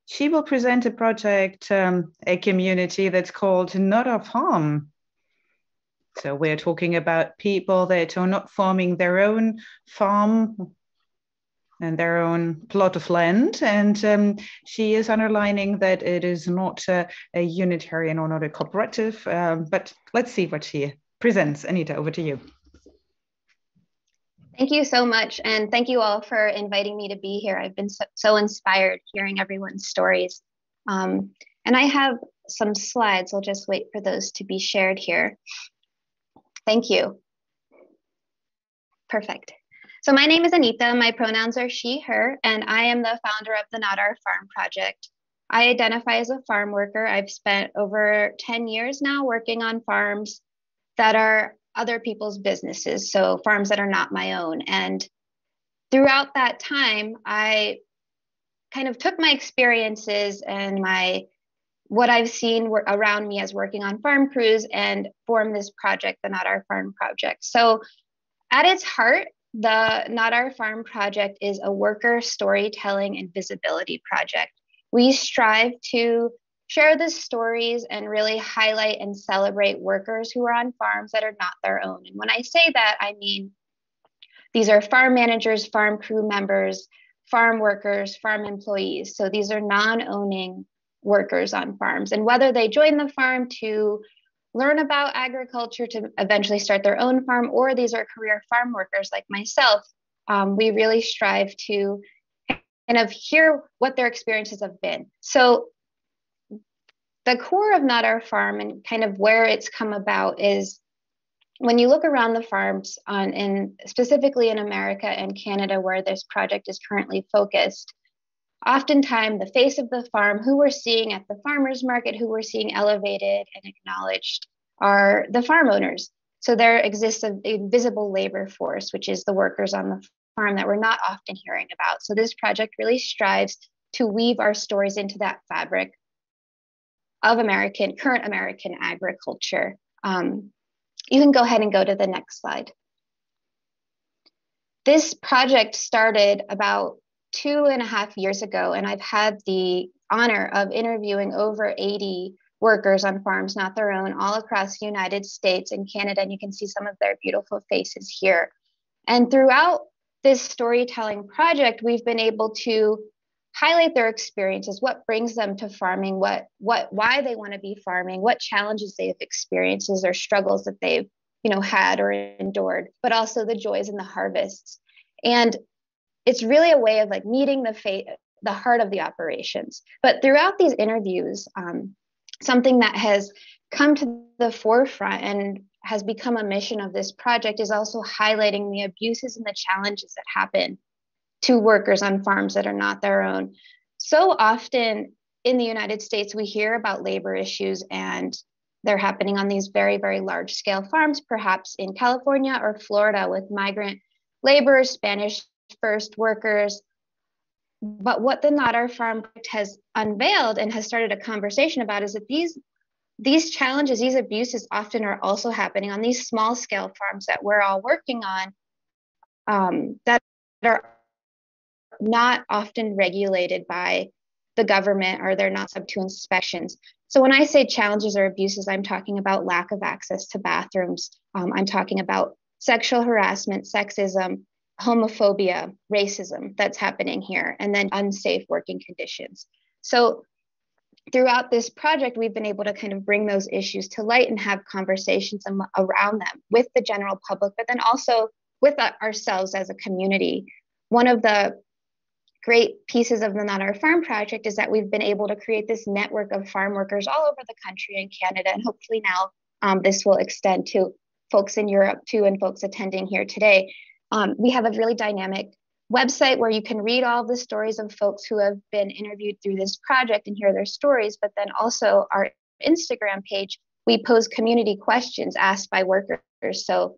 She will present a project, a community that's called Not a Farm. So we're talking about people that are not farming their own farm and their own plot of land. And she is underlining that it is not a unitarian or not a cooperative, but let's see what she presents. Anita, over to you. Thank you so much. And thank you all for inviting me to be here. I've been so inspired hearing everyone's stories. And I have some slides. I'll just wait for those to be shared here. Thank you. Perfect. So my name is Anita, my pronouns are she, her, and I am the founder of the Not Our Farm project. I identify as a farm worker. I've spent over 10 years now working on farms that are other people's businesses, so farms that are not my own. And throughout that time, I kind of took my experiences and what I've seen around me as working on farm crews and formed this project, the Not Our Farm project. So at its heart, the Not Our Farm project is a worker storytelling and visibility project. We strive to share the stories and really highlight and celebrate workers who are on farms that are not their own. And when I say that, I mean these are farm managers, farm crew members, farm workers, farm employees. So these are non-owning workers on farms. And whether they join the farm to learn about agriculture to eventually start their own farm, or these are career farm workers like myself, we really strive to kind of hear what their experiences have been. So the core of Not Our Farm and kind of where it's come about is when you look around the farms specifically in America and Canada, where this project is currently focused, oftentimes the face of the farm, who we're seeing at the farmers market, who we're seeing elevated and acknowledged, are the farm owners. So there exists a visible labor force, which is the workers on the farm that we're not often hearing about. So this project really strives to weave our stories into that fabric of current American agriculture. You can go ahead and go to the next slide. This project started about 2.5 years ago, and I've had the honor of interviewing over 80 workers on farms not their own all across the United States and Canada, and you can see some of their beautiful faces here. And throughout this storytelling project, we've been able to highlight their experiences, what brings them to farming, why they want to be farming, what challenges they have experienced or struggles that they've had or endured, but also the joys and the harvests. And it's really a way of like meeting the heart of the operations. But throughout these interviews, something that has come to the forefront and has become a mission of this project is also highlighting the abuses and the challenges that happen to workers on farms that are not their own. So often in the United States, we hear about labor issues, and they're happening on these very, very large scale farms, perhaps in California or Florida with migrant laborers, Spanish first workers. But what the Not Our Farm has unveiled and has started a conversation about is that these challenges, these abuses often are also happening on these small scale farms that we're all working on, that are not often regulated by the government, or they're not subject to inspections. So when I say challenges or abuses, I'm talking about lack of access to bathrooms. I'm talking about sexual harassment, sexism, homophobia, racism that's happening here, and then unsafe working conditions. So throughout this project, we've been able to kind of bring those issues to light and have conversations around them with the general public, but then also with ourselves as a community. One of the great pieces of the Not Our Farm project is that we've been able to create this network of farm workers all over the country and Canada, and hopefully now this will extend to folks in Europe too, and folks attending here today. We have a really dynamic website where you can read all of the stories of folks who have been interviewed through this project and hear their stories, but then also our Instagram page, we pose community questions asked by workers. So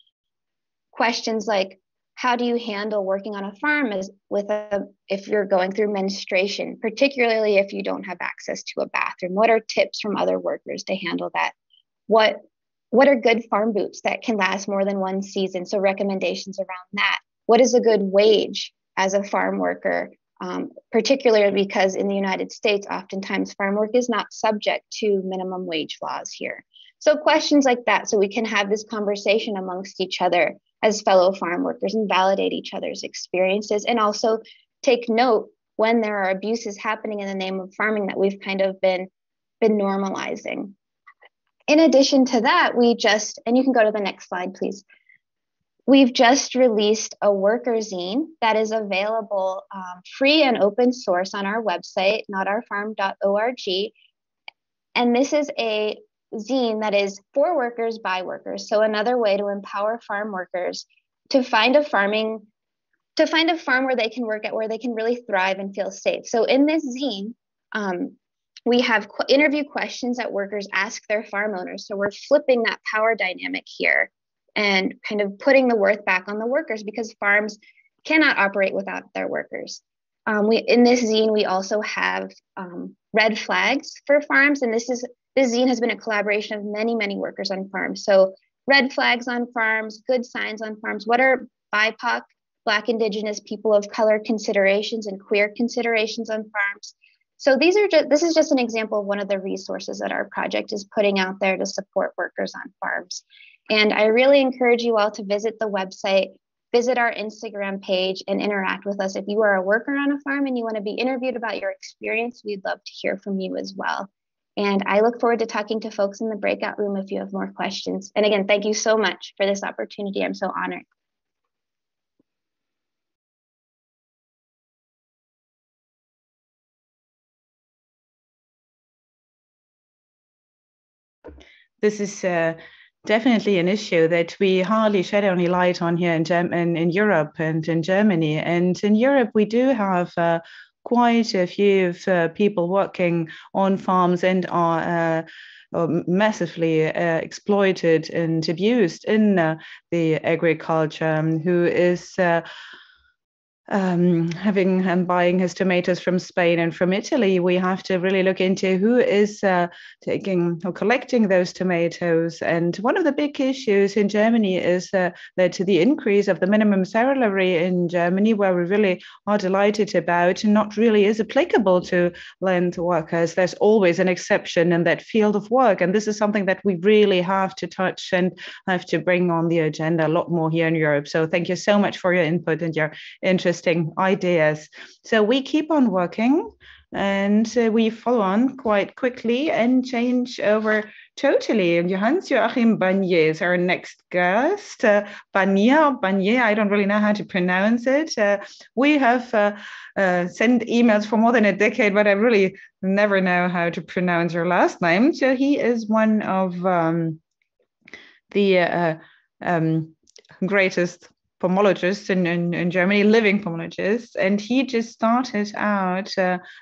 questions like, how do you handle working on a farm if you're going through menstruation, particularly if you don't have access to a bathroom? What are tips from other workers to handle that? What are good farm boots that can last more than one season? So recommendations around that. What is a good wage as a farm worker, particularly because in the United States, oftentimes farm work is not subject to minimum wage laws here. So questions like that, so we can have this conversation amongst each other as fellow farm workers and validate each other's experiences, and also take note when there are abuses happening in the name of farming that we've kind of been normalizing. In addition to that, and you can go to the next slide, please. We've just released a worker zine that is available free and open source on our website, notourfarm.org. And this is a zine that is for workers by workers. So another way to empower farm workers to find a farming to find a farm where they can work at, where they can really thrive and feel safe. So in this zine, we have interview questions that workers ask their farm owners. So we're flipping that power dynamic here and kind of putting the worth back on the workers, because farms cannot operate without their workers. In this zine, we also have red flags for farms. And this zine has been a collaboration of many, many workers on farms. So red flags on farms, good signs on farms. What are BIPOC, Black, Indigenous, people of color considerations and queer considerations on farms? So this is just an example of one of the resources that our project is putting out there to support workers on farms. And I really encourage you all to visit the website, visit our Instagram page, and interact with us. If you are a worker on a farm and you want to be interviewed about your experience, we'd love to hear from you as well. And I look forward to talking to folks in the breakout room if you have more questions. And again, thank you so much for this opportunity. I'm so honored. This is definitely an issue that we hardly shed any light on here in Europe and in Germany. And in Europe, we do have quite a few people working on farms and are massively exploited and abused in the agriculture, who is buying his tomatoes from Spain and from Italy. We have to really look into who is taking or collecting those tomatoes. And one of the big issues in Germany is that the increase of the minimum salary in Germany, where we really are delighted about, not really is applicable to land workers. There's always an exception in that field of work. And this is something that we really have to touch and have to bring on the agenda a lot more here in Europe. So thank you so much for your input and your interest ideas. So we keep on working, and we follow on quite quickly and change over totally. And Hans-Joachim Bagnier is our next guest. Bagnier, I don't really know how to pronounce it. We have sent emails for more than a decade, but I really never know how to pronounce her last name. So he is one of the greatest pomologists in Germany, living pomologists, and he just started out,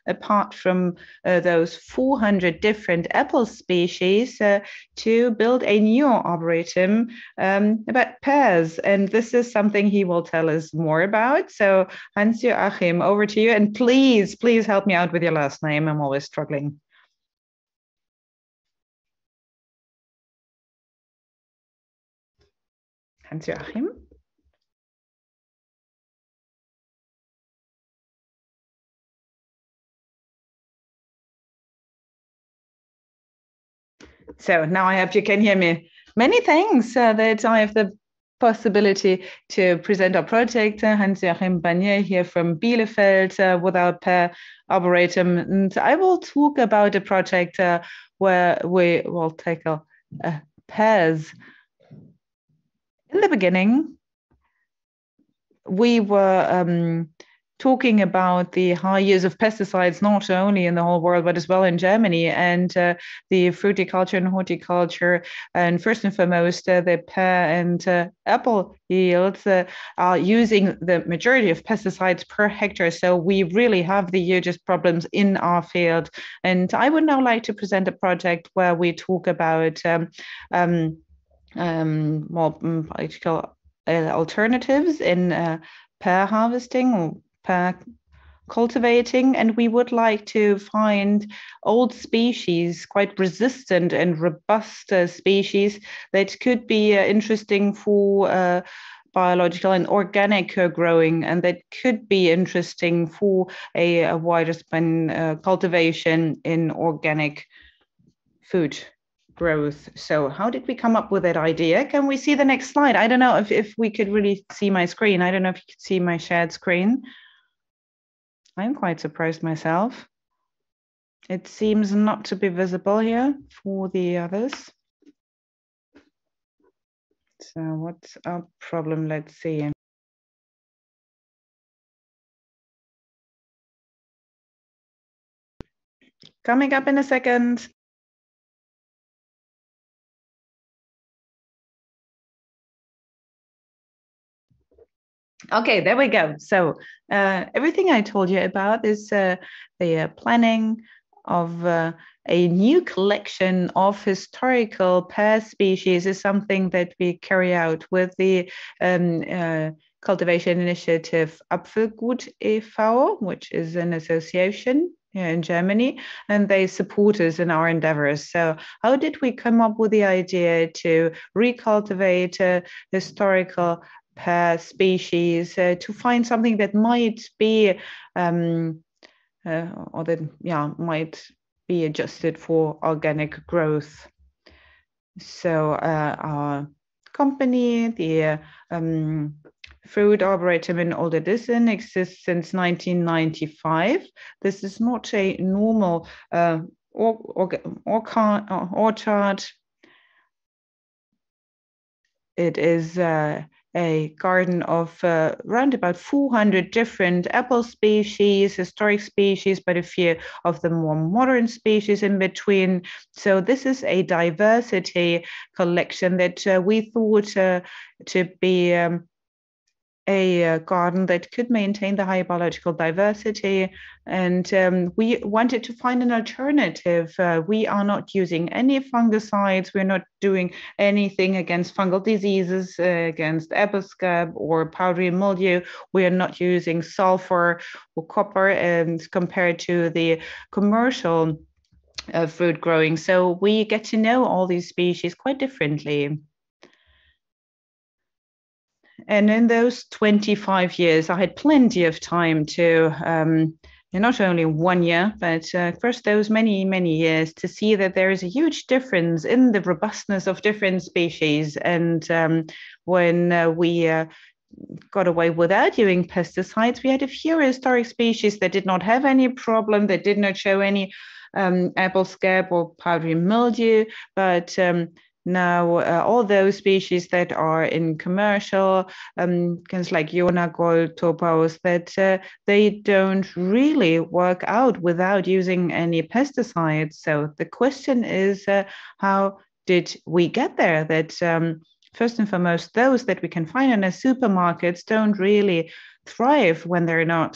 apart from those 400 different apple species, to build a new arboretum about pears, and this is something he will tell us more about. So Hans-Joachim, over to you, and please help me out with your last name. I'm always struggling. Hans-Joachim? So now I hope you can hear me. Many thanks that I have the possibility to present our project. Hans-Joachim Bagnier here from Bielefeld with our pear arboretum. And I will talk about a project where we will tackle pears. In the beginning, we were talking about the high use of pesticides, not only in the whole world, but as well in Germany, and the fruticulture and horticulture, and first and foremost, the pear and apple yields are using the majority of pesticides per hectare. So we really have the hugest problems in our field. And I would now like to present a project where we talk about more political alternatives in pear harvesting or pear cultivating, and we would like to find old species, quite resistant and robust species that could be interesting for biological and organic growing, and that could be interesting for a wider span cultivation in organic food growth. So how did we come up with that idea? Can we see the next slide? I don't know if we could really see my screen. I don't know if you could see my shared screen. I'm quite surprised myself. It seems not to be visible here for the others. So what's our problem? Let's see. Coming up in a second. Okay, there we go. So everything I told you about is the planning of a new collection of historical pear species is something that we carry out with the cultivation initiative Apfelgut e.V., which is an association here in Germany, and they support us in our endeavors. So how did we come up with the idea to recultivate historical pear species to find something that might be or that might be adjusted for organic growth? So our company, the Fruit Arboretum in Olderdisen, exists since 1995. This is not a normal orchard. It is a garden of around about 400 different apple species, historic species, but a few of the more modern species in between. So this is a diversity collection that we thought to be a garden that could maintain the high biological diversity. And we wanted to find an alternative. We are not using any fungicides. We're not doing anything against fungal diseases, against apple scab or powdery mildew. We are not using sulfur or copper compared to the commercial fruit growing. So we get to know all these species quite differently. And in those 25 years, I had plenty of time to, not only 1 year, but first those many, many years to see that there is a huge difference in the robustness of different species. And when we got away without using pesticides, we had a few historic species that did not have any problem, that did not show any apple scab or powdery mildew, but now, all those species that are in commercial, things like Yona Gold, Topaz, that they don't really work out without using any pesticides. So the question is, how did we get there? That first and foremost, those that we can find in the supermarkets don't really thrive when they're not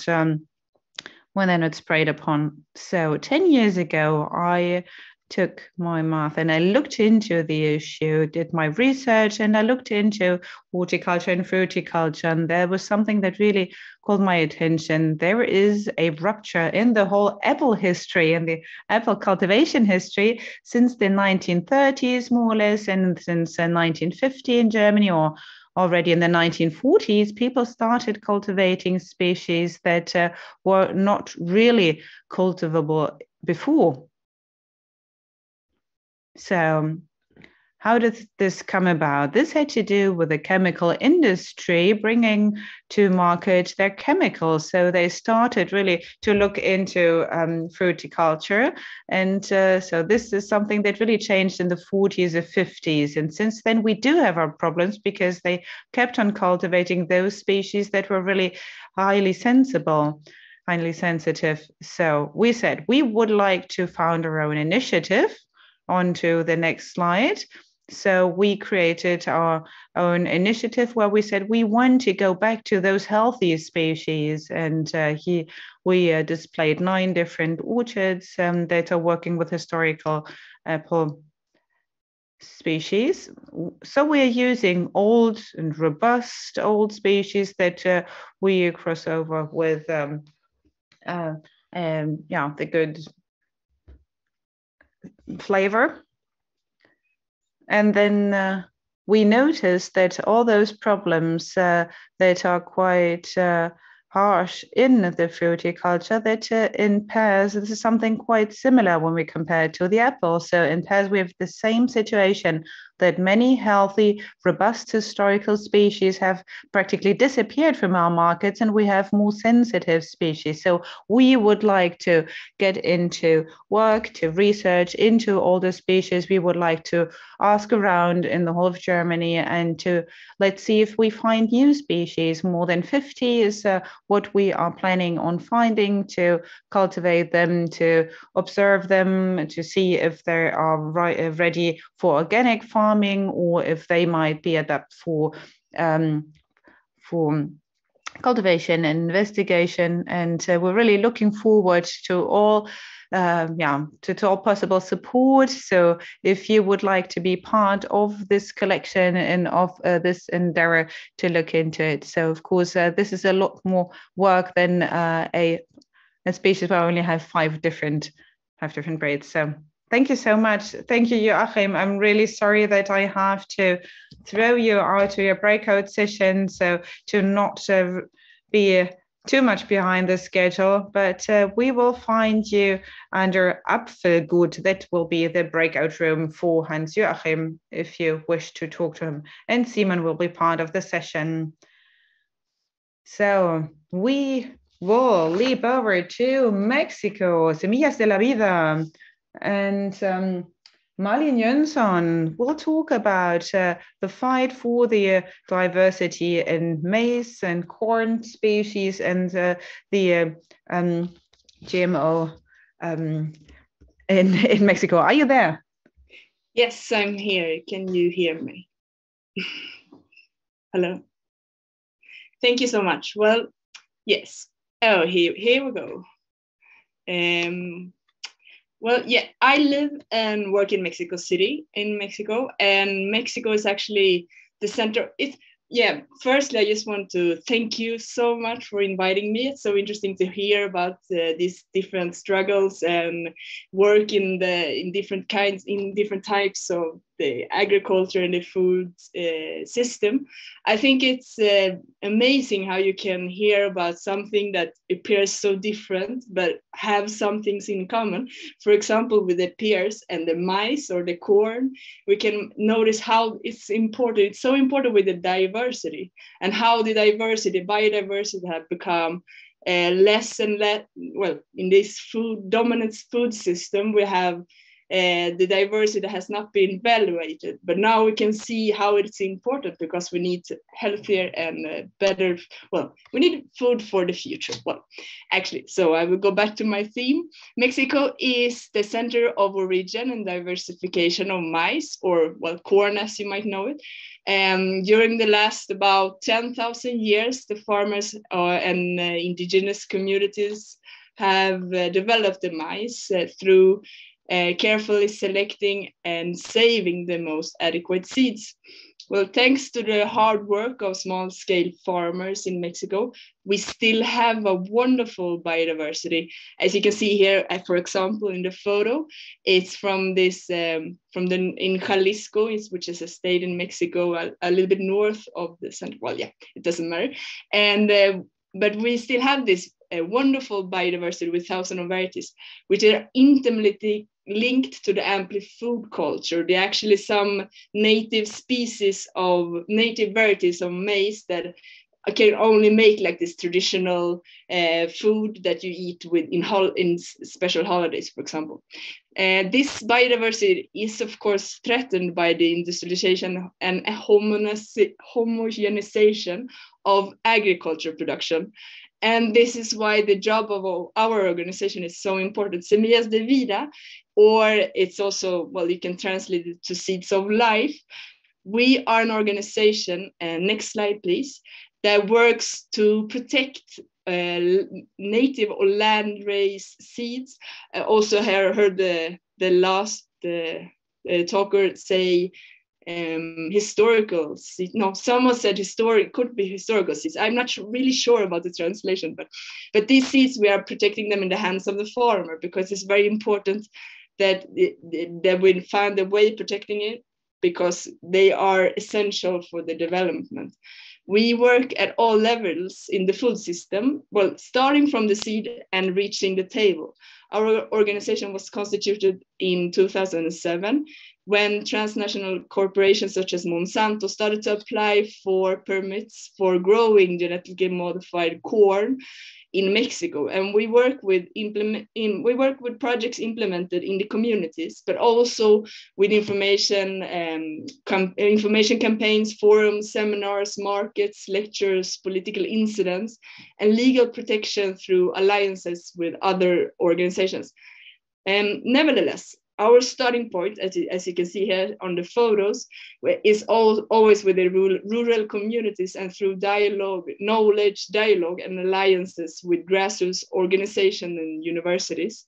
sprayed upon. So 10 years ago, I took my math and I looked into the issue, did my research, and I looked into horticulture and fruticulture, and there was something that really called my attention. There is a rupture in the whole apple history and the apple cultivation history since the 1930s, more or less, and since 1950 in Germany, or already in the 1940s, people started cultivating species that were not really cultivable before. So how did this come about? This had to do with the chemical industry bringing to market their chemicals. So they started really to look into fruticulture. And so this is something that really changed in the 40s or 50s. And since then, we do have our problems because they kept on cultivating those species that were really highly sensitive. So we said we would like to found our own initiative. On to the next slide. So we created our own initiative where we said we want to go back to those healthy species. And we displayed 9 different orchards that are working with historical apple species. So we are using old and robust old species that we cross over with the good flavor. And then we noticed that all those problems that are quite harsh in the fruticulture, that in pears, this is something quite similar when we compare it to the apple. So in pears, we have the same situation that many healthy, robust historical species have practically disappeared from our markets, and we have more sensitive species. So we would like to get into work, to research into all the species. We would like to ask around in the whole of Germany and to let's see if we find new species. More than 50 is what we are planning on finding, to cultivate them, to observe them, to see if they are ready for organic farming or if they might be adapted for cultivation and investigation, and we're really looking forward to all to all possible support. So if you would like to be part of this collection and of this endeavor, to look into it. So of course this is a lot more work than a species where I only have five different breeds. So thank you so much. Thank you, Joachim. I'm really sorry that I have to throw you out to your breakout session, so to not be too much behind the schedule, but we will find you under Apfelgut. That will be the breakout room for Hans-Joachim if you wish to talk to him, and Simon will be part of the session. So we will leap over to Mexico, Semillas de la Vida, and Malin Jönsson will talk about the fight for the diversity in maize and corn species and the GMO in Mexico. Are you there? Yes, I'm here. Can you hear me? Hello. Thank you so much. Well, yes. Oh, here we go. Well, yeah, I live and work in Mexico City, in Mexico, and Mexico is actually the center. Firstly, I just want to thank you so much for inviting me. It's so interesting to hear about these different struggles and work in different types of the agriculture and the food system. I think it's amazing how you can hear about something that appears so different, but have some things in common. For example, with the pears and the maize or the corn, we can notice how it's important. It's so important with the diversity, and how the biodiversity have become less and less. Well, in this dominant food system, we have the diversity has not been evaluated, but now we can see how it's important, because we need healthier and better, we need food for the future. Well, actually, so I will go back to my theme. Mexico is the center of origin and diversification of maize, or corn as you might know it. During the last about 10,000 years, the farmers and indigenous communities have developed the maize through carefully selecting and saving the most adequate seeds. Well, thanks to the hard work of small-scale farmers in Mexico, we still have a wonderful biodiversity. As you can see here, for example, in the photo, it's from in Jalisco, which is a state in Mexico, a little bit north of the center. Well, yeah, it doesn't matter. And but we still have this wonderful biodiversity with thousands of varieties, which are intimately linked to the ample food culture. There are actually some native varieties of maize that can only make like this traditional food that you eat in special holidays, for example. This biodiversity is, of course, threatened by the industrialization and homogenization of agriculture production. And this is why the job of our organization is so important. Semillas de Vida, or it's also, you can translate it to Seeds of Life. We are an organization, next slide please, that works to protect native or land-raised seeds. Also heard the last talker say historical seeds. No, someone said could be historical seeds. I'm not really sure about the translation, but these seeds, we are protecting them in the hands of the farmer, because it's very important that we find a way protecting it, because they are essential for the development. We work at all levels in the food system, starting from the seed and reaching the table. Our organization was constituted in 2007, when transnational corporations such as Monsanto started to apply for permits for growing genetically modified corn in Mexico. And we work with projects implemented in the communities, but also with information campaigns, forums, seminars, markets, lectures, political incidents, and legal protection through alliances with other organizations. Nevertheless, our starting point, as you can see here on the photos, is always with the rural communities and through dialogue, knowledge, dialogue, and alliances with grassroots organizations and universities.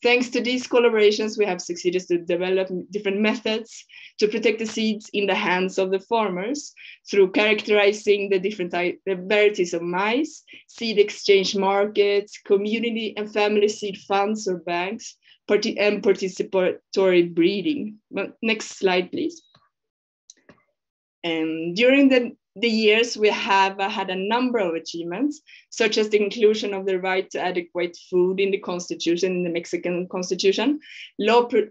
Thanks to these collaborations, we have succeeded to develop different methods to protect the seeds in the hands of the farmers through characterizing the different varieties of maize, seed exchange markets, community and family seed funds or banks, and participatory breeding. Next slide, please. During the years, we have had a number of achievements, such as the inclusion of the right to adequate food in the Constitution, in the Mexican Constitution, federal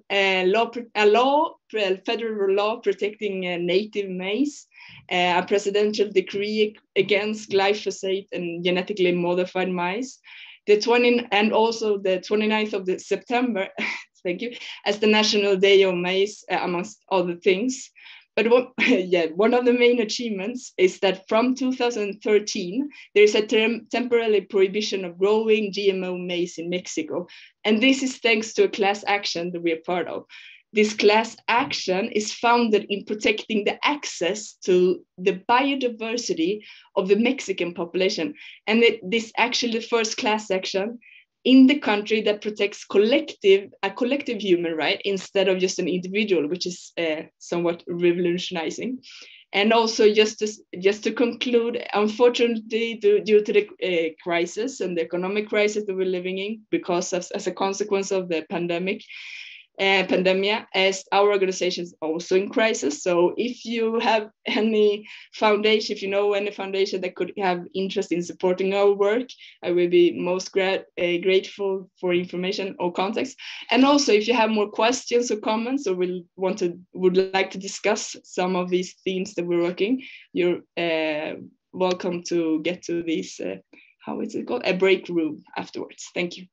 law protecting native maize, a presidential decree against glyphosate and genetically modified maize, and also the 29th of September, thank you, as the National Day of Maize, amongst other things. But one of the main achievements is that from 2013, there is a temporary prohibition of growing GMO maize in Mexico. And this is thanks to a class action that we are part of. This class action is founded in protecting the access to the biodiversity of the Mexican population. And this actually the first class action in the country that protects a collective human right instead of just an individual, which is somewhat revolutionizing. And also just to conclude, unfortunately, due to the crisis and the economic crisis that we're living in, because as a consequence of the pandemic, as our organization is also in crisis. So if you have any foundation, if you know any foundation that could have interest in supporting our work, I will be most grateful for information or context. And also if you have more questions or comments or would like to discuss some of these themes that we're working, you're welcome to get to this, how is it called? A break room afterwards. Thank you.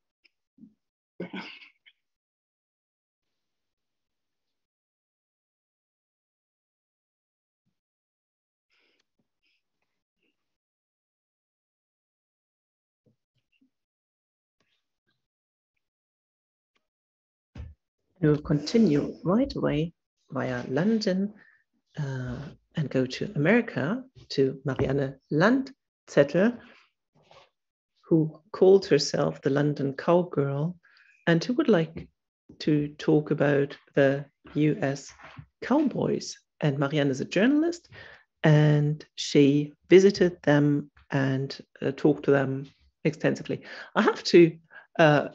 We'll continue right away via London and go to America to Marianne Landzettel, who called herself the London Cowgirl and who would like to talk about the US cowboys. And Marianne is a journalist and she visited them and talked to them extensively. I have to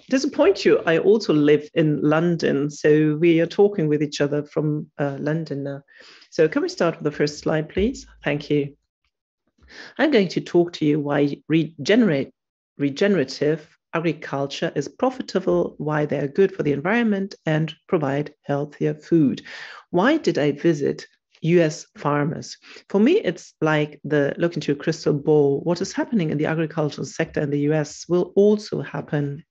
disappoint you. I also live in London, so we are talking with each other from London now. So can we start with the first slide, please? Thank you. I'm going to talk to you why regenerative agriculture is profitable, why they are good for the environment and provide healthier food. Why did I visit US farmers? For me, it's like look into a crystal ball. What is happening in the agricultural sector in the US will also happen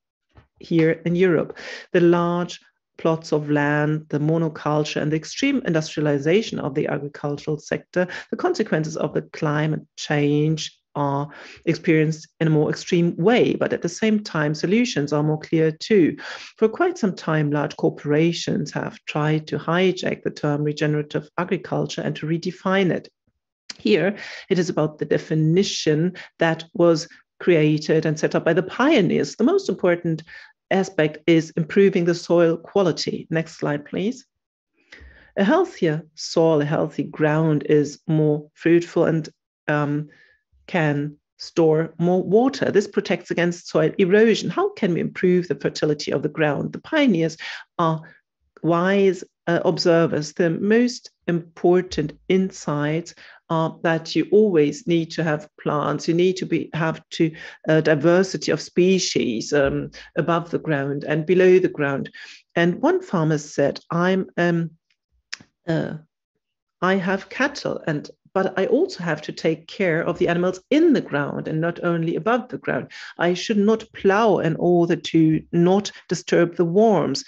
here in Europe. The large plots of land, the monoculture, and the extreme industrialization of the agricultural sector, the consequences of the climate change are experienced in a more extreme way, but at the same time, solutions are more clear too. For quite some time, large corporations have tried to hijack the term regenerative agriculture and to redefine it. Here, it is about the definition that was created and set up by the pioneers. The most important aspect is improving the soil quality. Next slide, please. A healthier soil, a healthy ground is more fruitful and can store more water. This protects against soil erosion. How can we improve the fertility of the ground? The pioneers are wise observers. The most important insights are that you always need to have plants. You need to have diversity of species above the ground and below the ground. And one farmer said, I have cattle, but I also have to take care of the animals in the ground and not only above the ground. I should not plow in order to not disturb the worms.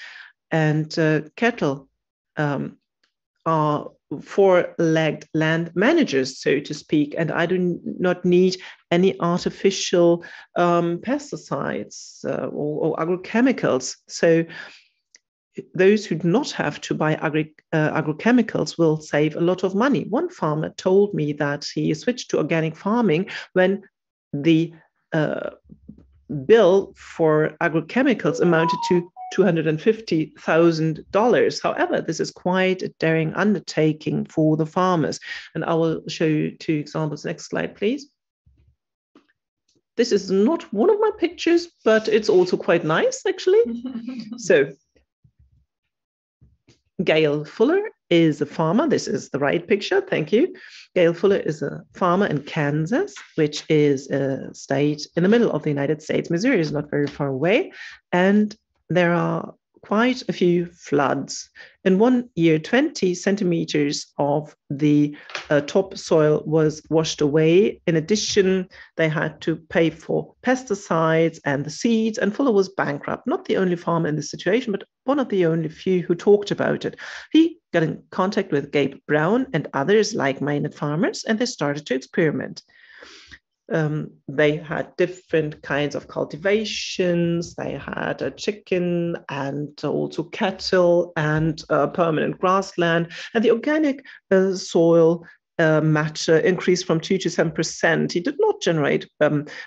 And cattle are four-legged land managers, so to speak, and I do not need any artificial pesticides or agrochemicals. So those who do not have to buy agrochemicals will save a lot of money. One farmer told me that he switched to organic farming when the bill for agrochemicals amounted to $250,000. However, this is quite a daring undertaking for the farmers. And I will show you 2 examples. Next slide, please. This is not one of my pictures, but it's also quite nice, actually. So, Gail Fuller is a farmer. This is the right picture. Thank you. Gail Fuller is a farmer in Kansas, which is a state in the middle of the United States. Missouri is not very far away. And there are quite a few floods. In 1 year, 20 centimeters of the topsoil was washed away. In addition, they had to pay for pesticides and the seeds, and Fuller was bankrupt. Not the only farmer in this situation, but one of the only few who talked about it. He got in contact with Gabe Brown and others like-minded farmers, and they started to experiment. They had different kinds of cultivations. They had a chicken and also cattle and permanent grassland. And the organic soil matter increased from 2 to 7%. He did not generate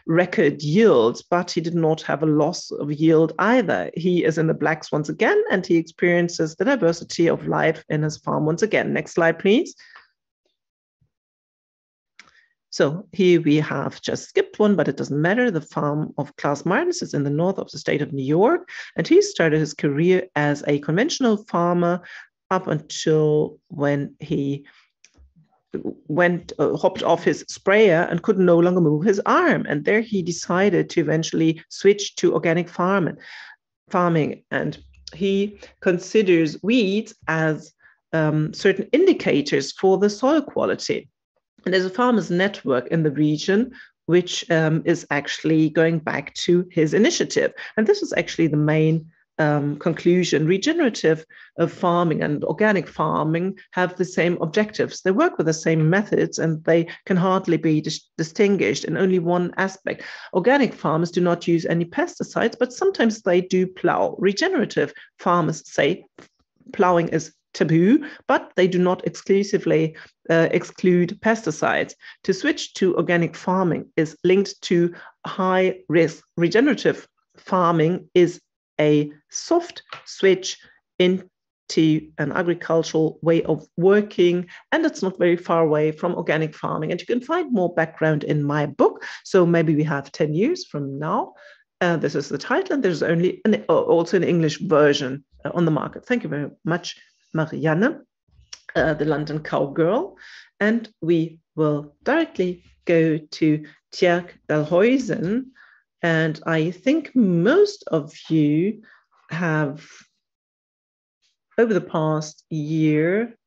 record yields, but he did not have a loss of yield either. He is in the blacks once again, and he experiences the diversity of life in his farm once again. Next slide, please. So here we have just skipped one, but it doesn't matter. The farm of Klaus Martens is in the north of the state of New York, and he started his career as a conventional farmer up until when he hopped off his sprayer and could no longer move his arm. And there he decided to eventually switch to organic farming. And he considers weeds as certain indicators for the soil quality. And there's a farmers network in the region, which is actually going back to his initiative. And this is actually the main conclusion. Regenerative farming and organic farming have the same objectives. They work with the same methods, and they can hardly be distinguished in only one aspect. Organic farmers do not use any pesticides, but sometimes they do plow. Regenerative farmers say plowing is taboo, but they do not exclusively exclude pesticides. To switch to organic farming is linked to high risk. Regenerative farming is a soft switch into an agricultural way of working, and it's not very far away from organic farming. And you can find more background in my book. So maybe we have 10 years from now. This is the title, and there's only also an English version on the market. Thank you very much, Marianne, the London cowgirl. And we will directly go to Tjerk Dalhuizen. And I think most of you have, over the past year,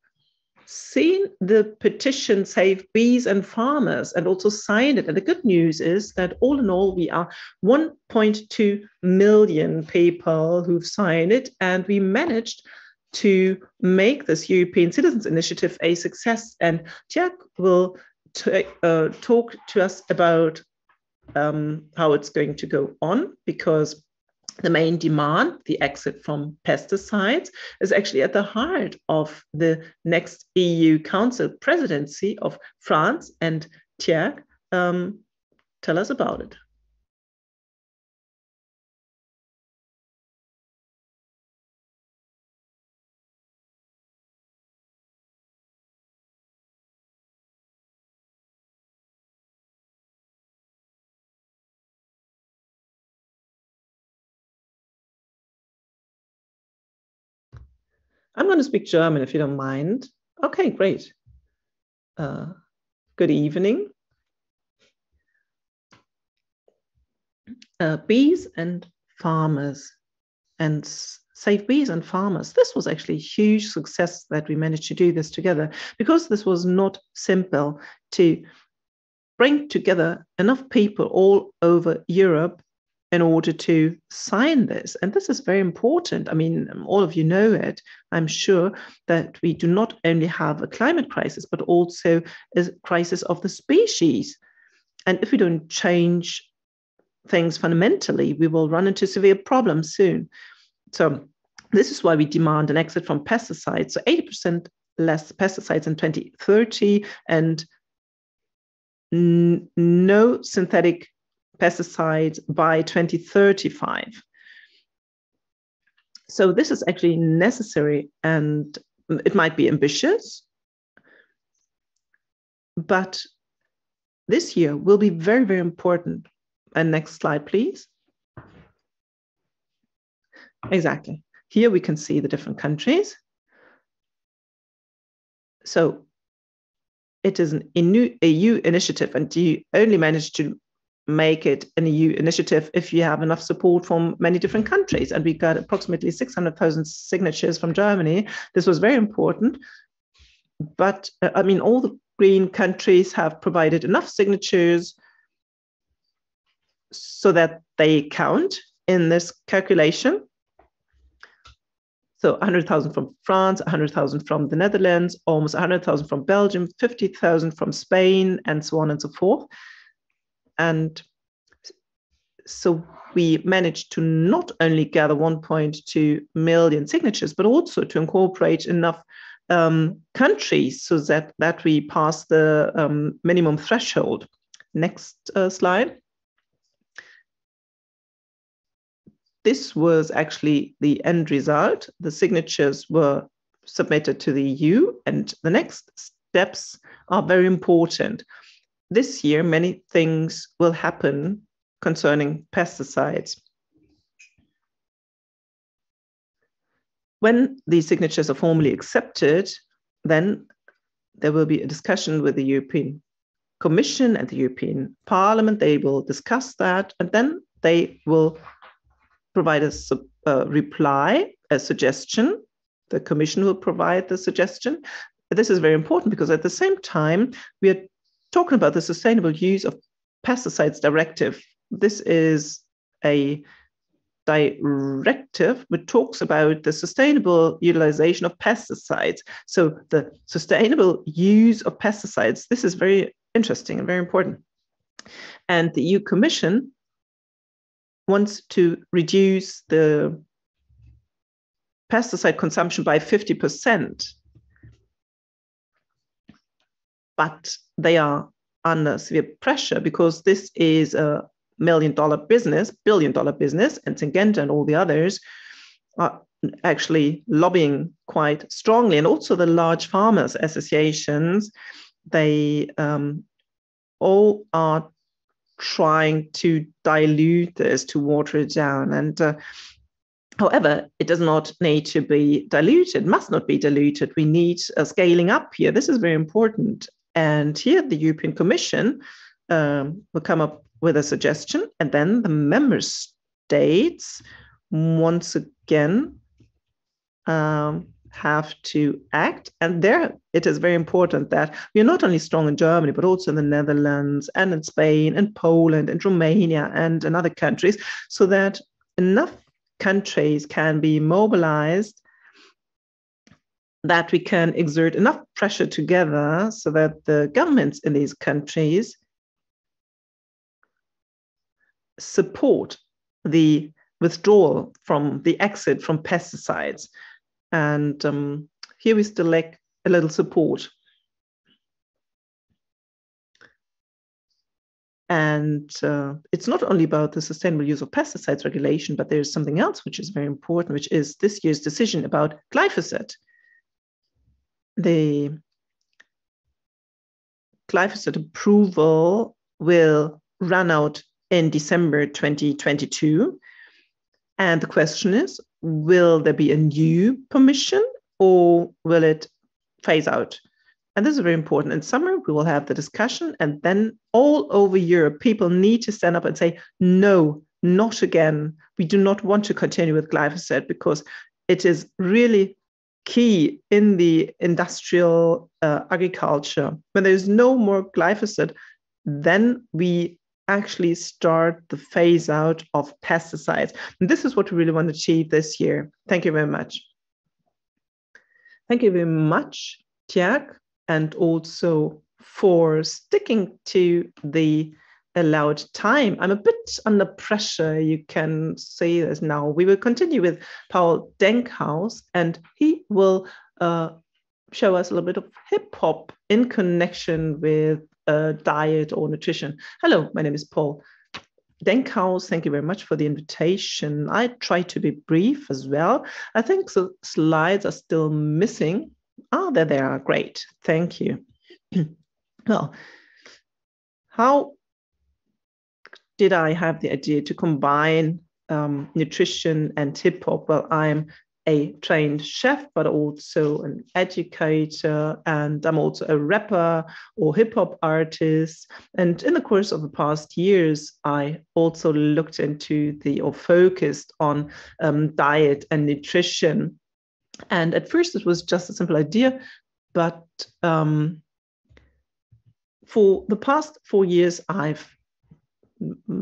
seen the petition Save Bees and Farmers and also signed it. And the good news is that all in all, we are 1.2 million people who've signed it. And we managed to make this European Citizens Initiative a success. And Tjerk will talk to us about how it's going to go on, because the main demand, the exit from pesticides, is actually at the heart of the next EU Council presidency of France. And Tjerk, tell us about it. I'm going to speak German if you don't mind. Okay, great. Good evening. Bees and farmers, and Save Bees and Farmers. This was actually a huge success that we managed to do this together, because this was not simple to bring together enough people all over Europe in order to sign this. And this is very important. I mean, all of you know it, I'm sure, that we do not only have a climate crisis, but also a crisis of the species. And if we don't change things fundamentally, we will run into severe problems soon. So This is why we demand an exit from pesticides. So 80% less pesticides in 2030 and no synthetic pesticides by 2035. So this is actually necessary, and it might be ambitious, but this year will be very, very important. And next slide, please. Exactly. Here we can see the different countries. So it is an EU initiative, and you only manage to make it an EU initiative if you have enough support from many different countries. And we got approximately 600,000 signatures from Germany. This was very important. But I mean, all the green countries have provided enough signatures so that they count in this calculation. So 100,000 from France, 100,000 from the Netherlands, almost 100,000 from Belgium, 50,000 from Spain, and so on and so forth. And so we managed to not only gather 1.2 million signatures, but also to incorporate enough countries so that we pass the minimum threshold. Next slide. This was actually the end result. The signatures were submitted to the EU, and the next steps are very important. This year, many things will happen concerning pesticides. When these signatures are formally accepted, then there will be a discussion with the European Commission and the European Parliament. They will discuss that, and then they will provide a reply, a suggestion. The Commission will provide the suggestion. This is very important because at the same time, we are talking about the sustainable use of pesticides directive. This is a directive which talks about the sustainable utilization of pesticides. So the sustainable use of pesticides, this is very interesting and very important. And the EU Commission wants to reduce the pesticide consumption by 50%. But they are under severe pressure because this is a billion-dollar business, and Syngenta and all the others are actually lobbying quite strongly. And also the large farmers associations, they all are trying to dilute this, to water it down. And however, it does not need to be diluted, must not be diluted. We need a scaling up here. This is very important. And here the European Commission will come up with a suggestion, and then the member states once again have to act. And there it is very important that we are not only strong in Germany, but also in the Netherlands and in Spain and Poland and Romania and in other countries, so that enough countries can be mobilized, that we can exert enough pressure together so that the governments in these countries support the withdrawal from the exit from pesticides. And here we still lack a little support. And it's not only about the sustainable use of pesticides regulation, but there's something else which is very important, which is this year's decision about glyphosate. The glyphosate approval will run out in December 2022. And the question is, will there be a new permission or will it phase out? And this is very important. In summer, we will have the discussion, and then all over Europe, people need to stand up and say, no, not again. We do not want to continue with glyphosate because it is really key in the industrial agriculture. When there's no more glyphosate, then we actually start the phase out of pesticides. And this is what we really want to achieve this year. Thank you very much. Thank you very much, Tjerk, and also for sticking to the allowed time, I'm a bit under pressure, you can say this now. We will continue with Paul Denkhaus, and he will show us a little bit of hip hop in connection with diet or nutrition. Hello, my name is Paul Denkhaus. Thank you very much for the invitation. I try to be brief as well. I think the slides are still missing. Ah, there they are. Great. Thank you. Well, how did I have the idea to combine nutrition and hip hop? Well, I'm a trained chef, but also an educator, and I'm also a rapper or hip hop artist. And in the course of the past years, I also looked into or focused on diet and nutrition. And at first it was just a simple idea, but for the past 4 years, I've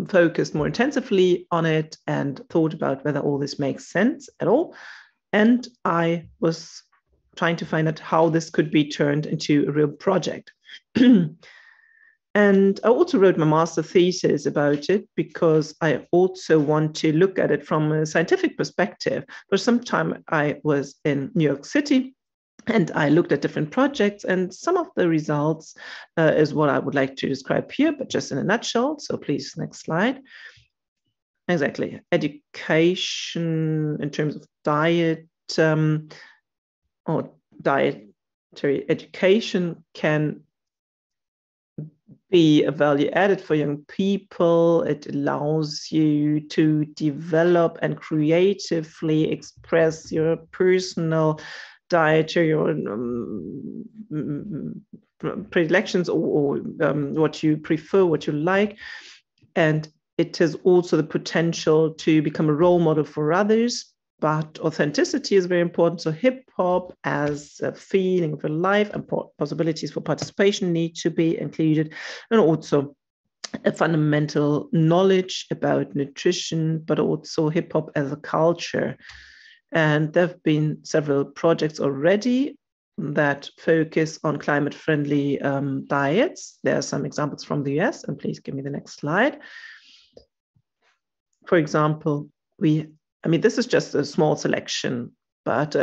focused more intensively on it and thought about whether all this makes sense at all. And I was trying to find out how this could be turned into a real project. And I also wrote my master thesis about it because I also want to look at it from a scientific perspective. For some time, I was in New York City and I looked at different projects, and some of the results is what I would like to describe here, but just in a nutshell. So please, next slide. Exactly. Education in terms of diet or dietary education can be a value added for young people. It allows you to develop and creatively express your personal dietary or predilections or what you prefer, what you like. And it has also the potential to become a role model for others, but authenticity is very important. So hip hop as a feeling of a life and possibilities for participation need to be included, and also a fundamental knowledge about nutrition, but also hip hop as a culture. And there have been several projects already that focus on climate-friendly diets. There are some examples from the US, and please give me the next slide. For example, this is just a small selection, but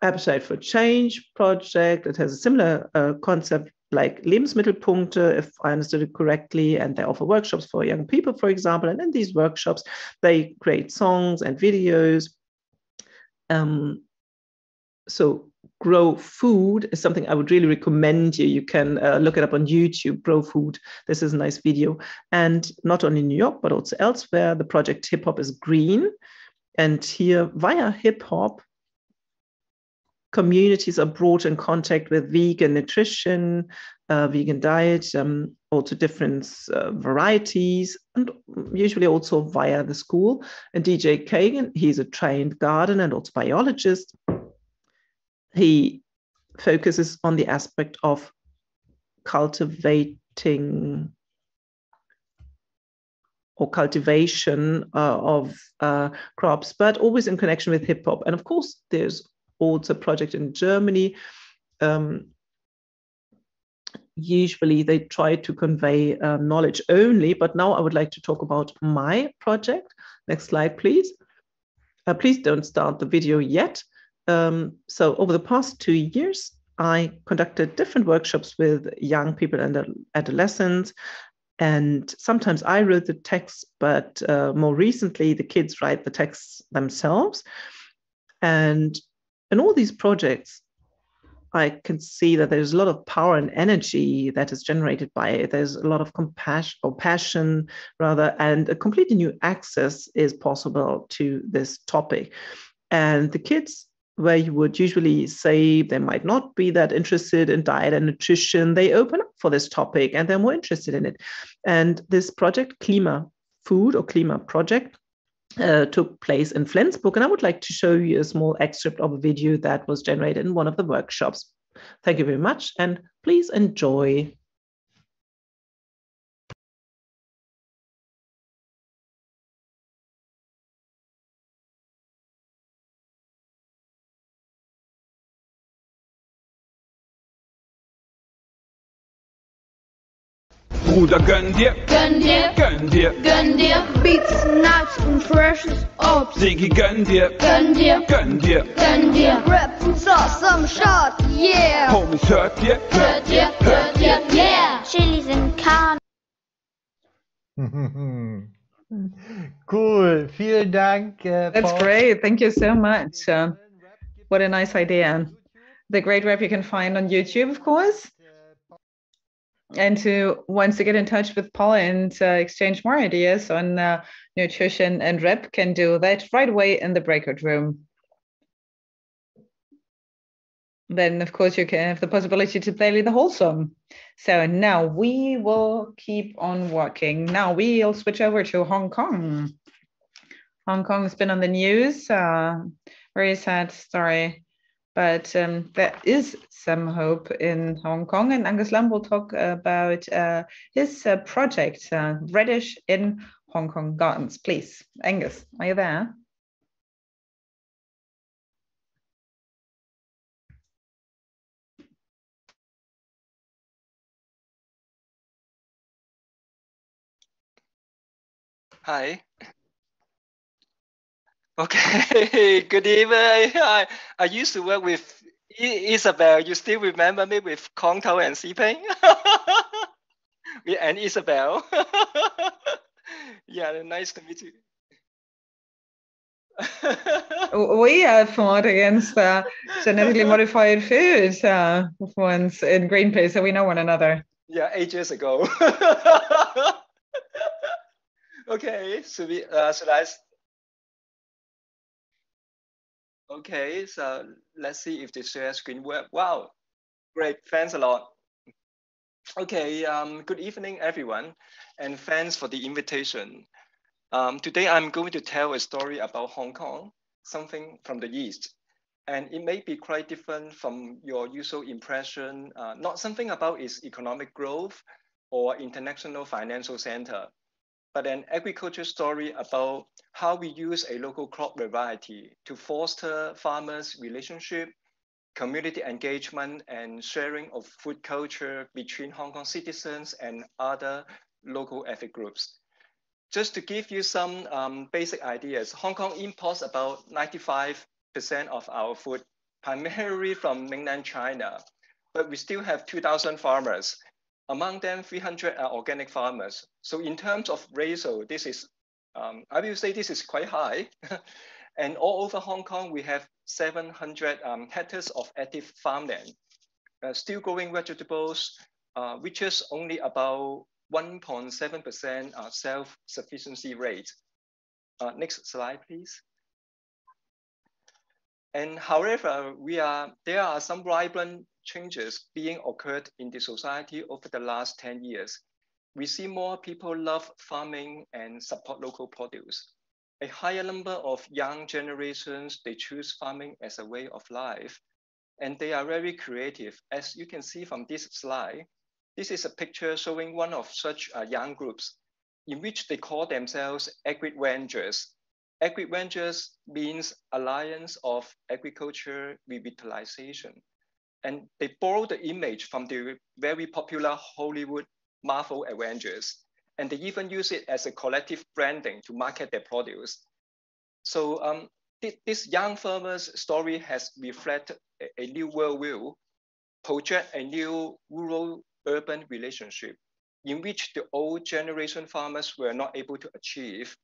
Appetite for Change project, it has a similar concept like Lebensmittelpunkte, if I understood it correctly, and they offer workshops for young people, for example, and in these workshops, they create songs and videos. So Grow Food is something I would really recommend you. You can look it up on YouTube, Grow Food. This is a nice video. And not only in New York, but also elsewhere, the project Hip Hop is Green. And here, via hip hop, communities are brought in contact with vegan nutrition, vegan diet, also different varieties, and usually also via the school. And DJ Kagan, he's a trained gardener and also biologist. He focuses on the aspect of cultivation of crops, but always in connection with hip hop. And of course, there's also a project in Germany. Usually they try to convey knowledge only, but now I would like to talk about my project. Next slide, please. Please don't start the video yet. So over the past 2 years, I conducted different workshops with young people and adolescents. And sometimes I wrote the text, but more recently, the kids write the texts themselves. And in all these projects, I can see that there's a lot of power and energy that is generated by it. There's a lot of compassion or passion, rather, and a completely new access is possible to this topic. And the kids, where you would usually say they might not be that interested in diet and nutrition, they open up for this topic and they're more interested in it. And this project, Klima Food or Klima Project, took place in Flensburg. And I would like to show you a small excerpt of a video that was generated in one of the workshops. Thank you very much, and please enjoy. Bruder, gönn dir, gönn dir, gönn dir, gönn dir. Beats, Nuts und Freshes Obst. Sigi, gönn dir, Gönn dir, gönn dir, gönn dir. Rap und Sauce am Start, yeah. Homies, hört ihr, Hört ihr, hört ihr, yeah. Chilis in Kahn. Cool, vielen Dank. That's Paul. great. Thank you so much. What a nice idea. The great rap you can find on YouTube, of course. And to want to get in touch with Paul and exchange more ideas on nutrition and rep can do that right away in the breakout room. Then, of course, you can have the possibility to play the whole song. So now we will keep on working. Now we'll switch over to Hong Kong. Hong Kong has been on the news. Very sad story. But there is some hope in Hong Kong. And Angus Lam will talk about his project, Radish in Hong Kong Gardens. Please, Angus, are you there? Hi. Okay, good evening. I used to work with Isabel. You still remember me with Kong Tao and Siping? And Isabel. Yeah, nice to meet you. We have fought against genetically modified food once in Greenpeace, so we know one another. Yeah, 8 years ago. Okay, should I? Okay, so let's see if the share screen works. Wow, great, thanks a lot. Okay, good evening, everyone, and thanks for the invitation. Today, I'm going to tell a story about Hong Kong, something from the East. And it may be quite different from your usual impression, not something about its economic growth or international financial center, but an agriculture story about how we use a local crop variety to foster farmers' relationship, community engagement, and sharing of food culture between Hong Kong citizens and other local ethnic groups. Just to give you some basic ideas, Hong Kong imports about 95% of our food, primarily from mainland China, but we still have 2,000 farmers. Among them, 300 are organic farmers. So in terms of ratio, this is, I will say this is quite high. And all over Hong Kong, we have 700 hectares of active farmland. Still growing vegetables, which is only about 1.7% self-sufficiency rate. Next slide, please. And however, there are some vibrant changes being occurred in the society over the last 10 years. We see more people love farming and support local produce. A higher number of young generations, they choose farming as a way of life, and they are very creative. As you can see from this slide, this is a picture showing one of such young groups in which they call themselves agri-ventures. Agri-ventures means Alliance of Agriculture Revitalization. And they borrow the image from the very popular Hollywood Marvel Avengers. And they even use it as a collective branding to market their produce. So this young farmer's story has reflected a new worldview, project a new rural-urban relationship in which the old generation farmers were not able to achieve.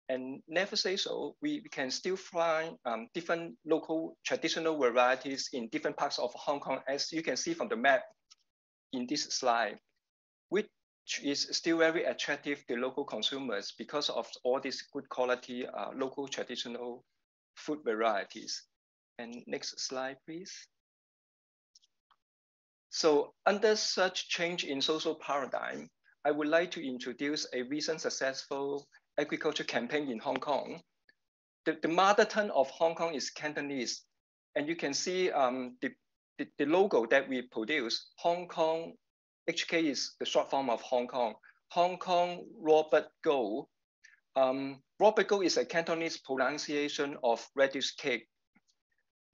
And never say so, we can still find different local traditional varieties in different parts of Hong Kong, as you can see from the map in this slide, which is still very attractive to local consumers because of all these good quality local traditional food varieties. And next slide, please. So under such change in social paradigm, I would like to introduce a recent successful agriculture campaign in Hong Kong. The mother tongue of Hong Kong is Cantonese. And you can see the logo that we produce. Hong Kong, HK is the short form of Hong Kong. Hong Kong Robert Go. Robert Go is a Cantonese pronunciation of radish cake.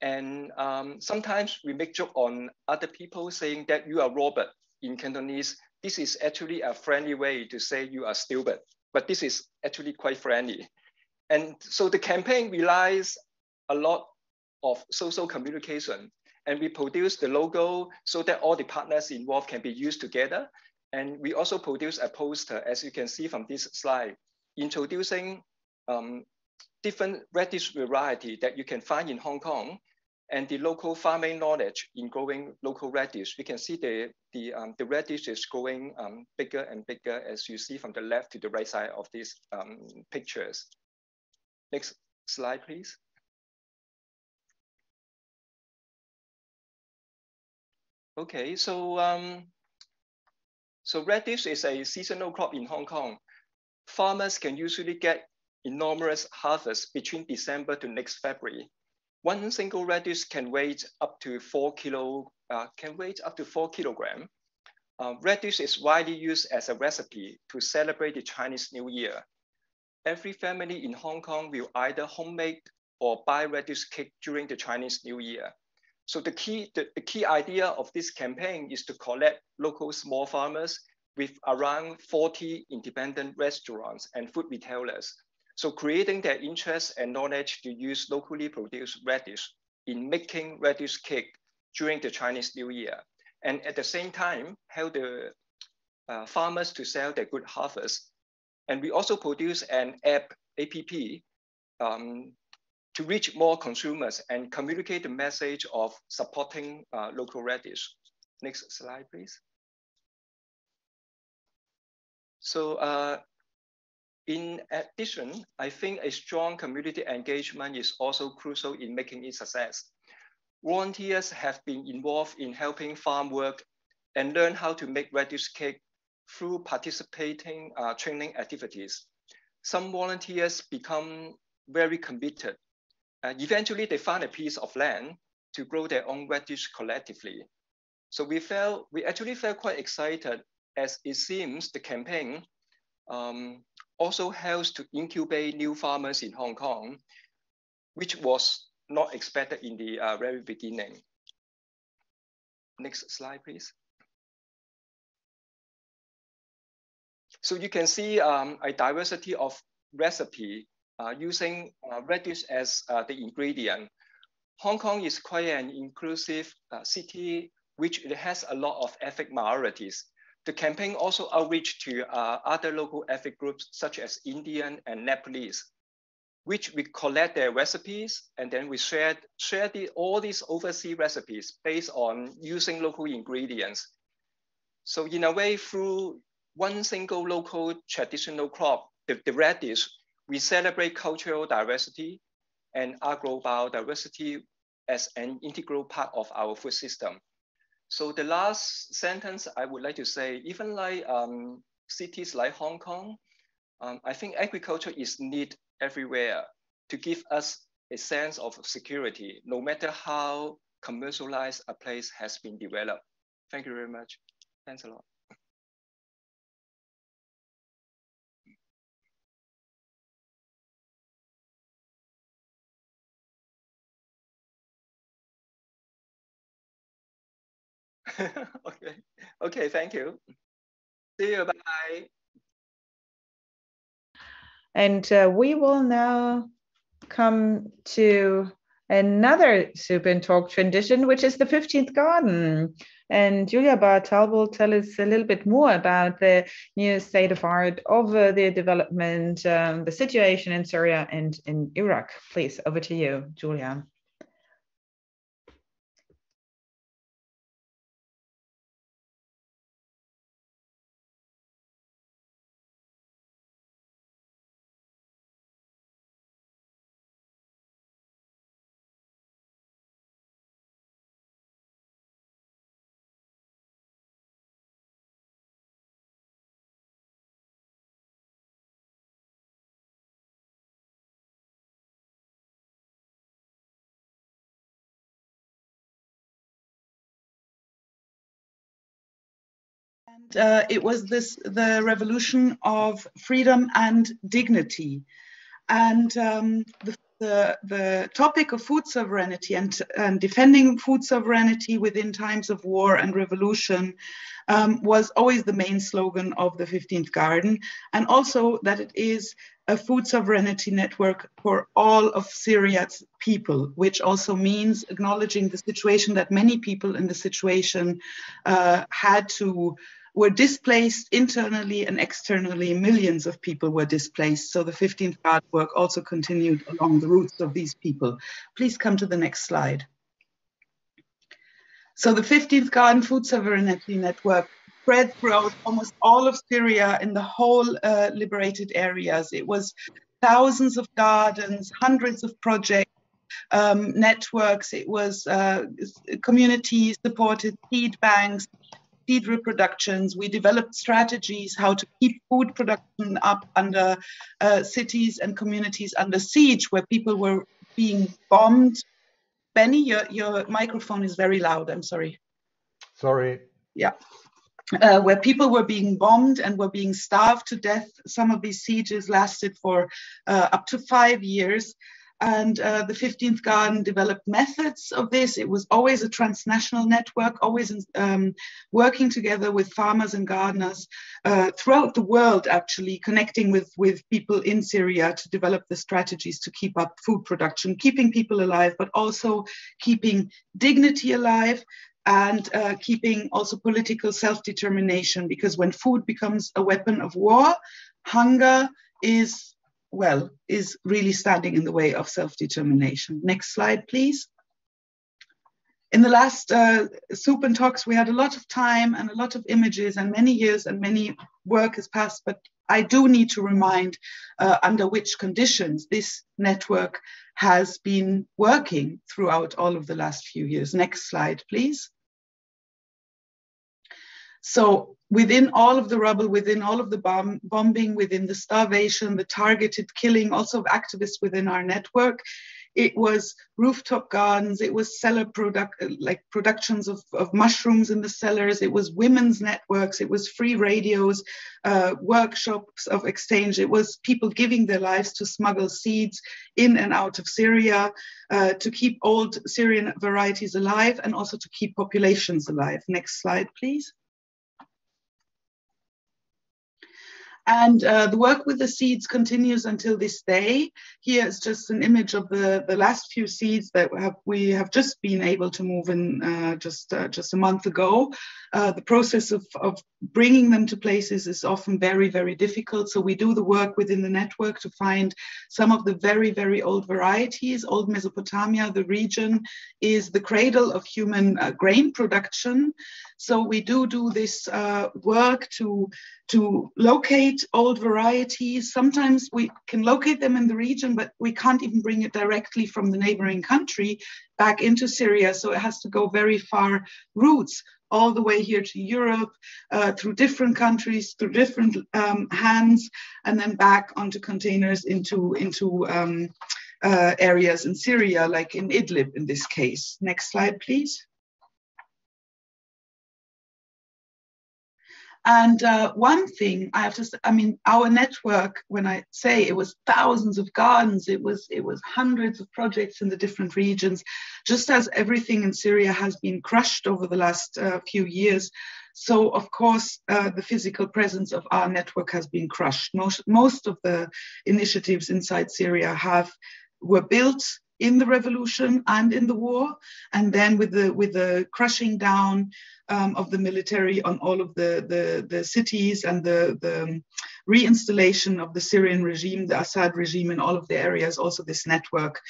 And sometimes we make joke on other people saying that you are Robert in Cantonese, this is actually a friendly way to say you are stupid, but this is actually quite friendly. And so the campaign relies a lot of social communication, and we produce the logo so that all the partners involved can be used together. And we also produce a poster, as you can see from this slide, introducing different radish variety that you can find in Hong Kong, and the local farming knowledge in growing local radish. We can see the radish is growing bigger and bigger, as you see from the left to the right side of these pictures. Next slide, please. Okay, so radish is a seasonal crop in Hong Kong. Farmers can usually get enormous harvest between December to next February. One single radish can weigh up to 4 kilograms. Radish is widely used as a recipe to celebrate the Chinese New Year. Every family in Hong Kong will either homemade or buy radish cake during the Chinese New Year. So the key idea of this campaign is to collect local small farmers with around 40 independent restaurants and food retailers. So creating their interest and knowledge to use locally produced radish in making radish cake during the Chinese New Year. And at the same time, help the farmers to sell their good harvest. And we also produce an app to reach more consumers and communicate the message of supporting local radish. Next slide, please. So in addition, I think a strong community engagement is also crucial in making it a success. Volunteers have been involved in helping farm work and learn how to make radish cake through participating training activities. Some volunteers become very committed. Eventually, they find a piece of land to grow their own radish collectively. So we actually felt quite excited, as it seems the campaign also helps to incubate new farmers in Hong Kong, which was not expected in the very beginning. Next slide, please. So you can see a diversity of recipe using radish as the ingredient. Hong Kong is quite an inclusive city, which has a lot of ethnic minorities. The campaign also outreach to other local ethnic groups, such as Indian and Nepalese, which we collect their recipes, and then we share all these overseas recipes based on using local ingredients. So in a way, through one single local traditional crop, the radish, we celebrate cultural diversity and agro-biodiversity as an integral part of our food system. So the last sentence I would like to say, even like cities like Hong Kong, I think agriculture is needed everywhere to give us a sense of security, no matter how commercialized a place has been developed. Thank you very much. Thanks a lot. Okay, thank you. See you, bye. And we will now come to another Soup and Talk tradition, which is the 15th garden. And Julia Bartal will tell us a little bit more about the new state of art of the development, the situation in Syria and in Iraq. Please, over to you, Julia. And it was the revolution of freedom and dignity. And the the topic of food sovereignty and defending food sovereignty within times of war and revolution was always the main slogan of the 15th Garden, and also that it is a food sovereignty network for all of Syria's people, which also means acknowledging the situation that many people in the situation were displaced internally and externally. Millions of people were displaced. So the 15th Garden work also continued along the routes of these people. Please come to the next slide. So the 15th Garden Food Sovereignty Network spread throughout almost all of Syria in the whole liberated areas. It was thousands of gardens, hundreds of projects, networks. It was community supported seed banks, seed reproductions. We developed strategies how to keep food production up under cities and communities under siege, where people were being bombed. Benny, your microphone is very loud. I'm sorry. Sorry. Yeah. Where people were being bombed and were being starved to death. Some of these sieges lasted for up to 5 years. And the 15th Garden developed methods of this. It was always a transnational network, always working together with farmers and gardeners throughout the world, actually connecting with people in Syria to develop the strategies to keep up food production, keeping people alive, but also keeping dignity alive, and keeping also political self-determination, because when food becomes a weapon of war, hunger is really standing in the way of self-determination. Next slide, please. In the last soup and talks, we had a lot of time and a lot of images and many years and many work has passed, but I do need to remind under which conditions this network has been working throughout all of the last few years. Next slide, please. So within all of the rubble, within all of the bombing, within the starvation, the targeted killing also of activists within our network, it was rooftop gardens, it was cellar productions of mushrooms in the cellars, it was women's networks, it was free radios, workshops of exchange, it was people giving their lives to smuggle seeds in and out of Syria, to keep old Syrian varieties alive and also to keep populations alive. Next slide, please. And the work with the seeds continues until this day. Here is just an image of the last few seeds that we have just been able to move in just a month ago. The process of bringing them to places is often very, very difficult. So we do the work within the network to find some of the very, very old varieties. Old Mesopotamia, the region, is the cradle of human grain production. So we do this work to locate old varieties. Sometimes we can locate them in the region, but we can't even bring it directly from the neighboring country back into Syria. So it has to go very far routes, all the way here to Europe, through different countries, through different hands, and then back onto containers into areas in Syria, like in Idlib in this case. Next slide, please. And one thing I have to say, I mean, our network, when I say it was thousands of gardens, it was hundreds of projects in the different regions, just as everything in Syria has been crushed over the last few years. So, of course, the physical presence of our network has been crushed. Most of the initiatives inside Syria were built in the revolution and in the war, and then with the crushing down of the military on all of the cities and the reinstallation of the Syrian regime, the Assad regime in all of the areas, also this network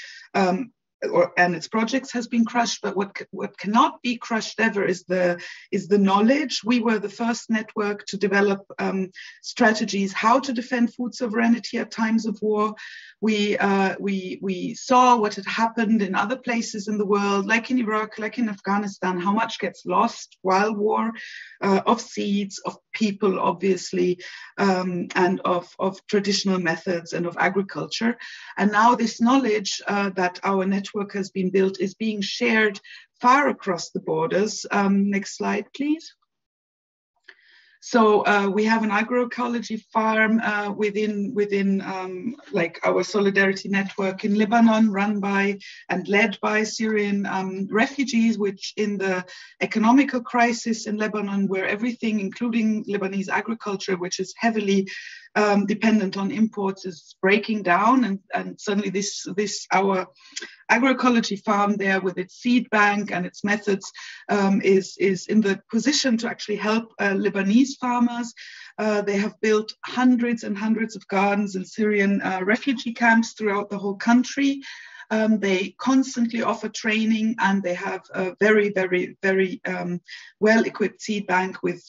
and its projects has been crushed. But what cannot be crushed ever is the knowledge. We were the first network to develop strategies how to defend food sovereignty at times of war. We saw what had happened in other places in the world, like in Iraq, like in Afghanistan, how much gets lost while war, of seeds, of people, obviously, and of traditional methods and of agriculture. And now this knowledge that our network has been built is being shared far across the borders. Next slide, please. So we have an agroecology farm within like our solidarity network in Lebanon, run by and led by Syrian refugees, which in the economical crisis in Lebanon, where everything, including Lebanese agriculture, which is heavily dependent on imports, is breaking down, and suddenly this our agroecology farm there with its seed bank and its methods is in the position to actually help Lebanese farmers. They have built hundreds and hundreds of gardens in Syrian refugee camps throughout the whole country. They constantly offer training, and they have a very, very, very well-equipped seed bank with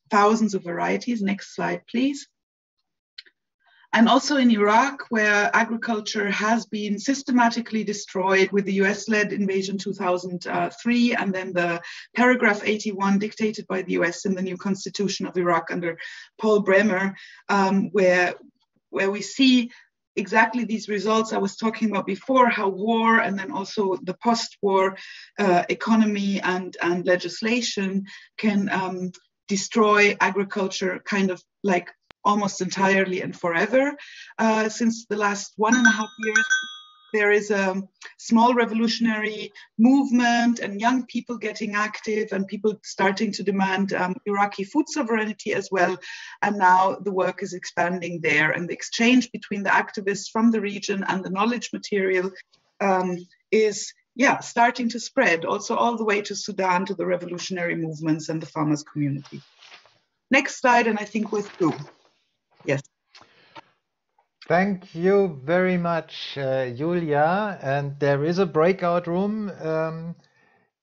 thousands of varieties. Next slide, please. And also in Iraq, where agriculture has been systematically destroyed with the US-led invasion 2003, and then the paragraph 81 dictated by the US in the new constitution of Iraq under Paul Bremer, where we see exactly these results I was talking about before, how war and then also the post-war economy and legislation can destroy agriculture kind of like almost entirely and forever. Since the last 1.5 years, there is a small revolutionary movement and young people getting active and people starting to demand Iraqi food sovereignty as well. And now the work is expanding there, and the exchange between the activists from the region and the knowledge material is starting to spread also all the way to Sudan, to the revolutionary movements and the farmers community. Next slide, and I think we're through. Yes. Thank you very much, Julia. And there is a breakout room.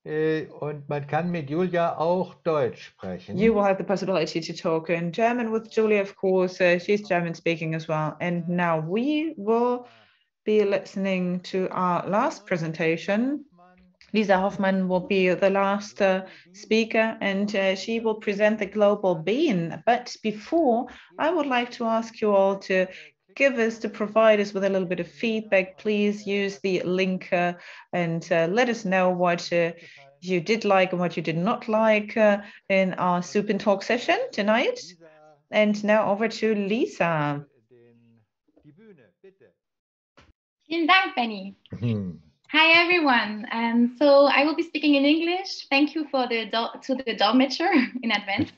Und man kann mit Julia auch Deutsch sprechen. You will have the possibility to talk in German with Julia, of course. She's German speaking as well. And now we will be listening to our last presentation. Lisa Hoffmann will be the last speaker, and she will present the global bean. But before, I would like to ask you all to provide us with a little bit of feedback. Please use the link and let us know what you did like and what you did not like in our Soup and Talk session tonight. And now over to Lisa. Vielen Dank, Benny. Hi, everyone. So I will be speaking in English. Thank you to the Dolmetscher in advance.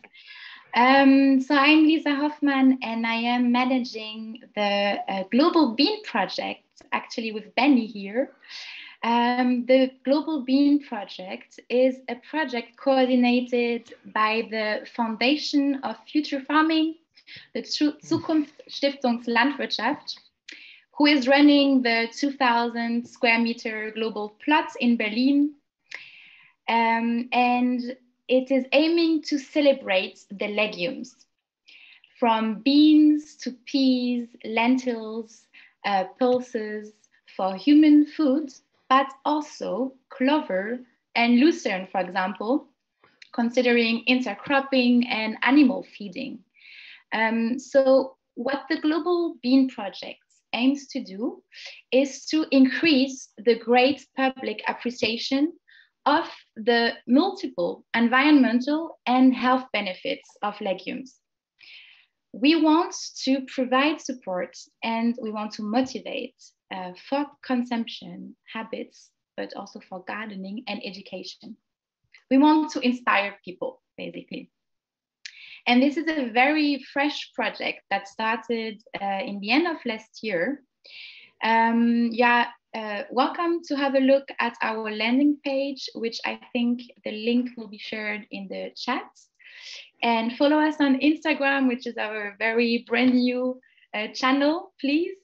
So I'm Lisa Hoffmann, and I am managing the Global Bean Project, actually with Benny here. The Global Bean Project is a project coordinated by the Foundation of Future Farming, the Zukunftsstiftung Landwirtschaft, who is running the 2,000 square meter global plot in Berlin. And it is aiming to celebrate the legumes, from beans to peas, lentils, pulses for human food, but also clover and lucerne, for example, considering intercropping and animal feeding. So what the Global Bean Project aims to do is to increase the great public appreciation of the multiple environmental and health benefits of legumes. We want to provide support, and we want to motivate for consumption habits, but also for gardening and education. We want to inspire people, basically. And this is a very fresh project that started in the end of last year. Welcome to have a look at our landing page, which I think the link will be shared in the chat. And follow us on Instagram, which is our very brand new channel, please.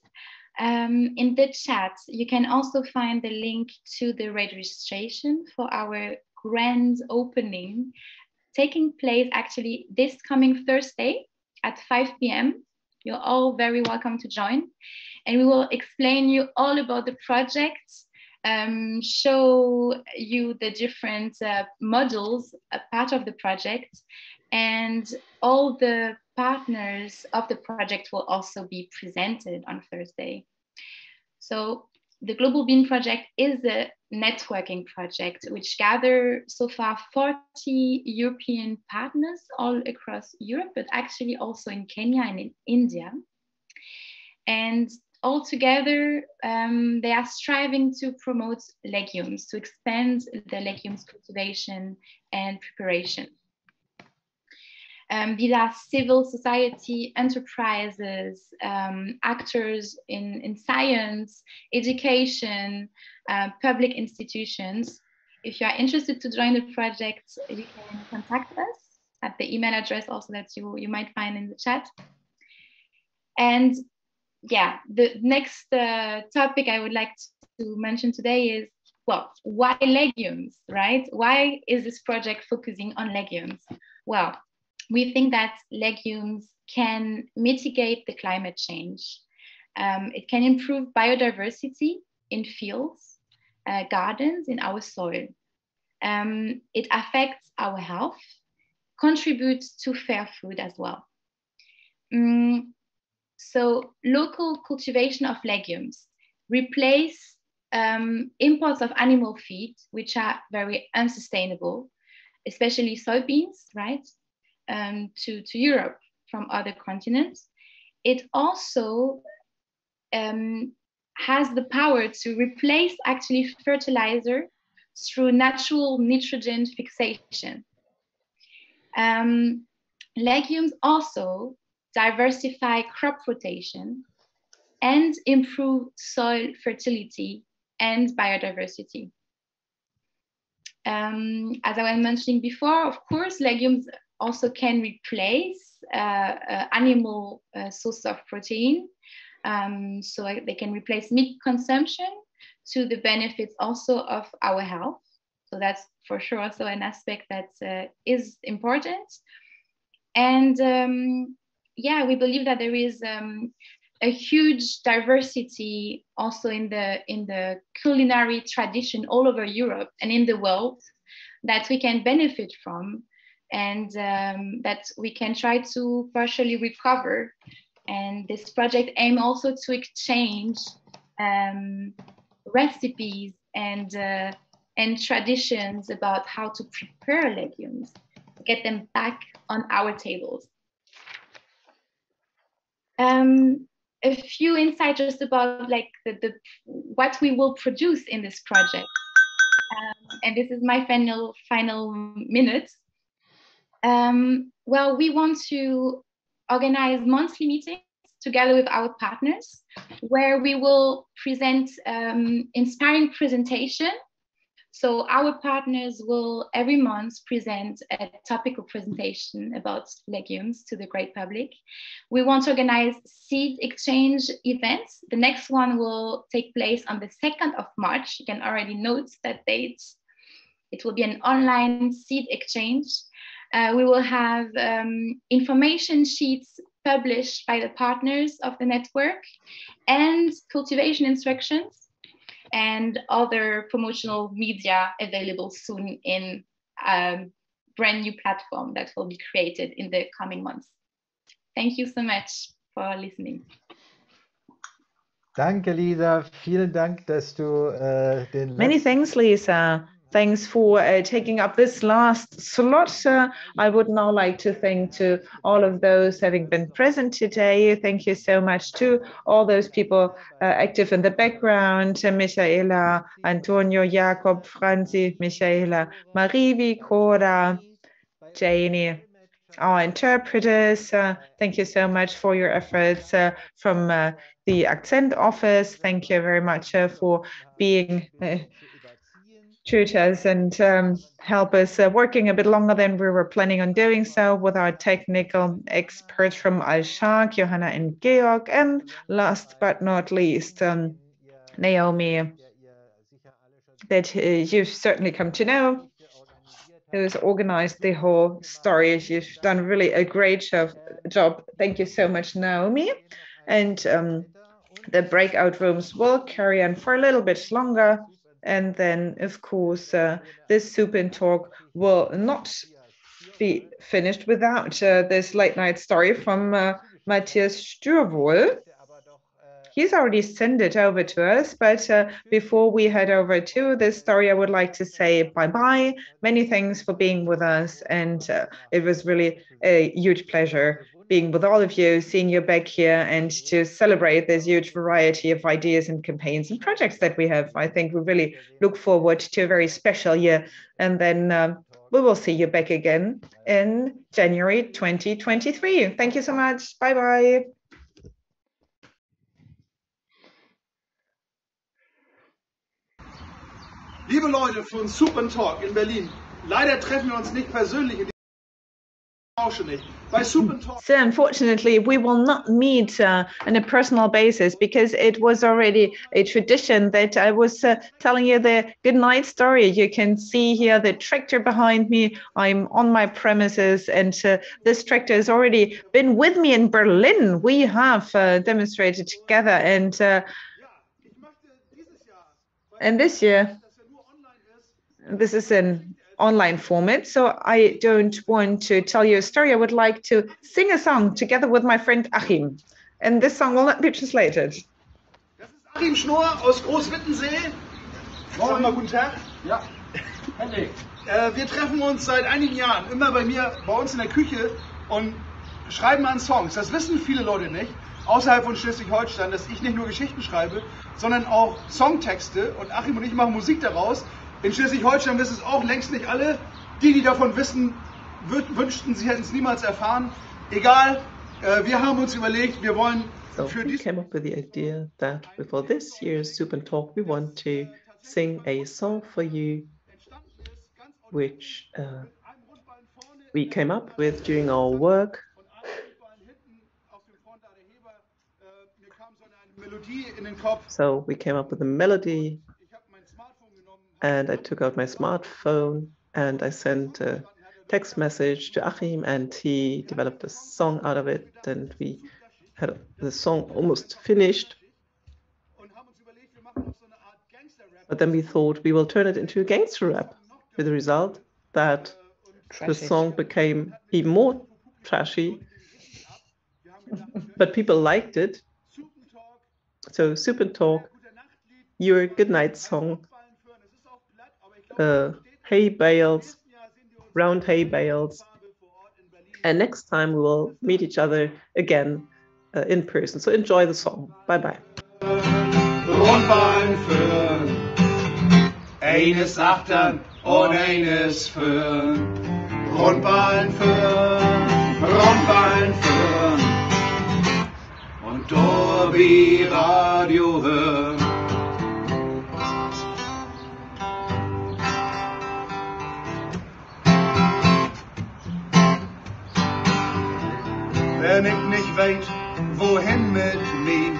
In the chat, you can also find the link to the registration for our grand opening, taking place actually this coming Thursday at 5 p.m. You're all very welcome to join. And we will explain you all about the project, show you the different models, a part of the project, and all the partners of the project will also be presented on Thursday. So the Global Bean Project is a networking project, which gather so far 40 European partners all across Europe, but actually also in Kenya and in India. And all together, they are striving to promote legumes, to expand the legumes cultivation and preparation. These are civil society enterprises, actors in science, education, public institutions. If you are interested to join the project, you can contact us at the email address also that you might find in the chat. And yeah, the next topic I would like to mention today is, well, why legumes, right? Why is this project focusing on legumes? Well, we think that legumes can mitigate the climate change. It can improve biodiversity in fields, gardens, in our soil. It affects our health, contributes to fair food as well. So local cultivation of legumes replace imports of animal feed, which are very unsustainable, especially soybeans, right? To Europe from other continents. It also has the power to replace actually fertilizer through natural nitrogen fixation. Legumes also diversify crop rotation and improve soil fertility and biodiversity. As I was mentioning before, of course, legumes also can replace animal source of protein. So they can replace meat consumption to the benefits also of our health. So that's for sure also an aspect that is important. And yeah, we believe that there is a huge diversity also in the culinary tradition all over Europe and in the world that we can benefit from, and that we can try to partially recover. And this project aims also to exchange recipes and traditions about how to prepare legumes, to get them back on our tables. A few insights just about like what we will produce in this project. And this is my final minutes. Well, we want to organize monthly meetings together with our partners, where we will present inspiring presentation. So our partners will every month present a topical presentation about legumes to the great public. We want to organize seed exchange events. The next one will take place on the 2nd of March. You can already note that date. It will be an online seed exchange. We will have information sheets published by the partners of the network and cultivation instructions and other promotional media available soon in a brand new platform that will be created in the coming months. Thank you so much for listening. Danke, Lisa. Vielen Dank, dass du den Many thanks, Lisa. Thanks for taking up this last slot. I would now like to thank to all of those having been present today. Thank you so much to all those people active in the background, Michaela, Antonio, Jakob, Franzi, Michaela, Marivi, Cora, Janie, our interpreters. Thank you so much for your efforts from the Accent office. Thank you very much for being tutors and help us working a bit longer than we were planning on doing so with our technical experts from Al-Shark, Johanna and Georg, and last but not least, Naomi, that you've certainly come to know, who's organized the whole story. You've done really a great job. Thank you so much, Naomi. And the breakout rooms will carry on for a little bit longer. And then, of course, this soup and talk will not be finished without this late night story from Matthias Stürwohl. he's already sent it over to us. But before we head over to this story, I would like to say bye-bye. Many thanks for being with us. And it was really a huge pleasure being with all of you, seeing you back here, and to celebrate this huge variety of ideas and campaigns and projects that we have. I think we really look forward to a very special year. And then we will see you back again in January 2023. Thank you so much. Bye-bye. Liebe Leute von Super Talk in Berlin, leider treffen wir uns nicht persönlich. So unfortunately, we will not meet on a personal basis, because it was already a tradition that I was telling you the good night story. You can see here the tractor behind me. I'm on my premises, and this tractor has already been with me in Berlin. We have demonstrated together, and this year, this is an online format, so I don't want to tell you a story. I would like to sing a song together with my friend Achim, and this song will not be translated. Das ist Achim Schnorr aus Großwittensee. Sag mal guten Tag. Ja. Wir treffen uns seit einigen Jahren immer bei uns in der Küche und schreiben an Songs. Das wissen viele Leute nicht, außerhalb von Schleswig-Holstein, dass ich nicht nur Geschichten schreibe, sondern auch Songtexte, und Achim und ich machen Musik daraus. In Schleswig-Holstein wissen es auch längst nicht alle. Die davon wissen, wünschten, sie hätten es niemals erfahren. Egal, wir haben uns überlegt, wir wollen für we came up with the idea that before this year's Super Talk, we want to sing a song for you, which we came up with during our work. So we came up with a melody, and I took out my smartphone and I sent a text message to Achim, and he developed a song out of it, and we had the song almost finished. But then we thought we will turn it into a gangster rap, with the result that the song became even more trashy, but people liked it. So Super Talk, your goodnight song. Hay bales, round hay bales, and next time we will meet each other again in person. So enjoy the song. Bye bye. Rundbein führen, eines achtern und eines führen. Rundbein führen, Rundbein führen und Dorbi Radio hören. Wenn ich nicht weet, wohin mit mir.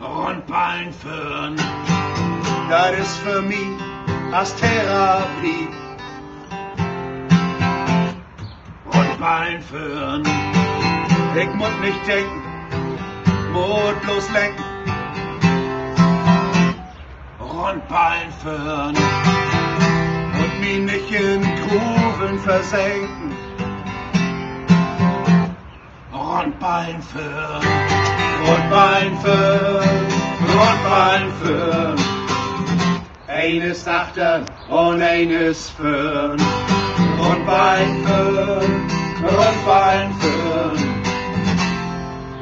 Rundbein führen, das ist für mich als Therapie. Rundbein führen, ich muss nicht denken, muss bloß lenken. Rundbein führen und mich nicht in Gruben versenken. Rundbein führen, Rundbein führen, Rundbein führen. Eines achtern und eines führen. Rundbein führen, Rundbein führen.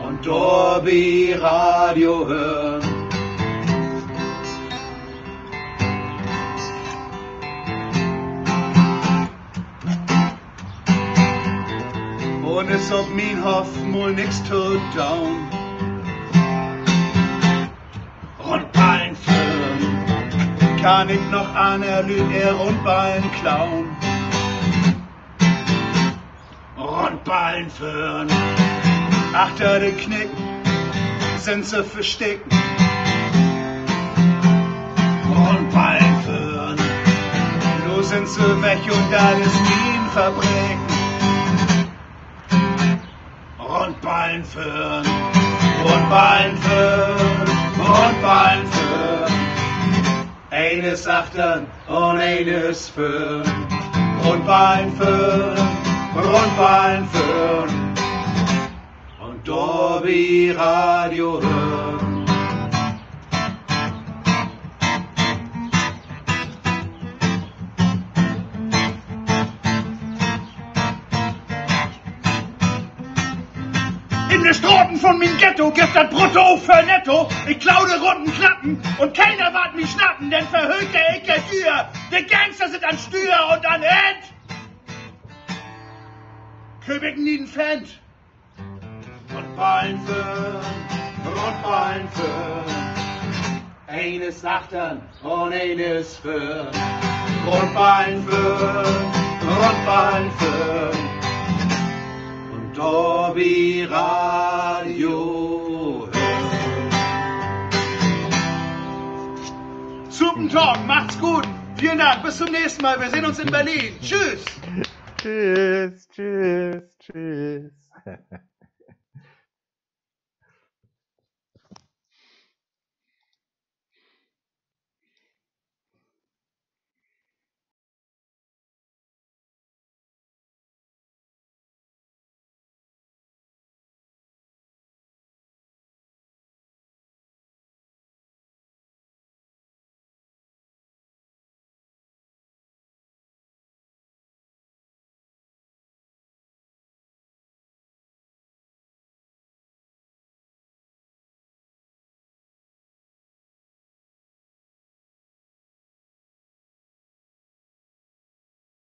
Und Dorbi Radio hören. Und es ob mein Hoff mal nix tut down. Rundbein führen, kann ich noch einer Lüge Rundbein klauen. Rundbein führen, achter den Knick, sind sie versteckt. Rundbein führen, nur sind sie weg und alles mein Verbrechen. Rundbein führen, Rundbein führen, Rundbein führen. Eines achtern und eines führen. Rundbein führen, Rundbein führen. Und Dorbi Radio hören. In den Straßen von min Ghetto gibt das Brutto für Netto. Ich klaue de runden Knappen und keiner wart mich schnappen, denn verhöht der Ecke Tür. Die Gangster sind an Stür und an End. Köbigen nieden Fend. Rundballen für, Rundballen für. Eines achtern und eines für. Rundballen für, Rundballen für. Dorbi Radio hören. Suppentalk, macht's gut. Vielen Dank, bis zum nächsten Mal. Wir sehen uns in Berlin. Tschüss. Tschüss, tschüss, tschüss.